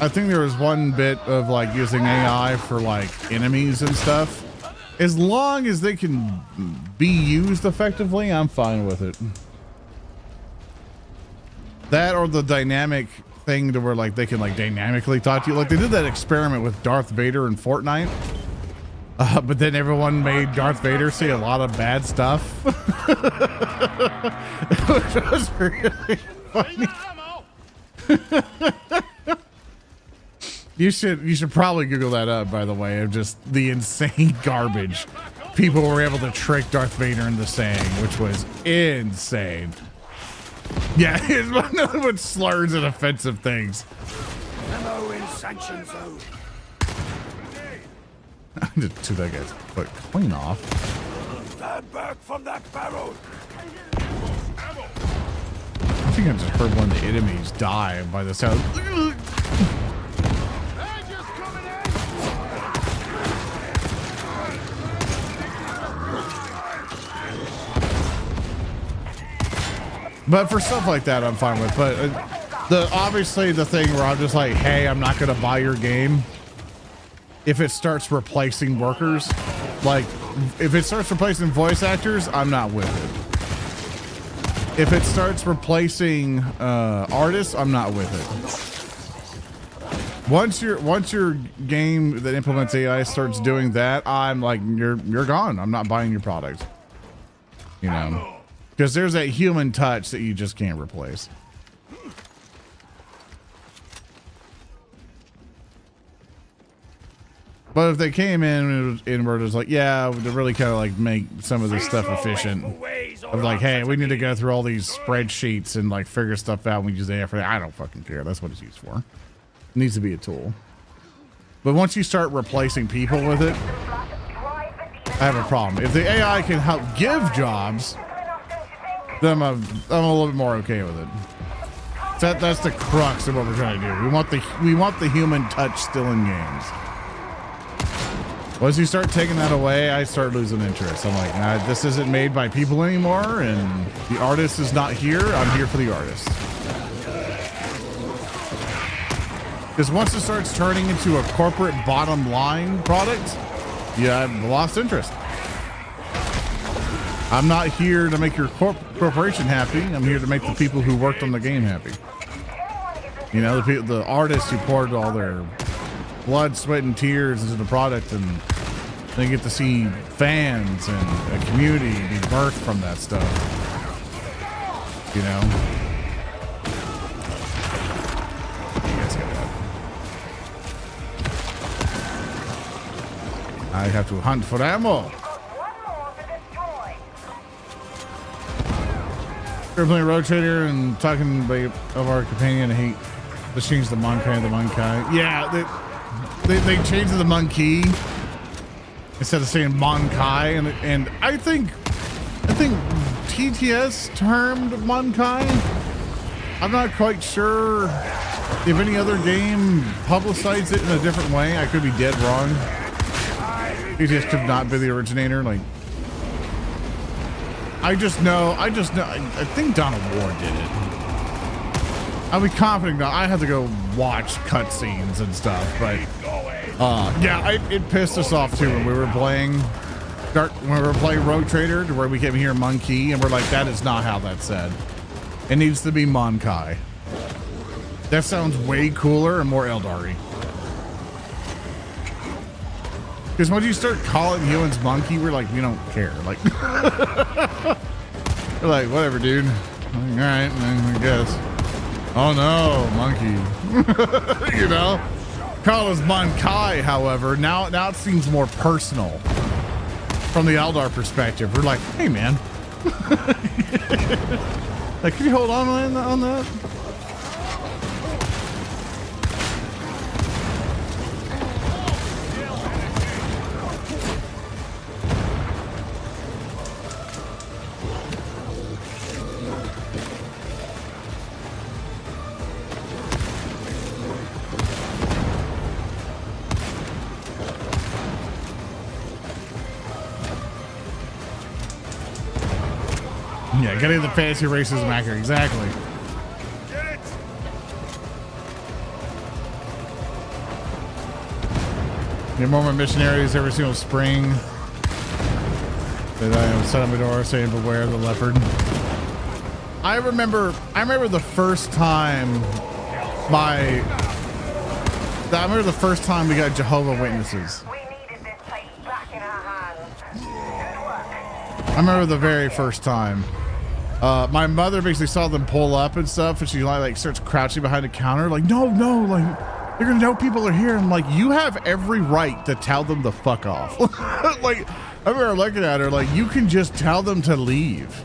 I think there was one bit of like using AI for like enemies and stuff. As long as they can be used effectively, I'm fine with it. That or the dynamic thing to where like they can like dynamically talk to you. Like they did that experiment with Darth Vader in Fortnite. But then everyone made Darth Vader say a lot of bad stuff. Which was really funny. You should probably Google that up, by the way, of just the insane garbage people were able to trick Darth Vader into saying, which was insane. Yeah, it's nothing but slurs and offensive things. Ammo in sanction zone. I just took that guy's foot clean off. Stand back from that barrel. I think I just heard one of the enemies die by the sound. But for stuff like that, I'm fine with. But obviously the thing where I'm just like, hey, I'm not going to buy your game. If it starts replacing workers, like if it starts replacing voice actors, I'm not with it. If it starts replacing artists, I'm not with it. Once your game that implements AI starts doing that, I'm like, you're gone. I'm not buying your product. You know. Because there's that human touch that you just can't replace. But if they came in and were just like, yeah, to really kind of like make some of this stuff efficient. Of like, hey, we need to go through all these spreadsheets and like figure stuff out. We use AI for that. I don't fucking care. That's what it's used for. It needs to be a tool. But once you start replacing people with it, I have a problem. If the AI can help give jobs, then I'm a little bit more okay with it. That's the crux of what we're trying to do. We want the human touch still in games. Once you start taking that away, I start losing interest. I'm like, nah, this isn't made by people anymore, and the artist is not here. I'm here for the artist. Because once it starts turning into a corporate bottom line product, yeah, I've lost interest. I'm not here to make your corporation happy. I'm here to make the people who worked on the game happy. You know, the artists who poured all their blood, sweat, and tears into the product, and they get to see fans and a community be birthed from that stuff. You know? You guys got that. I have to hunt for ammo. We're playing Road Trader and talking of our companion. I hate they changed the Monkai. Yeah, they changed the monkey instead of saying Monkai, and I think TTS termed Monkai. I'm not quite sure if any other game publicized it in a different way. I could be dead wrong. TTS could not be the originator. Like, I just know. I think Dawn of War did it. I'll be confident that I have to go watch cutscenes and stuff, but yeah, it pissed us off too when we were playing Road Trader, to where we kept hearing Monkey, and we're like, that is not how that's said. It needs to be Monkai. That sounds way cooler and more Eldari. Because when you start calling humans monkey, we're like, we don't care. Like, we're like, whatever, dude. All right, I guess. Oh no, monkey. You know? Call us Monkai, however, now it seems more personal from the Eldar perspective. We're like, hey man. Like, can you hold on that? Yeah, getting the fancy racism accurate. Exactly. Get more missionaries every single spring. That I am set on my door saying, beware the leopard. I remember the first time we got Jehovah's Witnesses. I remember the very first time. My mother basically saw them pull up and stuff, and she like starts crouching behind the counter, like, no, like, they're gonna know people are here. I'm like, you have every right to tell them to fuck off. Like, I remember looking at her like, you can just tell them to leave.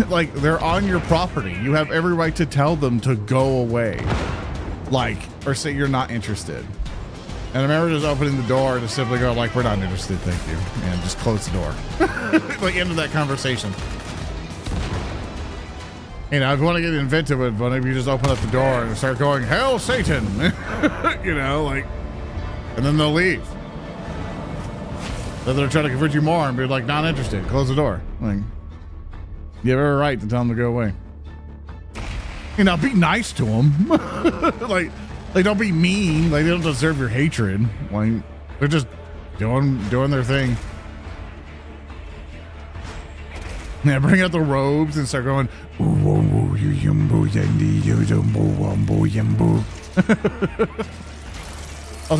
Like, they're on your property. You have every right to tell them to go away. Like, or say you're not interested. And I remember just opening the door and just simply go like, we're not interested, thank you. And just close the door. Like, end of that conversation. You know, if you want to get inventive with one, if you just open up the door and start going, "Hail Satan," you know, like, and then they'll leave. Then they're trying to convert you more and be like, not interested. Close the door. Like, you have every right to tell them to go away. You know, be nice to them. like, don't be mean. Like, they don't deserve your hatred. Like, they're just doing their thing. Yeah, bring out the robes and start going. I was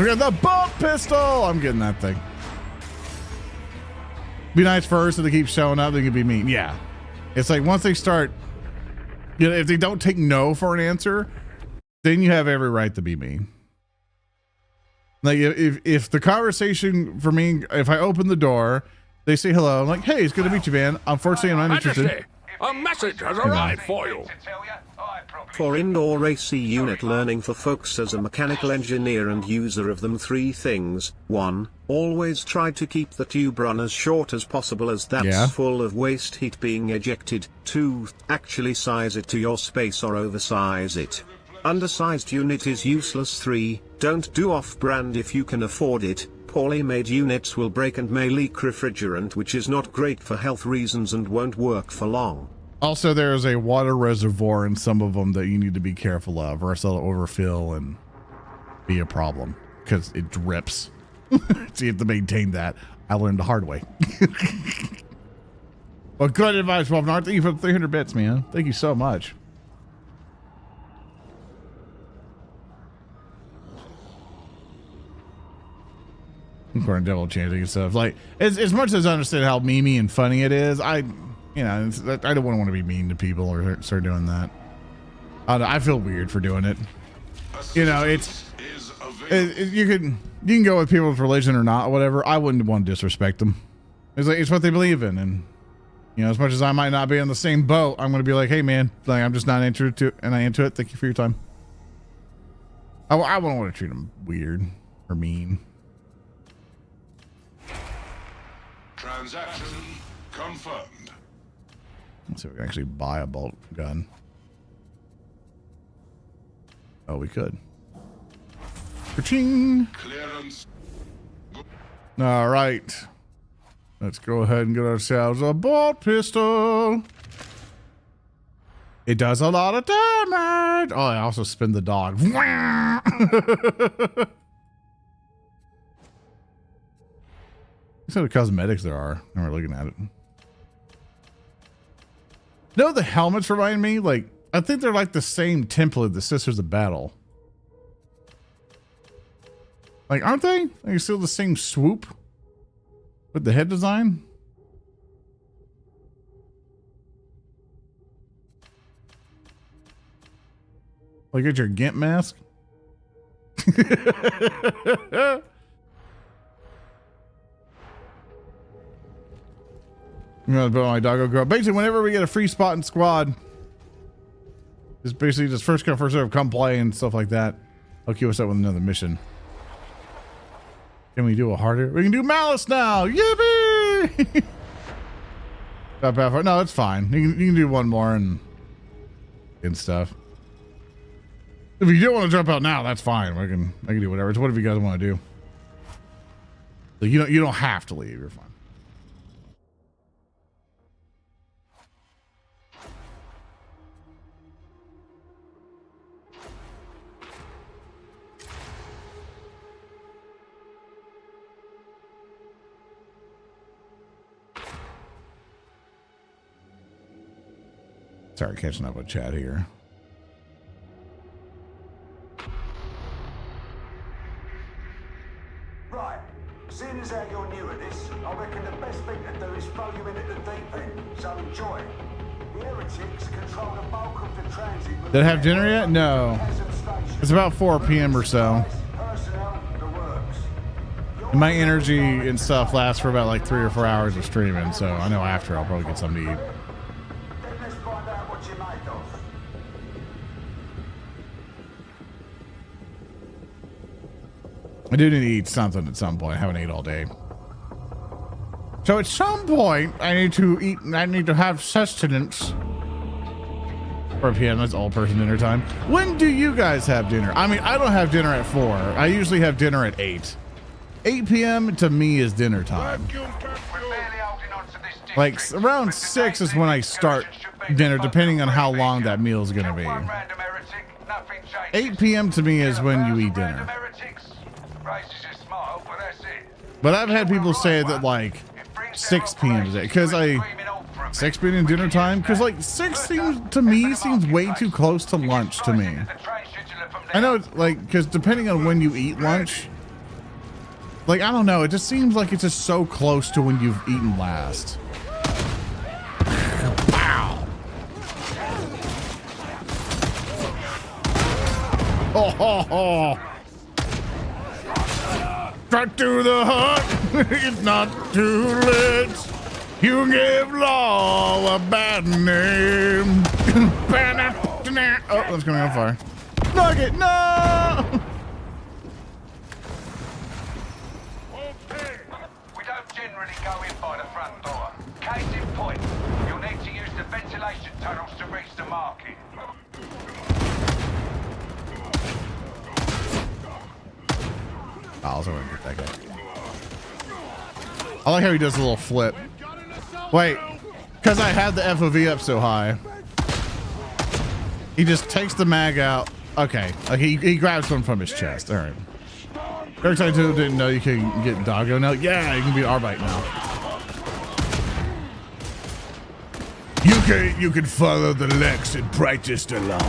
getting the bolt pistol. I'm getting that thing. Be nice first, and they keep showing up. They can be mean. Yeah, it's like once they start, you know, if they don't take no for an answer, then you have every right to be mean. Like if the conversation for me, if I open the door, they say hello. I'm like, hey, it's good to meet you, man. Unfortunately, I'm not interested. A message has arrived for you. For indoor AC unit learning for folks as a mechanical engineer and user of them, 3 things. 1. Always try to keep the tube run as short as possible, as that's full of waste heat being ejected. 2. Actually size it to your space or oversize it. Undersized unit is useless. 3. Don't do off-brand if you can afford it. Poorly made units will break and may leak refrigerant, which is not great for health reasons and won't work for long. Also, there is a water reservoir in some of them that you need to be careful of, or else they'll overfill and be a problem because it drips. So you have to maintain that. I learned the hard way. Well, good advice, Wolfnart. Thank you for 300 bits, man. Thank you so much. According to devil chanting and stuff, like as much as I understand how memey and funny it is, I You know, I don't want to be mean to people or start doing that. I feel weird for doing it. You know, you can go with people's religion or not, or whatever. I wouldn't want to disrespect them. It's like, it's what they believe in, and you know, as much as I might not be in the same boat, I'm going to be like, hey man, like I'm just not into it, and I into it. Thank you for your time. I wouldn't want to treat them weird or mean. Transaction confirmed. Let's see if we can actually buy a bolt gun. Oh, we could. Ka-ching! Clearance. All right. Let's go ahead and get ourselves a bolt pistol. It does a lot of damage. Oh, I also spin the dog. These are the cosmetics there are. And we're looking at it. You know, the helmets remind me, like, I think they're like the same template, the Sisters of Battle. Like, aren't they? Are still the same swoop with the head design? Like, get your Gimp mask? I'm gonna put on my doggo girl. Basically, whenever we get a free spot in squad, it's basically just first come, first serve, come play and stuff like that. I'll queue us up with another mission. Can we do a harder? We can do Malice now! Yippee! Not bad for, no, it's fine. You can do one more and stuff. If you don't want to jump out now, that's fine. I can do whatever. It's whatever you guys want to do. So you don't have to leave. You're fine. Sorry, catching up with chat here. Right, seeing as how you're new at this, I reckon the best thing to do is throw you in at the deep end, so enjoy. The heretics control the bulk of the transit. Did it have dinner yet? No. It's about 4 p.m. or so. My energy and stuff lasts for about like 3 or 4 hours of streaming, so I know after I'll probably get something to eat. I do need to eat something at some point. I haven't ate all day. So at some point, I need to eat, I need to have sustenance. 4 p.m. That's all person dinner time. When do you guys have dinner? I mean, I don't have dinner at 4. I usually have dinner at 8. 8 p.m. to me is dinner time. Like around 6 is when I start dinner, depending on how long that meal is going to be. 8 p.m. to me is when you eat dinner. But I've had people say that like 6 p.m. is it, because 6 p.m. dinner time, because like 6 seems to me seems way too close to lunch to me. I know it's like, because depending on when you eat lunch, like I don't know, it just seems like it's just so close to when you've eaten last. Wow. Oh, ho, ho. Straight to the heart, it's not too late. You give law a bad name. Oh, that's coming on fire. Nugget, no! We don't generally go in by the front door. Case in point, you'll need to use the ventilation tunnels to reach the market. I also want to get that guy. I like how he does a little flip. Wait, because I had the FOV up so high. He just takes the mag out. Okay, like he grabs one from his chest. All right. Very excited too. Didn't know you can get doggo now. Yeah, you can be Arbite now. You can follow the Lex and practice the law.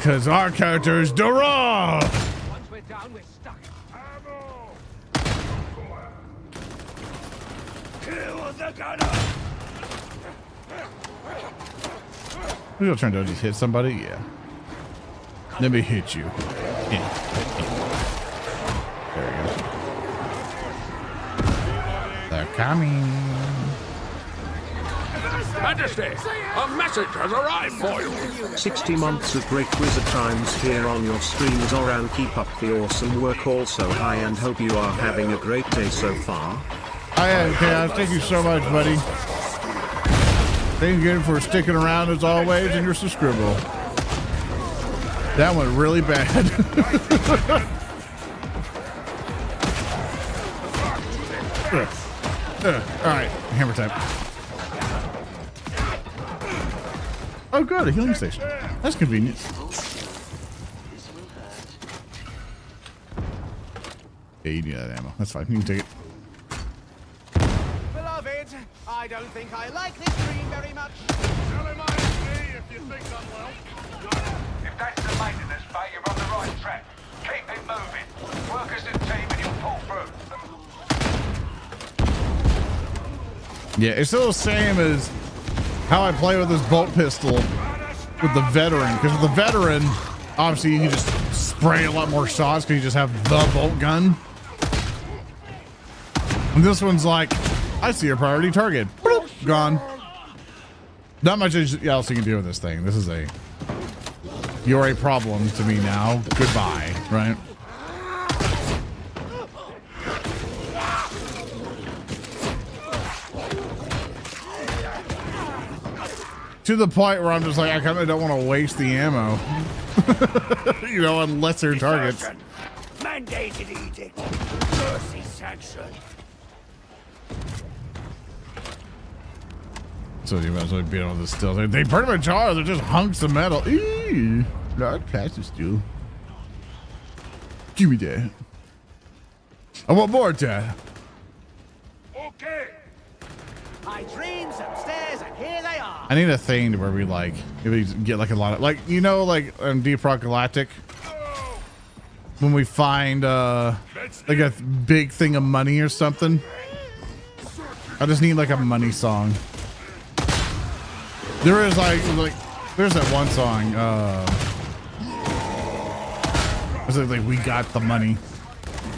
Cause our character is DUH RAWL. Kill the gunner! What are you trying to do? Just hit somebody? Yeah. Let me hit you. Yeah. There we go. They're coming. Majesty, a message has arrived for you. 60 months of great wizard times here on your stream, Zoran. Keep up the awesome work. Also, hi, and hope you are having a great day so far. I am, Chaos. Thank you so much, buddy. Thank you for sticking around as always and your subscriber. That went really bad. All right, hammer time. Oh, good, a healing station. That's convenient. Yeah, you need that ammo. That's fine. You can take it. Beloved, I don't think I like this dream very much. Tell him I see if you think I'm well. If that's the maintenance bay, you're on the right track. Keep it moving. Work as a team and you'll pull through. Yeah, it's still the same as how I play with this bolt pistol with the veteran. Because with the veteran, obviously you can just spray a lot more shots because you just have the bolt gun. And this one's like, I see a priority target. Boop, gone. Not much else you can do with this thing. This is you're a problem to me now. Goodbye, right? To the point where I'm just like, I kind of don't want to waste the ammo. You know, on lesser targets. Mandated edict. Mercy sanction. So you might as well be on the still. They pretty much are. They're just hunks of metal. Eee, not past steel. Give me that. I want more of that. Okay. My dreams upstairs, and here they are. I need a thing to where we like, if we get like a lot of, like, you know, like Deep Rock Galactic, when we find like a big thing of money or something. I just need like a money song. There is like there's that one song. It's like we got the money.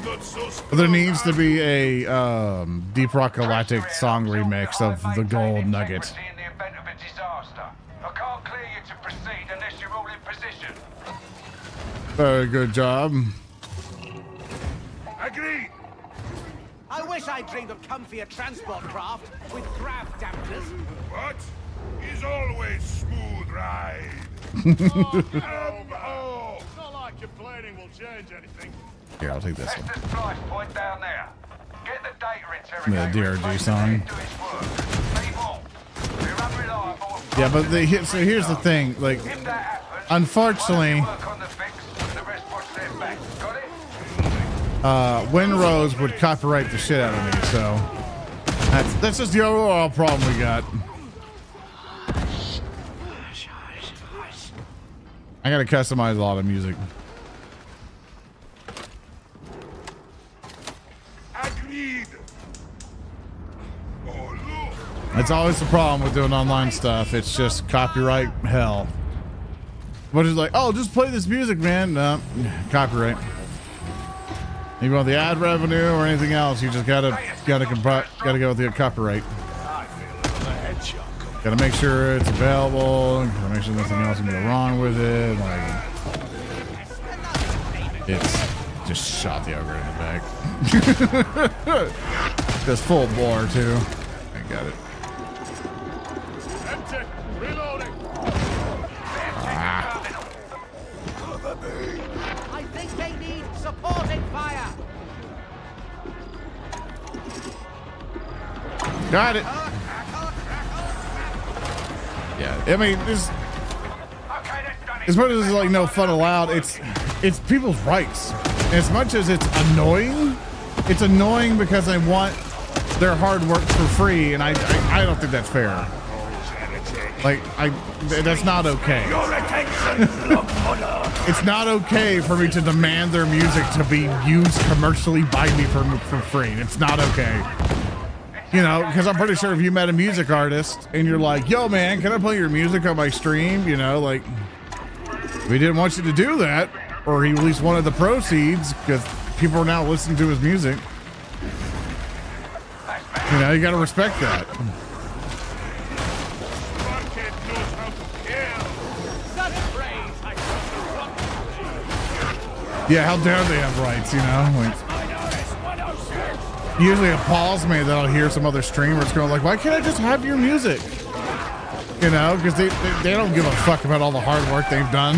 But there needs to be a Deep Rock Galactic song remix of the Gold Nugget. In the event of a disaster, I can't clear you to proceed unless you're all in position. Very good job. Agreed. I wish I dreamed of comfier transport craft with grav dampers. What? Is always smooth ride. Oh, it's not like complaining will change anything. Here, I'll take this That's one. the splice point down there. Get the data The interrogator. DRG song. Leave all. We're unreliable. Yeah, but so here's the thing. Like, unfortunately, Work on the fix, and the rest watch their back. Got it? Windrose would copyright the shit out of me. So that's just the overall problem we got. I gotta customize a lot of music. Agreed. Oh, look. That's always the problem with doing online stuff. It's just copyright hell. But it's like, oh, just play this music, man. No, copyright. You want the ad revenue or anything else, you just gotta go with the copyright. Gotta make sure it's available. Gotta make sure nothing else can go wrong with it. Like, it's just shot the ogre in the back. Just full bore too. I got it. Empty. Reloading. I think they need supporting fire. Got it. Yeah, I mean, as much as it's like no fun allowed, it's people's rights. As much as it's annoying because I want their hard work for free, and I don't think that's fair. Like, that's not okay. It's not okay for me to demand their music to be used commercially by me for free. It's not okay. You know, because I'm pretty sure if you met a music artist and you're like, yo, man, can I play your music on my stream? You know, like, we didn't want you to do that, or he at least wanted the proceeds because people are now listening to his music. You know, you got to respect that. Yeah, how dare they have rights, you know? Like, usually it appalls me that I'll hear some other streamers going like, why can't I just have your music? You know, because they don't give a fuck about all the hard work they've done.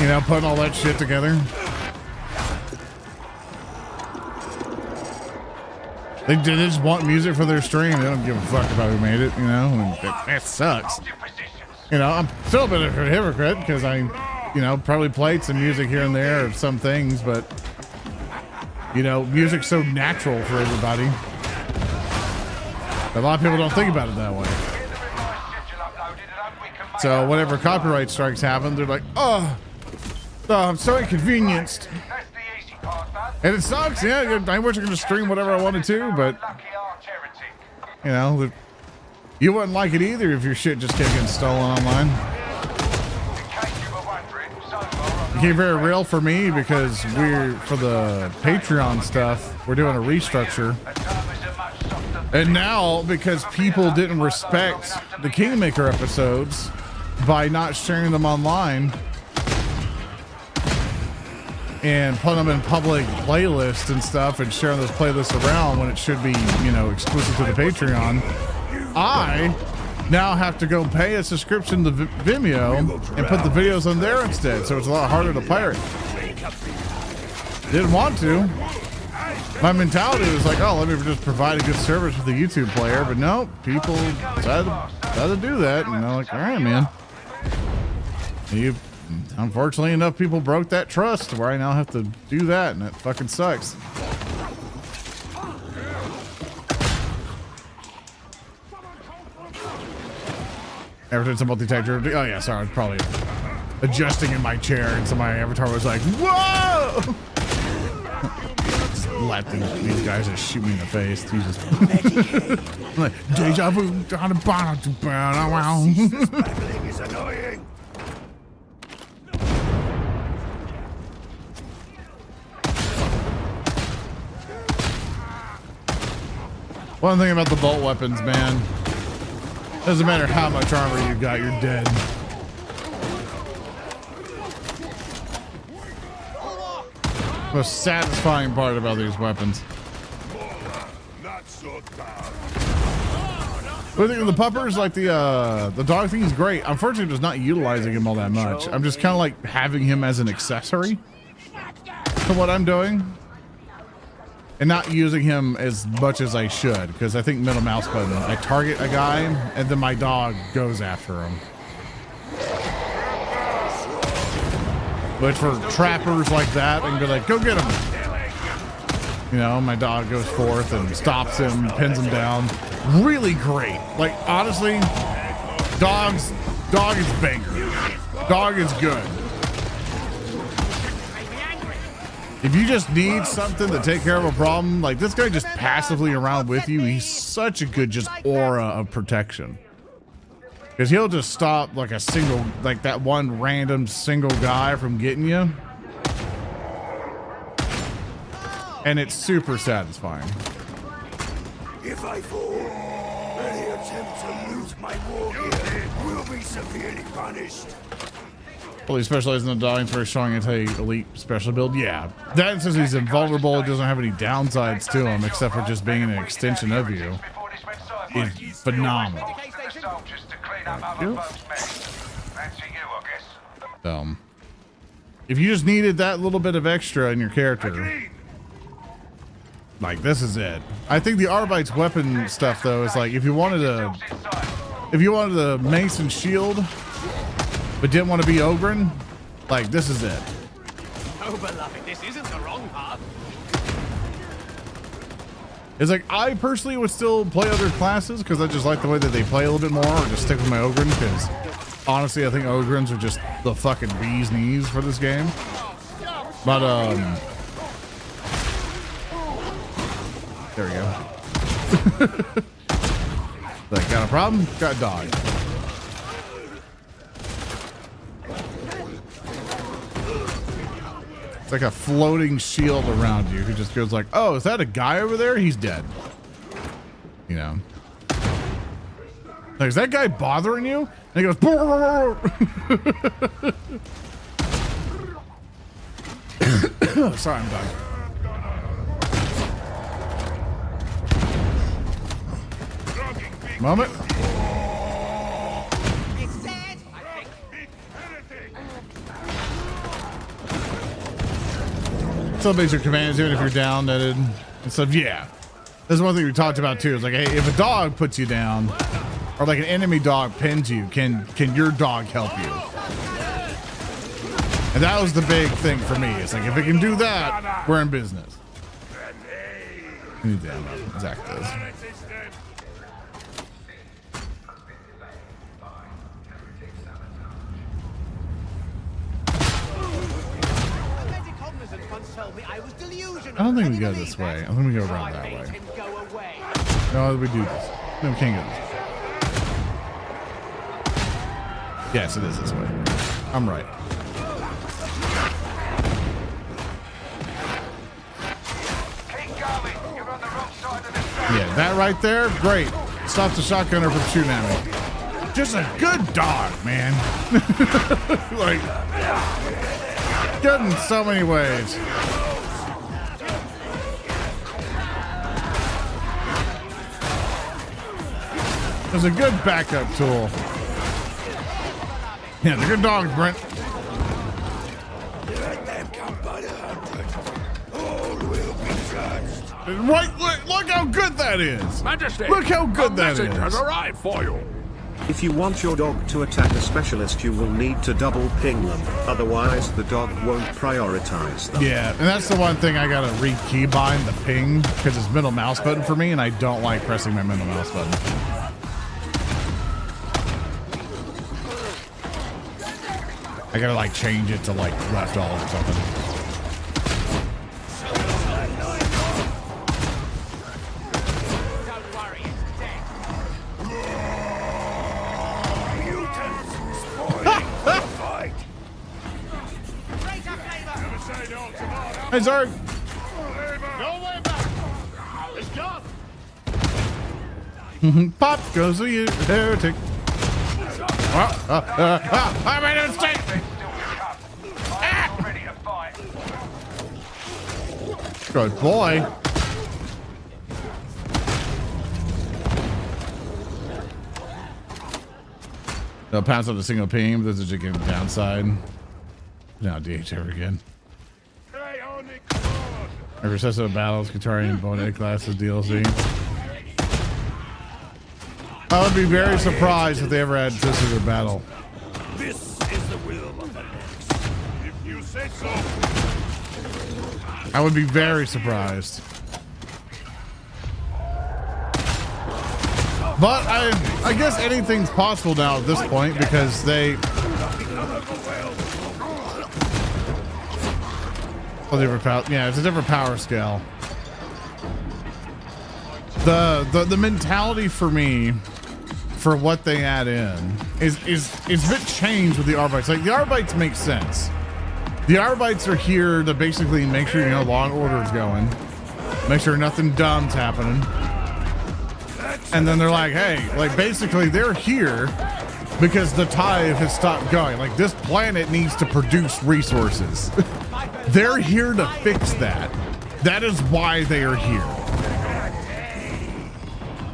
You know, putting all that shit together. They just want music for their stream. They don't give a fuck about who made it, you know? And that sucks. You know, I'm still a bit of a hypocrite because I, you know, probably played some music here and there of some things, but, you know, music's so natural for everybody. A lot of people don't think about it that way. So whenever copyright strikes happen, they're like, oh, I'm so inconvenienced. And it sucks, yeah. I wish I could just stream whatever I wanted to, but, you know, you wouldn't like it either if your shit just kept getting stolen online. It became very real for me because for the Patreon stuff, we're doing a restructure. And now, because people didn't respect the Kingmaker episodes by not sharing them online and putting them in public playlists and stuff and sharing those playlists around when it should be, you know, exclusive to the Patreon, I now have to go pay a subscription to Vimeo and put the videos on there instead, so it's a lot harder to pirate. Didn't want to. My mentality was like, oh, let me just provide a good service with the YouTube player, but no, people decided to do that, and I'm like, all right, man. Unfortunately, enough people broke that trust where I now have to do that, and that fucking sucks. Everton's a multi-tactor. Oh yeah, sorry, I was probably adjusting in my chair, and so my avatar was like, whoa! Just let these guys just shoot me in the face. Jesus. Like, deja vu. Is annoying. One thing about the bolt weapons, man. Doesn't matter how much armor you got, you're dead. Most satisfying part about these weapons. But the puppers, like the dog thing, is great. Unfortunately, just not utilizing him all that much. I'm just kind of like having him as an accessory to what I'm doing, and not using him as much as I should, because I think middle mouse button, I target a guy and then my dog goes after him. But for trappers like that, I can be like, go get him. You know, my dog goes forth and stops him, pins him down. Really great. Like, honestly, dog is banger. Dog is good. If you just need something to take care of a problem, like this guy just passively around with you, he's such a good just aura of protection. Because he'll just stop like a single, like that one random single guy from getting you. And it's super satisfying. If I fall, any attempt to loot my war gear will be severely punished. Well, he specializes in the dogging for showing anti-elite special build. Yeah, that says he's invulnerable. It doesn't have any downsides to him except for just being an extension of you. Is phenomenal. If you just needed that little bit of extra in your character, like this is it. I think the Arbite's weapon stuff though is like if you wanted a mace and shield but didn't want to be Ogren, like this is it. Oh beloved, this isn't the wrong path. It's like I personally would still play other classes because I just like the way that they play a little bit more, or just stick with my Ogren because honestly I think Ogrens are just the fucking bee's knees for this game. But there we go. Like, got a problem? Got a dog. It's like a floating shield around you who just goes like, oh, is that a guy over there? He's dead. You know. Like, is that guy bothering you? And he goes, sorry, I'm done. Moment. Still makes your commands even if you're down netted and stuff. Yeah. That's one thing we talked about too. It's like, hey, if a dog puts you down or like an enemy dog pins you, can your dog help you? And that was the big thing for me. It's like, if it can do that, we're in business. I need to ammo. Exactly. I don't think we go this way. I think we go around that way. No, we do this. No, we can't go this way. Yes, it is this way. I'm right. Yeah, that right there, great. Stops the shotgunner from shooting at me. Just a good dog, man. Like, good in so many ways. It's a good backup tool. Yeah, they're good dogs, Brent. Let them come by the hundred. All will be judged. Right, look how good that is. Majesty, look how good that message is. has arrived for you. If you want your dog to attack a specialist, you will need to double ping them. Otherwise, the dog won't prioritize them. Yeah, and that's the one thing I gotta re-keybind the ping because it's middle mouse button for me, and I don't like pressing my middle mouse button. I gotta like change it to like left alt or something. Hey, Zarg. No way back. It's gone. Pop goes the heretic. I made a mistake. Good boy. They'll pass on a single ping, but there's a chicken downside. No, DH ever again. Every session of battles, Katarian and Bonet classes DLC. I would be very surprised if they ever had Sisters of Battle. This is the will of the next. If you say so. I would be very surprised. But I guess anything's possible now at this point because they... Yeah, it's a different power scale. The mentality for me, for what they add in, is a bit changed with the Arbites. Like, the Arbites make sense. The Arbites are here to basically make sure, you know, law and order is going. Make sure nothing dumb's happening. And then they're like, hey, like, basically they're here because the tide has stopped going. Like, this planet needs to produce resources. They're here to fix that. That is why they are here.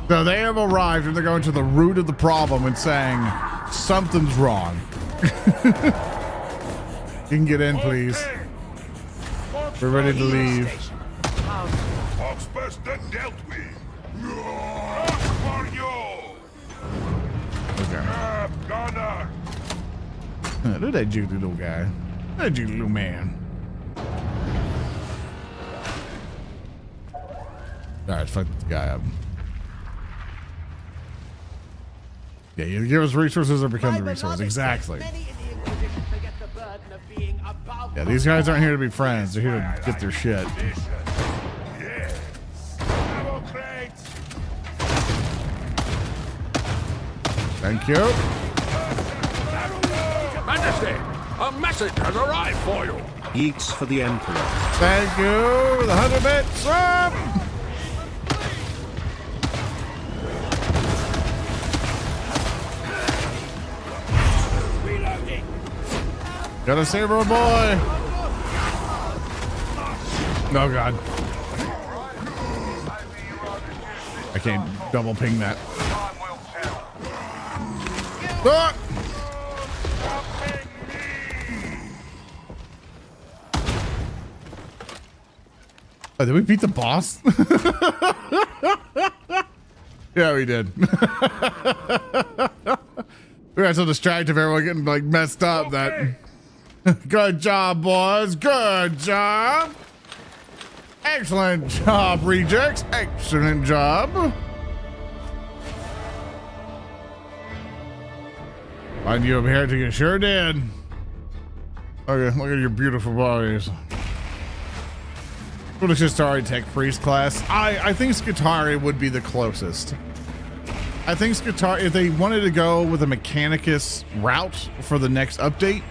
So they have arrived and they're going to the root of the problem and saying, something's wrong. You can get in, please. We're ready to leave. Okay. Look at that juicy little guy. That juicy little man. Alright, let's fuck this guy up. Yeah, you give us resources or become the resource. Exactly. Yeah, these guys aren't here to be friends. They're here to get their shit. Thank you. Majesty, a message has arrived for you. Yeets for the Emperor. Thank you. The 100 bits. Gotta save our boy. Oh God. I can't double ping that. Ah! Oh, did we beat the boss? Yeah, we did. We got so distracted of everyone getting like messed up that. Good job, boys. Good job. Excellent job, rejects. Excellent job. Find you up here, you sure did. Okay, look at your beautiful bodies. What is Skitarii Tech Priest class? I think Skitarii would be the closest. I think Skitarii, if they wanted to go with a Mechanicus route for the next update,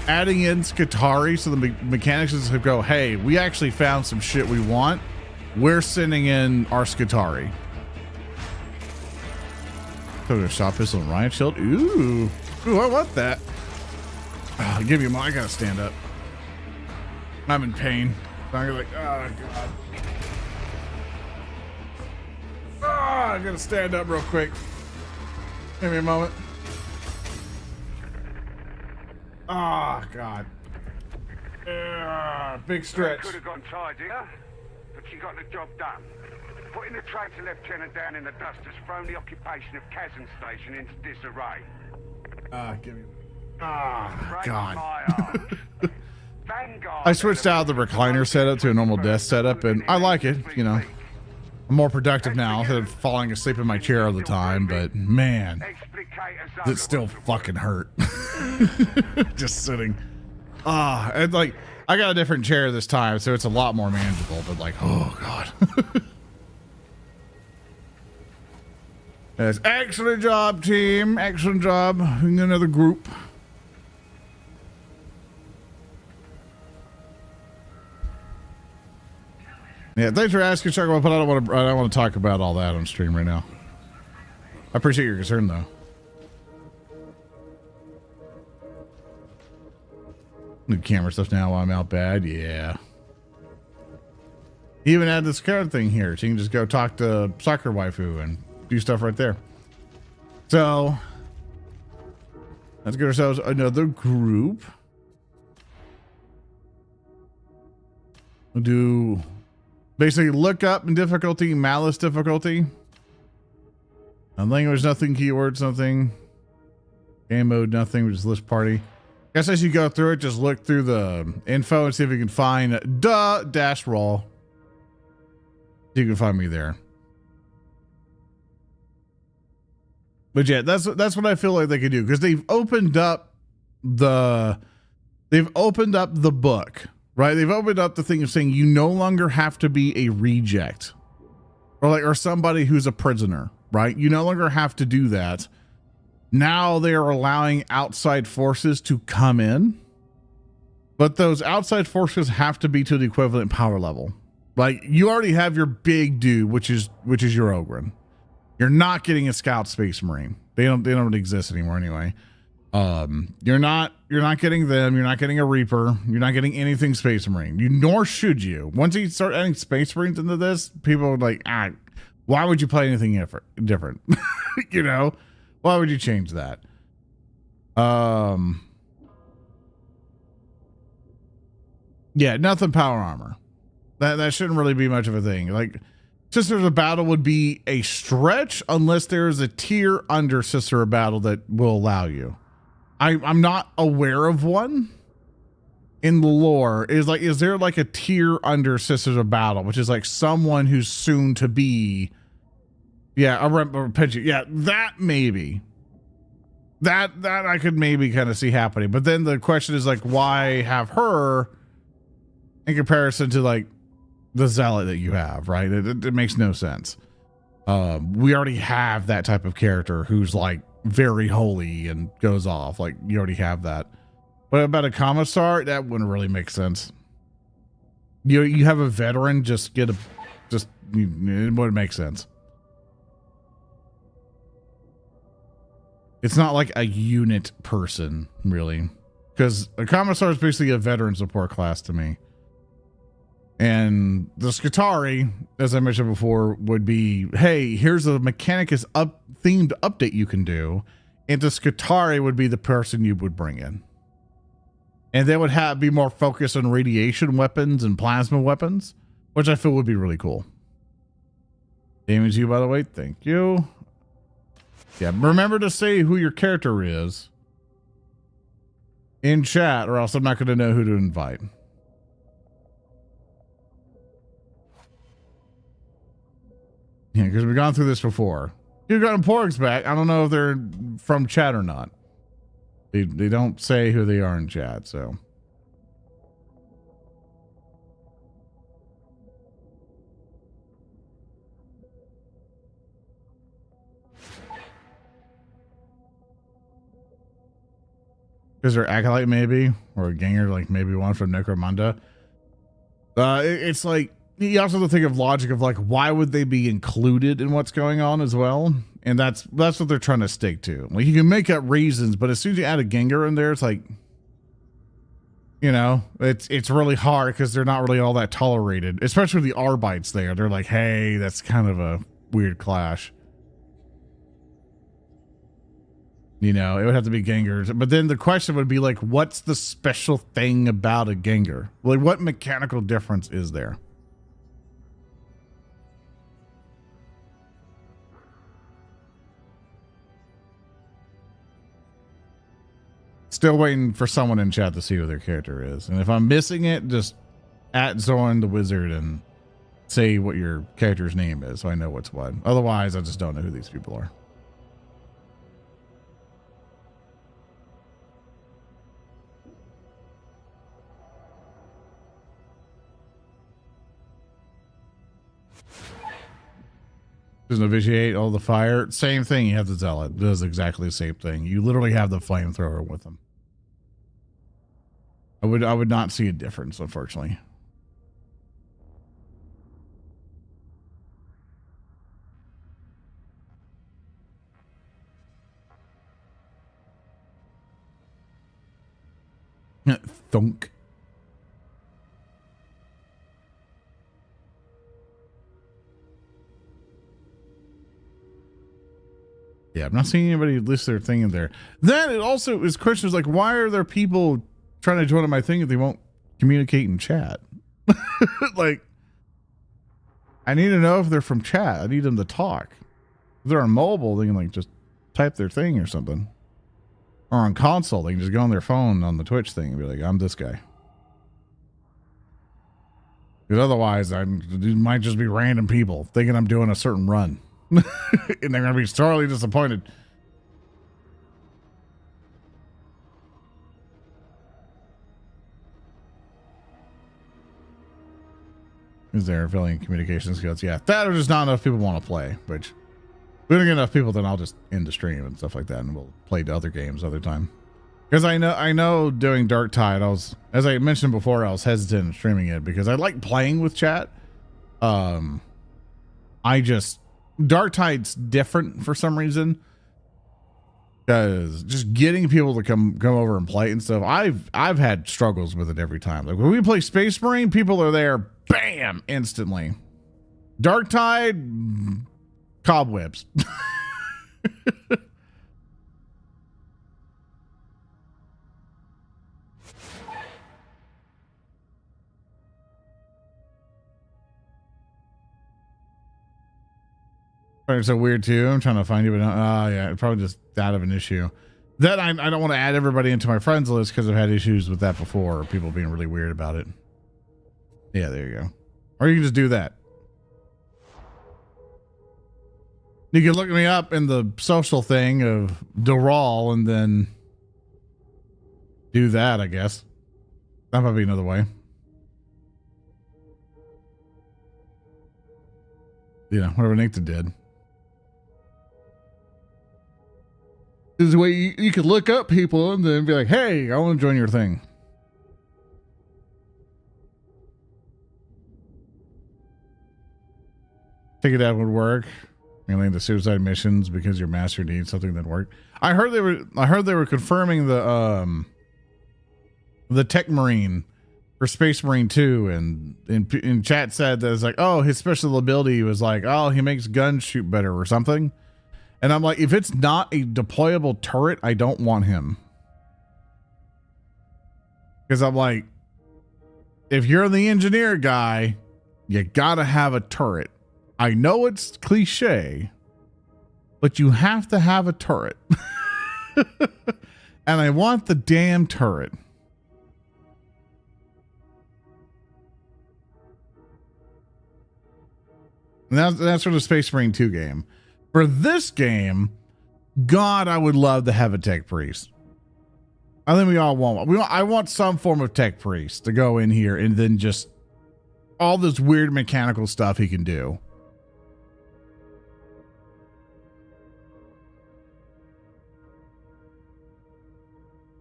adding in Skitarii so the Mechanicus would go, hey, we actually found some shit we want. We're sending in our Skitarii. So a shot pistol and riot shield. Ooh, I want that. I'll give you mine. I gotta stand up. I'm in pain. I'm like, oh God. Oh, I gotta stand up real quick. Give me a moment. Oh God. Big stretch. Could have gone tidier, but she got the job done. Putting the traitor lieutenant down in the dust has thrown the occupation of Kazan Station into disarray. Give me. God. Vanguard. I switched out the recliner setup to a normal desk setup, and I like it. You know, I'm more productive now instead of falling asleep in my chair all the time. But man, it still fucking hurt. Just sitting. And like I got a different chair this time, so it's a lot more manageable. But like, oh God. Yes, excellent job, team. Excellent job. Another group. Yeah, thanks for asking, Chuck, but I don't want to talk about all that on stream right now. I appreciate your concern, though. New camera stuff now while I'm out bad. Yeah. He even had this card thing here, so you can just go talk to Soccer Waifu and do stuff right there. So let's get ourselves another group. We'll do basically look up in difficulty, malice difficulty. Language, nothing. Keywords, nothing. Game mode, nothing. Just list party. Guess as you go through it, just look through the info and see if you can find DUH RAWL. You can find me there. But yeah, that's what I feel like they could do, because they've opened up the book, right? They've opened up the thing of saying you no longer have to be a reject or somebody who's a prisoner, right? You no longer have to do that. Now they are allowing outside forces to come in, but those outside forces have to be to the equivalent power level. Like you already have your big dude, which is your Ogryn. You're not getting a Scout Space Marine. They don't exist anymore anyway. You're not getting them. You're not getting a Reaper. You're not getting anything Space Marine. Nor should you. Once you start adding Space Marines into this, people are like, why would you play anything different? You know, why would you change that? Yeah, nothing power armor. That shouldn't really be much of a thing. Like, Sisters of Battle would be a stretch unless there is a tier under Sister of Battle that will allow you. I'm not aware of one in the lore. Is there like a tier under Sisters of Battle, which is like someone who's soon to be, a pitch. Yeah, that maybe. That I could maybe kind of see happening. But then the question is like, why have her in comparison to like the zealot that you have, right? It makes no sense. We already have that type of character who's like very holy and goes off. Like, you already have that. What about a commissar? That wouldn't really make sense. You have a veteran, it wouldn't make sense. It's not like a unit person, really. Because a commissar is basically a veteran support class to me. And the Skitarii, as I mentioned before, would be, hey, here's a Mechanicus themed update you can do. And the Skitarii would be the person you would bring in. And they would be more focused on radiation weapons and plasma weapons, which I feel would be really cool. Damage you, by the way. Thank you. Yeah, remember to say who your character is in chat, or else I'm not going to know who to invite. Yeah, because we've gone through this before. You've gotten Porgs back. I don't know if they're from chat or not. They don't say who they are in chat, so. Is there Acolyte maybe? Or a Ganger, like maybe one from Necromunda? It's like, you also have to think of logic of like, why would they be included in what's going on as well? And that's what they're trying to stick to. Like, you can make up reasons, but as soon as you add a Ganger in there, it's like, you know, it's really hard because they're not really all that tolerated, especially the Arbites there. They're like, hey, that's kind of a weird clash. You know, it would have to be Gangers. But then the question would be like, what's the special thing about a Ganger? Like, what mechanical difference is there? Still waiting for someone in chat to see who their character is. And if I'm missing it, just at Zorn the Wizard and say what your character's name is so I know what's what. Otherwise, I just don't know who these people are. Doesn't vitiate all the fire. Same thing. You have the Zealot. It does exactly the same thing. You literally have the flamethrower with them. I would not see a difference, unfortunately. Thunk. Yeah, I'm not seeing anybody list their thing in there. Then it also is questions like, why are there people trying to join my thing if they won't communicate in chat? Like, I need to know if they're from chat. I need them to talk. If they're on mobile, they can like just type their thing or something. Or on console, they can just go on their phone on the Twitch thing and be like, I'm this guy. Because otherwise, it might just be random people thinking I'm doing a certain run. And they're going to be sorely disappointed. Is there filling communication skills? Yeah, that or just not enough people want to play, which we don't get enough people, then I'll just end the stream and stuff like that, and we'll play to other games other time. Because I know doing Darktide, as I mentioned before, I was hesitant in streaming it because I like playing with chat. Darktide's different for some reason. Because just getting people to come over and play and stuff, I've had struggles with it every time. Like when we play Space Marine, people are there, bam, instantly. Darktide, cobwebs. It's so weird too. I'm trying to find you, but yeah, probably just that of an issue. That I don't want to add everybody into my friends list because I've had issues with that before. People being really weird about it. Yeah, there you go. Or you can just do that. You can look me up in the social thing of DUH RAWL and then do that, I guess. That might be another way. You know, whatever Nathan did. This is the way you could look up people and then be like, hey, I want to join your thing. Take it out would work. Mainly the suicide missions because your master needs something that worked. I heard they were confirming the Tech Marine for Space Marine 2, and in chat said that it's like, oh, his special ability was like, oh, he makes guns shoot better or something. And I'm like, if it's not a deployable turret, I don't want him. Because I'm like, if you're the engineer guy, you gotta have a turret. I know it's cliche, but you have to have a turret. And I want the damn turret. And that's for the Space Marine 2 game. For this game, God, I would love to have a tech priest. I think we all want one. I want some form of tech priest to go in here and then just all this weird mechanical stuff he can do.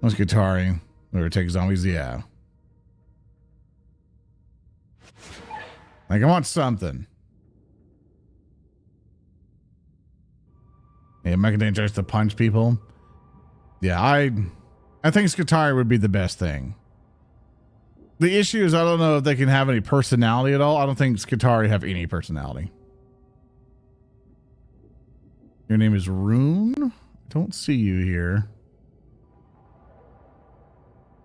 Let's Qatari. Or take zombies, yeah. Like, I want something. Yeah, Mega Dangerous to punch people. Yeah, I think Qatari would be the best thing. The issue is I don't know if they can have any personality at all. I don't think Qatari have any personality. Your name is Rune? I don't see you here.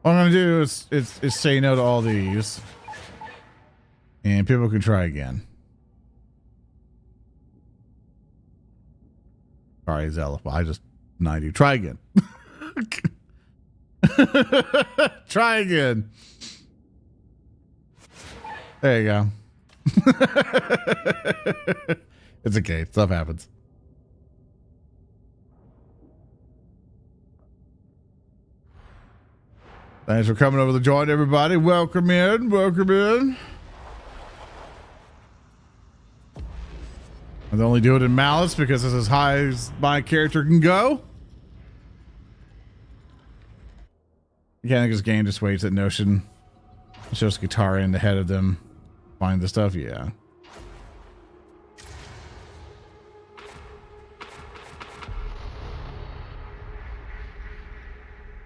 What I'm gonna do is say no to all these. And people can try again. Sorry, Zella. I just denied you. Try again. Try again. There you go. It's okay. Stuff happens. Thanks for coming over to join, everybody. Welcome in. Welcome in. I only do it in Malice because it's as high as my character can go. Yeah, I think this game just waits at Notion. It shows Qatari in the head of them. Find the stuff, yeah.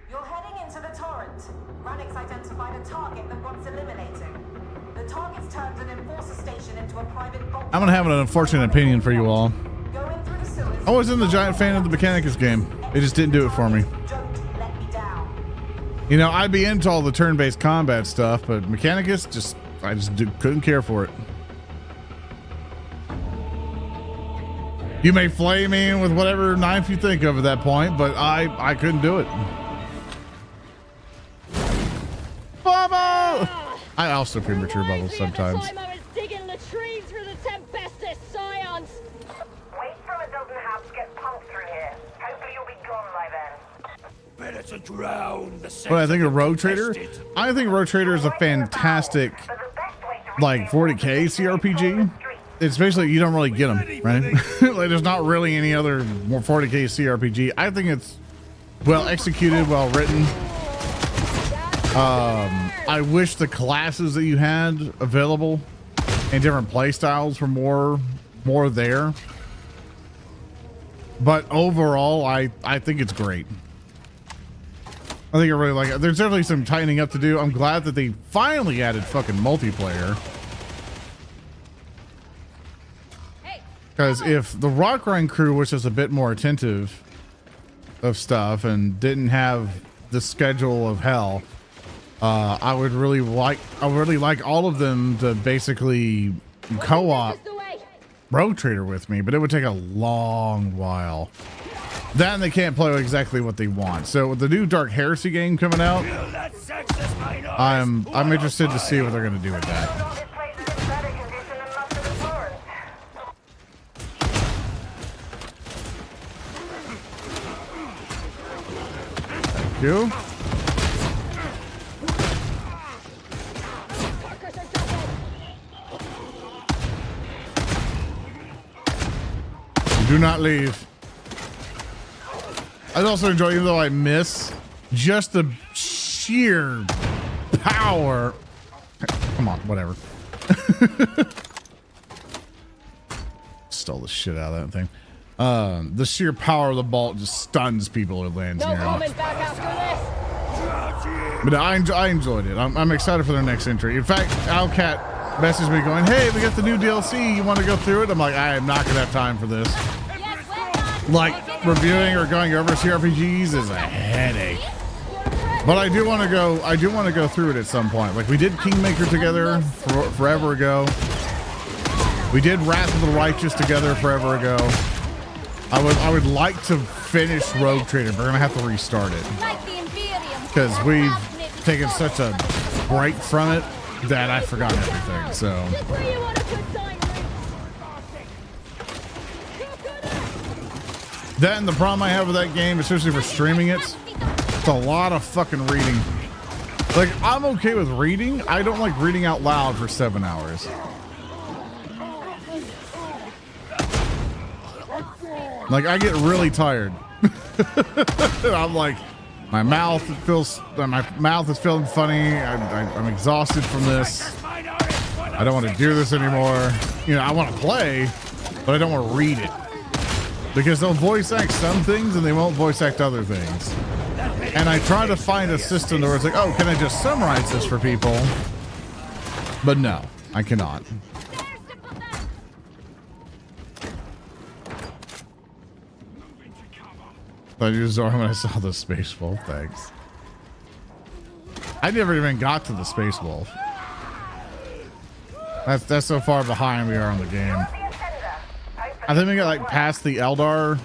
You're heading into the torrent. Rannick's identified a target that wants eliminating. The target's turned an enforcer station into a private vault. I'm gonna have an unfortunate opinion for you all. I wasn't a giant fan of the Mechanicus game. It just didn't do it for me. You know, I'd be into all the turn-based combat stuff, but Mechanicus I just couldn't care for it. You may flay me with whatever knife you think of at that point, but I couldn't do it. Bubble! I also premature bubbles sometimes. I was digging latrines for the Tempestus scions. Wait for a dozen habs get pumped through here. Hopefully you'll be gone by then. Better to drown the What I think of Rogue Trader? I think Rogue Trader is a fantastic, like, 40k CRPG. It's basically, you don't really get them, right? Like, there's not really any other more 40k CRPG. I think it's well executed, well written. I wish the classes that you had available and different play styles were more there. But overall, I think it's great. I think I really like it. There's definitely some tightening up to do. I'm glad that they finally added fucking multiplayer. Because if the Rock Grind crew was just a bit more attentive of stuff and didn't have the schedule of hell, I would really like all of them to basically co-op Rogue Trader with me, but it would take a long while. Then they can't play exactly what they want. So with the new Dark Heresy game coming out, I'm interested to see what they're gonna do with that. Thank you. Do not leave. I also enjoy, even though I miss, just the sheer power. Come on, whatever. Stole the shit out of that thing. The sheer power of the bolt just stuns people who lands near it. But I enjoyed it. I'm excited for their next entry. In fact, Owlcat messaged me going, "Hey, we got the new DLC. You want to go through it?" I'm like, I am not gonna have time for this. Like, reviewing or going over CRPGs is a headache. But I do want to go. I do want to go through it at some point. Like, we did Kingmaker together forever ago. We did Wrath of the Righteous together forever ago. I would like to finish Rogue Trader, but we're gonna have to restart it because we've taken such a break from it that I forgot everything. So that, and the problem I have with that game, especially for streaming it, it's a lot of fucking reading. Like, I'm okay with reading. I don't like reading out loud for 7 hours. Like, I get really tired. I'm like, my mouth is feeling funny. I'm exhausted from this. I don't want to do this anymore. You know, I want to play, but I don't want to read it because they'll voice act some things and they won't voice act other things. And I try to find a system where it's like, oh, can I just summarize this for people? But no, I cannot. I used Zora when I saw the Space Wolf. Thanks. I never even got to the Space Wolf. That's so far behind we are on the game. I think we got like past the Eldar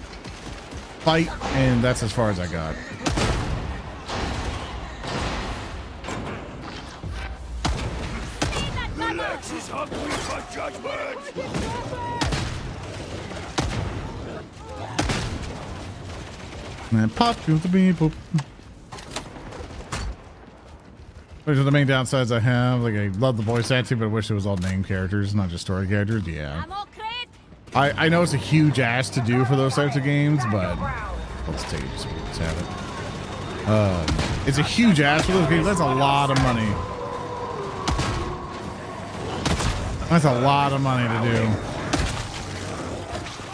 fight, and that's as far as I got. Relax is hungry for judgment. And pop to the people. Those are the main downsides I have. Like, I love the voice acting, but I wish it was all named characters, not just story characters. Yeah. I know it's a huge ask to do for those types of games, but let's take it. Just let's have it. It's a huge ask for those games. That's a lot of money. That's a lot of money to do.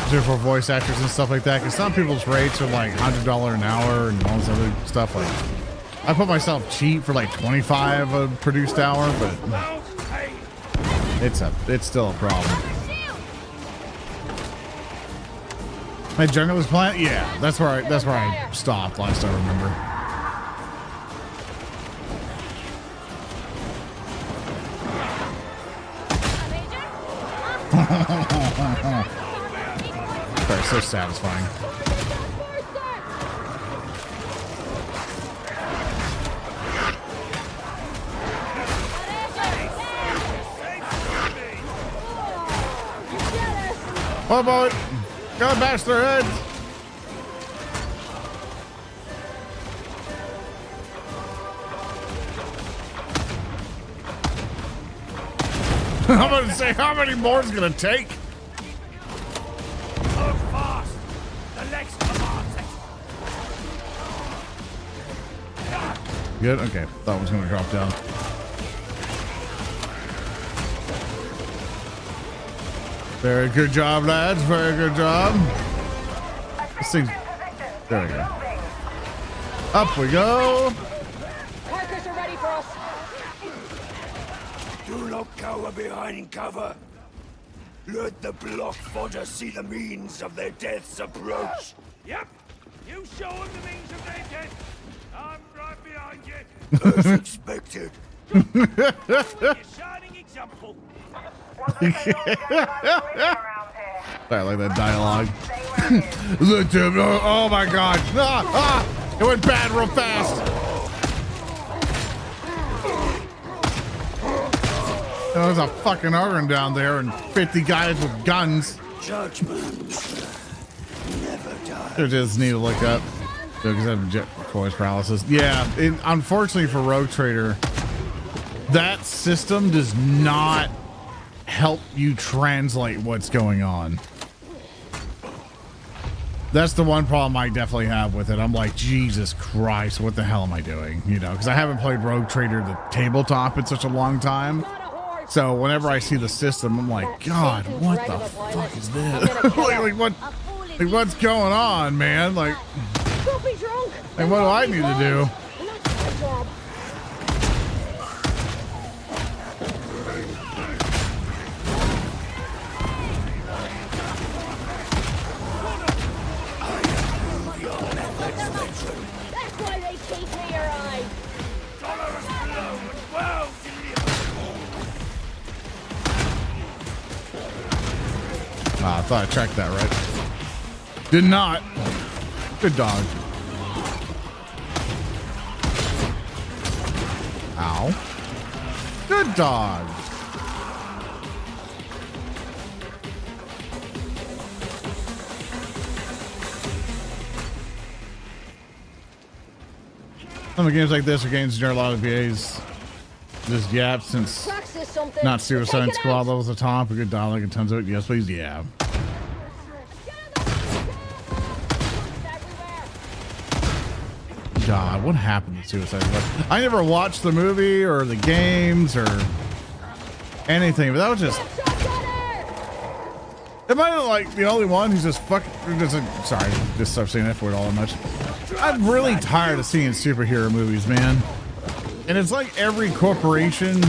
For voice actors and stuff like that, because some people's rates are like $100 an hour and all this other stuff. Like, I put myself cheap for like $25 a produced hour, but it's still a problem. My Junglist Planet, yeah, that's where I stopped last I remember. Sorry, so satisfying. Oh boy, gotta bash their heads. I'm gonna say, how many more is gonna take? Good. Okay. Thought it was going to drop down. Very good job, lads. Very good job. Let's see. There we go. Up we go. Markers are ready for us. Do not cower behind cover. Let the block fodder see the means of their deaths approach. Yep. You show them the means of their death. I'm right behind you. As expected. You're shining example. I like that dialogue. Look to oh my god. It went bad real fast. There's a fucking Argon down there and 50 guys with guns. Judgment never dies. I just need to look up because I have jet voice paralysis. Yeah, unfortunately for Rogue Trader, that system does not help you translate what's going on. That's the one problem I definitely have with it. I'm like, Jesus Christ, what the hell am I doing? You know, because I haven't played Rogue Trader the tabletop in such a long time. So whenever I see the system, I'm like, God, what the fuck is this? like what's going on, man? Like what do I need to do? I thought I tracked that right. Did not. Good dog. Ow. Good dog. Some of the games like this are games that a lot of VAs just yap since not Suicide Squad levels at the top. A good dollar and tons of it. Yes, please. Yeah. God, what happened to Suicide Squad? I never watched the movie or the games or anything, but that was just. Am I like the only one who's just fucking? Sorry, just stop saying that word all that much. I'm really tired of seeing superhero movies, man. And it's like every corporation,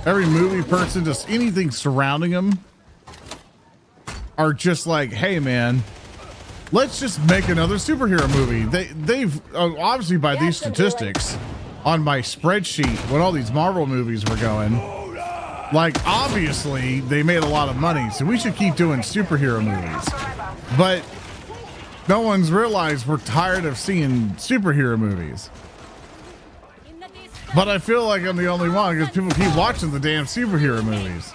every movie person, just anything surrounding them are just like, hey, man, let's just make another superhero movie. They've obviously by these statistics on my spreadsheet when all these Marvel movies were going, like obviously they made a lot of money, so we should keep doing superhero movies. But no one's realized we're tired of seeing superhero movies. But I feel like I'm the only one because people keep watching the damn superhero movies.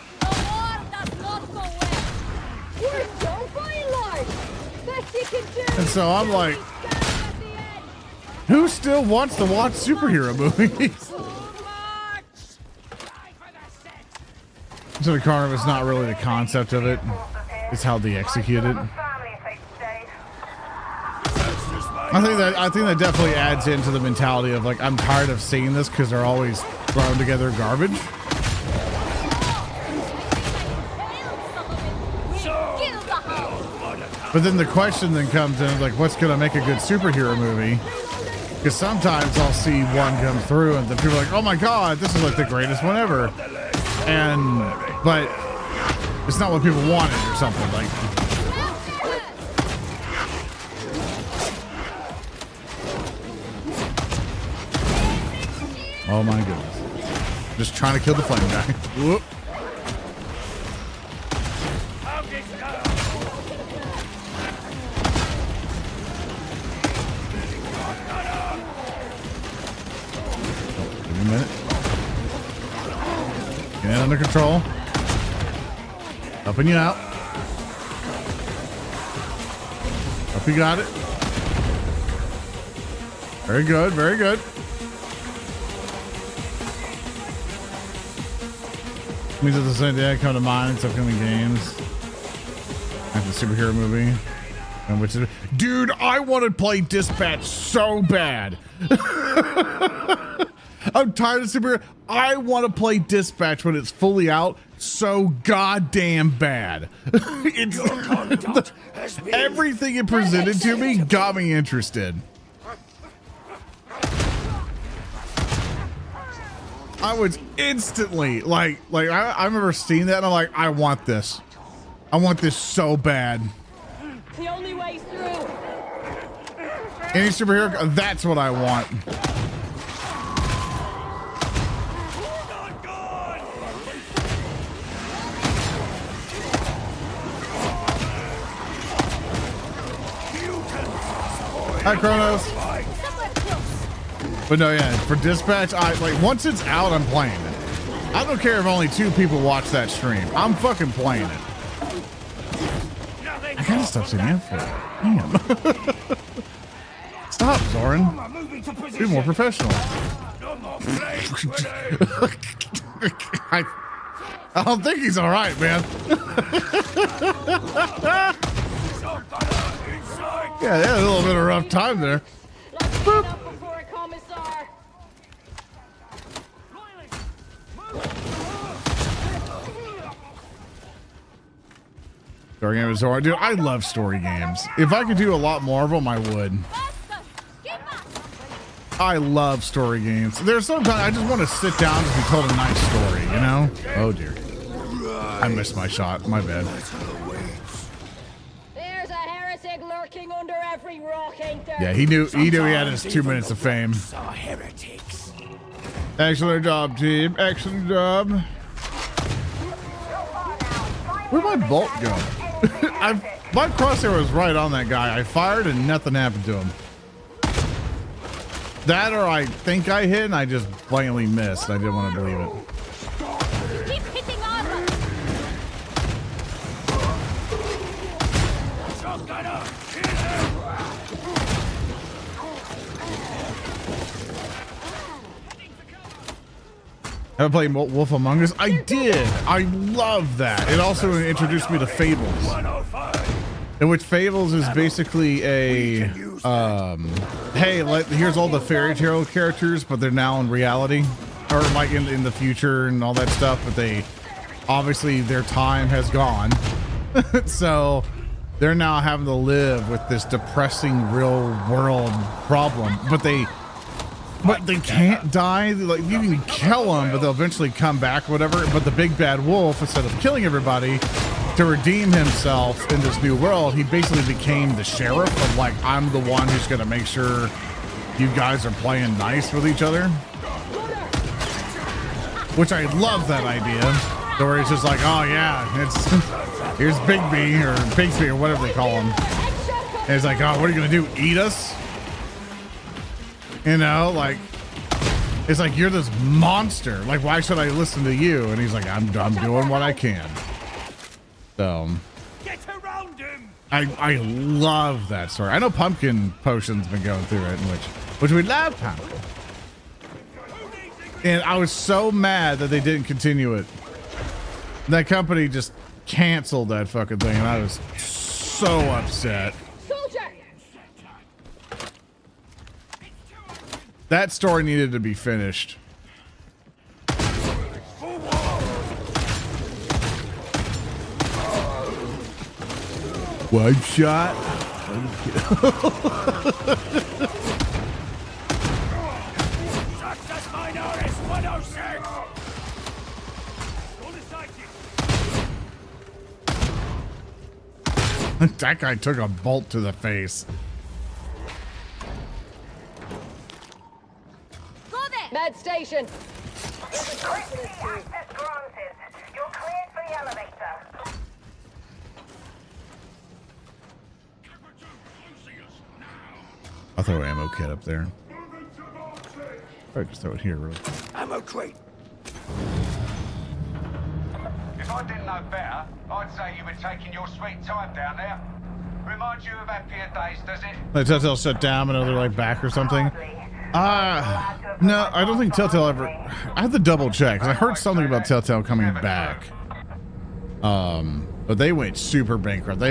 And so I'm like, who still wants to watch superhero movies? So the carnival is not really the concept of it. It's how they execute it. I think that definitely adds into the mentality of like, I'm tired of seeing this because they're always throwing together garbage. But then the question then comes in like, what's going to make a good superhero movie? Because sometimes I'll see one come through and then people are like, oh my God, this is like the greatest one ever. But it's not what people wanted or something like. Oh my goodness. Just trying to kill the flame guy. Whoop. Give me a minute. Get it under control. Helping you out. Hope you got it. Very good, very good. Means at the same day I come to mind, it's upcoming games. Like the superhero movie. And which is, dude, I want to play Dispatch so bad. I'm tired of superhero. I want to play Dispatch when it's fully out so goddamn bad. Everything it presented to me got me interested. I was instantly like I remember seeing that and I'm like, I want this. I want this so bad. The only way through. Any superhero, that's what I want. Hi, Kronos. But no, yeah, for Dispatch, I like once it's out, I'm playing it. I don't care if only 2 people watch that stream. I'm fucking playing it. I gotta stop saying that for it. Damn. Stop, Zoran. Be more professional. I don't think he's all right, man. Yeah, they had a little bit of a rough time there. Boop. Before a commissar. Story game is hard. Dude, I love story games. If I could do a lot more of them, I would. I love story games. There's sometimes I just want to sit down and be told a nice story, you know? Oh dear. I missed my shot. My bad. There's a heretic lurking under every rock, ain't there? Yeah, he knew he had his 2 minutes of fame. Heretics. Excellent job, team. Excellent job. Where'd my bolt go? My crosshair was right on that guy. I fired and nothing happened to him. That or I think I hit and I just blatantly missed. I didn't want to believe it. Keep hitting armor. Have I played Wolf Among Us? I did. I love that. It also introduced me to Fables. In which Fables is basically a, hey, here's all the fairy tale characters, but they're now in reality. Or like in the future and all that stuff, but they, obviously their time has gone. So they're now having to live with this depressing real world problem, but they can't die. Like, you can kill them, but they'll eventually come back, whatever. But the big bad wolf, instead of killing everybody to redeem himself in this new world, he basically became the sheriff of like, I'm the one who's going to make sure you guys are playing nice with each other. Which I love that idea. Where it's just like, oh yeah, here's Bigby or Bigsby or whatever they call him. And it's like, oh, what are you going to do? Eat us? You know, like, it's like, you're this monster. Like, why should I listen to you? And he's like, I'm doing what I can. So, Get around him. I love that story. I know Pumpkin Potion's been going through it, which we love Pumpkin. And I was so mad that they didn't continue it. That company just canceled that fucking thing, and I was so upset. That story needed to be finished. One shot. Success Minoris 106. That guy took a bolt to the face. Med station. Access granted. You're cleared for the elevator. I'll throw an ammo kit up there. Or just throw it here, really. Ammo crate. If I didn't know better, I'd say you were taking your sweet time down there. Remind you of happier days, does it? Like Telltale shut down, and they're like back or something. No, I don't think Telltale ever. I have to double check because I heard something about Telltale coming back. But they went super bankrupt.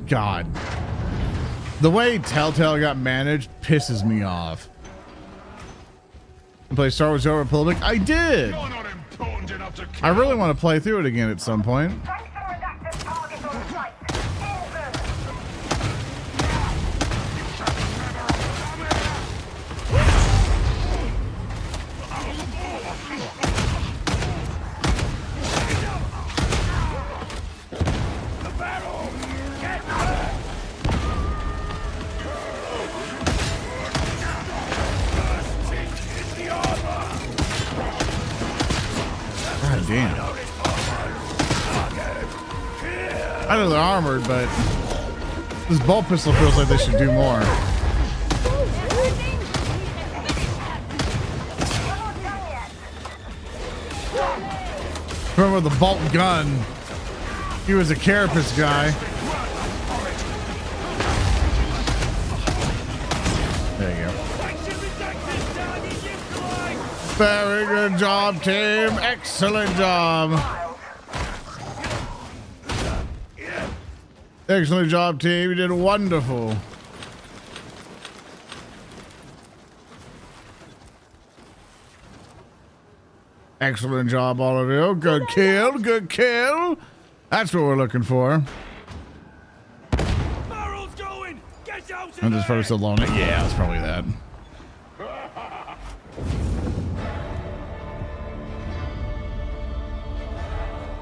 God, the way Telltale got managed pisses me off. Play Star Wars: The Old Republic. I did. I really want to play through it again at some point. Damn. I know they're armored, but this bolt pistol feels like they should do more. Remember the bolt gun? He was a carapace guy. There you go. Very good job, team. Excellent job. Excellent job, team. You did wonderful. Excellent job, all of you. Good kill. Good kill. That's what we're looking for. Barrel's going! Get out of I'm just first alone. Yeah, that's probably that.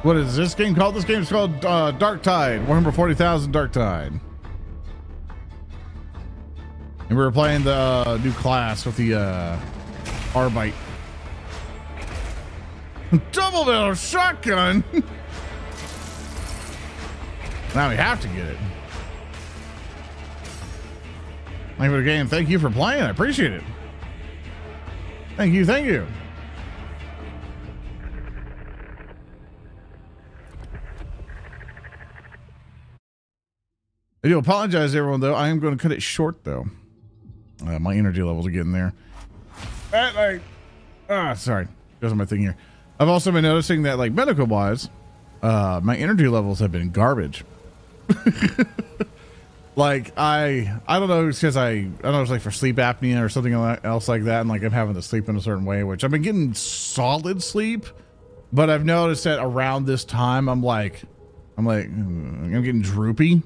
What is this game called? This game is called Darktide. Warhammer 40,000 Darktide. And we were playing the new class with the Arbite. Double barrel shotgun. Now we have to get it. Thank you for the game. Thank you for playing. I appreciate it. Thank you. Thank you. I do apologize, everyone, though. I am going to cut it short, though. My energy levels are getting there. Sorry. Goes on my thing here. I've also been noticing that, like, medical-wise, my energy levels have been garbage. Like, I don't know, it's because I don't know, it's like for sleep apnea or something else like that, and like I'm having to sleep in a certain way, which I've been getting solid sleep, but I've noticed that around this time I'm getting droopy,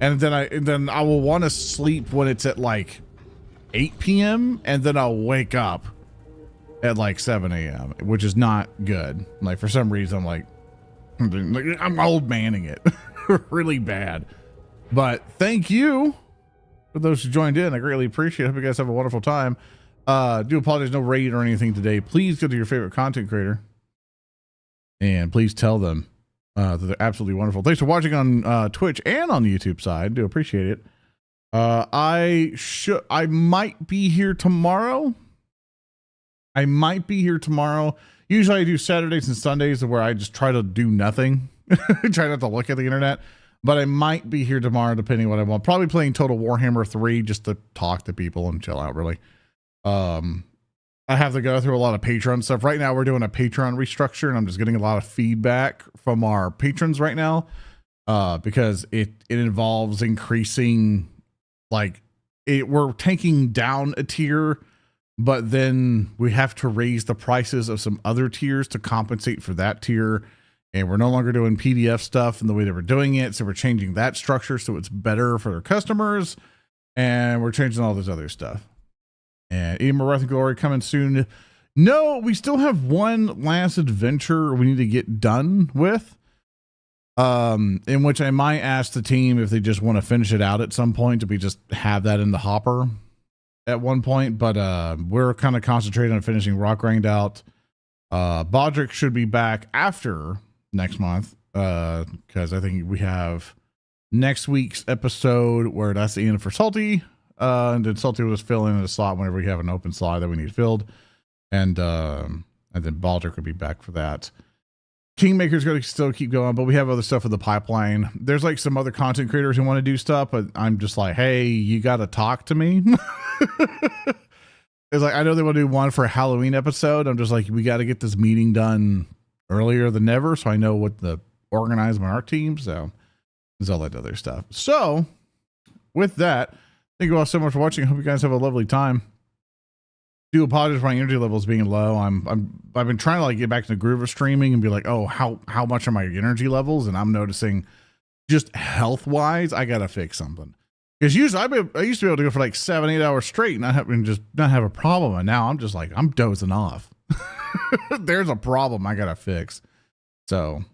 and then I will want to sleep when it's at like 8 p.m. and then I'll wake up at like 7 a.m., which is not good. Like, for some reason I'm old manning it really bad. But thank you for those who joined in. I greatly appreciate it. Hope you guys have a wonderful time. Do apologize, no raid or anything today. Please go to your favorite content creator and please tell them that they're absolutely wonderful. Thanks for watching on Twitch and on the YouTube side. Do appreciate it. I might be here tomorrow. Usually I do Saturdays and Sundays where I just try to do nothing. Try not to look at the internet. But I might be here tomorrow, depending on what I want. Probably playing Total Warhammer 3 just to talk to people and chill out, really. I have to go through a lot of Patreon stuff. Right now, we're doing a Patreon restructure, and I'm just getting a lot of feedback from our patrons right now because it involves increasing, we're taking down a tier, but then we have to raise the prices of some other tiers to compensate for that tier. And we're no longer doing PDF stuff in the way that we're doing it. So we're changing that structure so it's better for their customers. And we're changing all this other stuff. And Eden Wrath and Glory coming soon. No, we still have one last adventure we need to get done with. In which I might ask the team if they just want to finish it out at some point. If we just have that in the hopper at one point. But we're kind of concentrating on finishing Rock Grind out. Bodrick should be back after next month, because I think we have next week's episode where that's the end for Salty, and then Salty will just fill in a slot whenever we have an open slot that we need filled, and then Baldrick will be back for that. Kingmaker's going to still keep going, but we have other stuff in the pipeline. There's like some other content creators who want to do stuff, but I'm just like, hey, you got to talk to me. It's like, I know they want to do one for a Halloween episode. I'm just like, we got to get this meeting done earlier than ever, so I know what to organize my art team. So there's all that other stuff. So with that, thank you all so much for watching. I hope you guys have a lovely time. Do apologize for my energy levels being low. I've been trying to like get back to the groove of streaming and be like, oh, how much are my energy levels? And I'm noticing just health wise, I gotta fix something. Because usually I used to be able to go for like 7-8 hours straight and not have a problem. And now I'm just like, I'm dozing off. There's a problem I gotta fix. So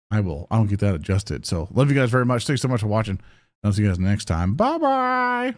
I'll get that adjusted. So love you guys very much. Thanks so much for watching. I'll see you guys next time. Bye bye.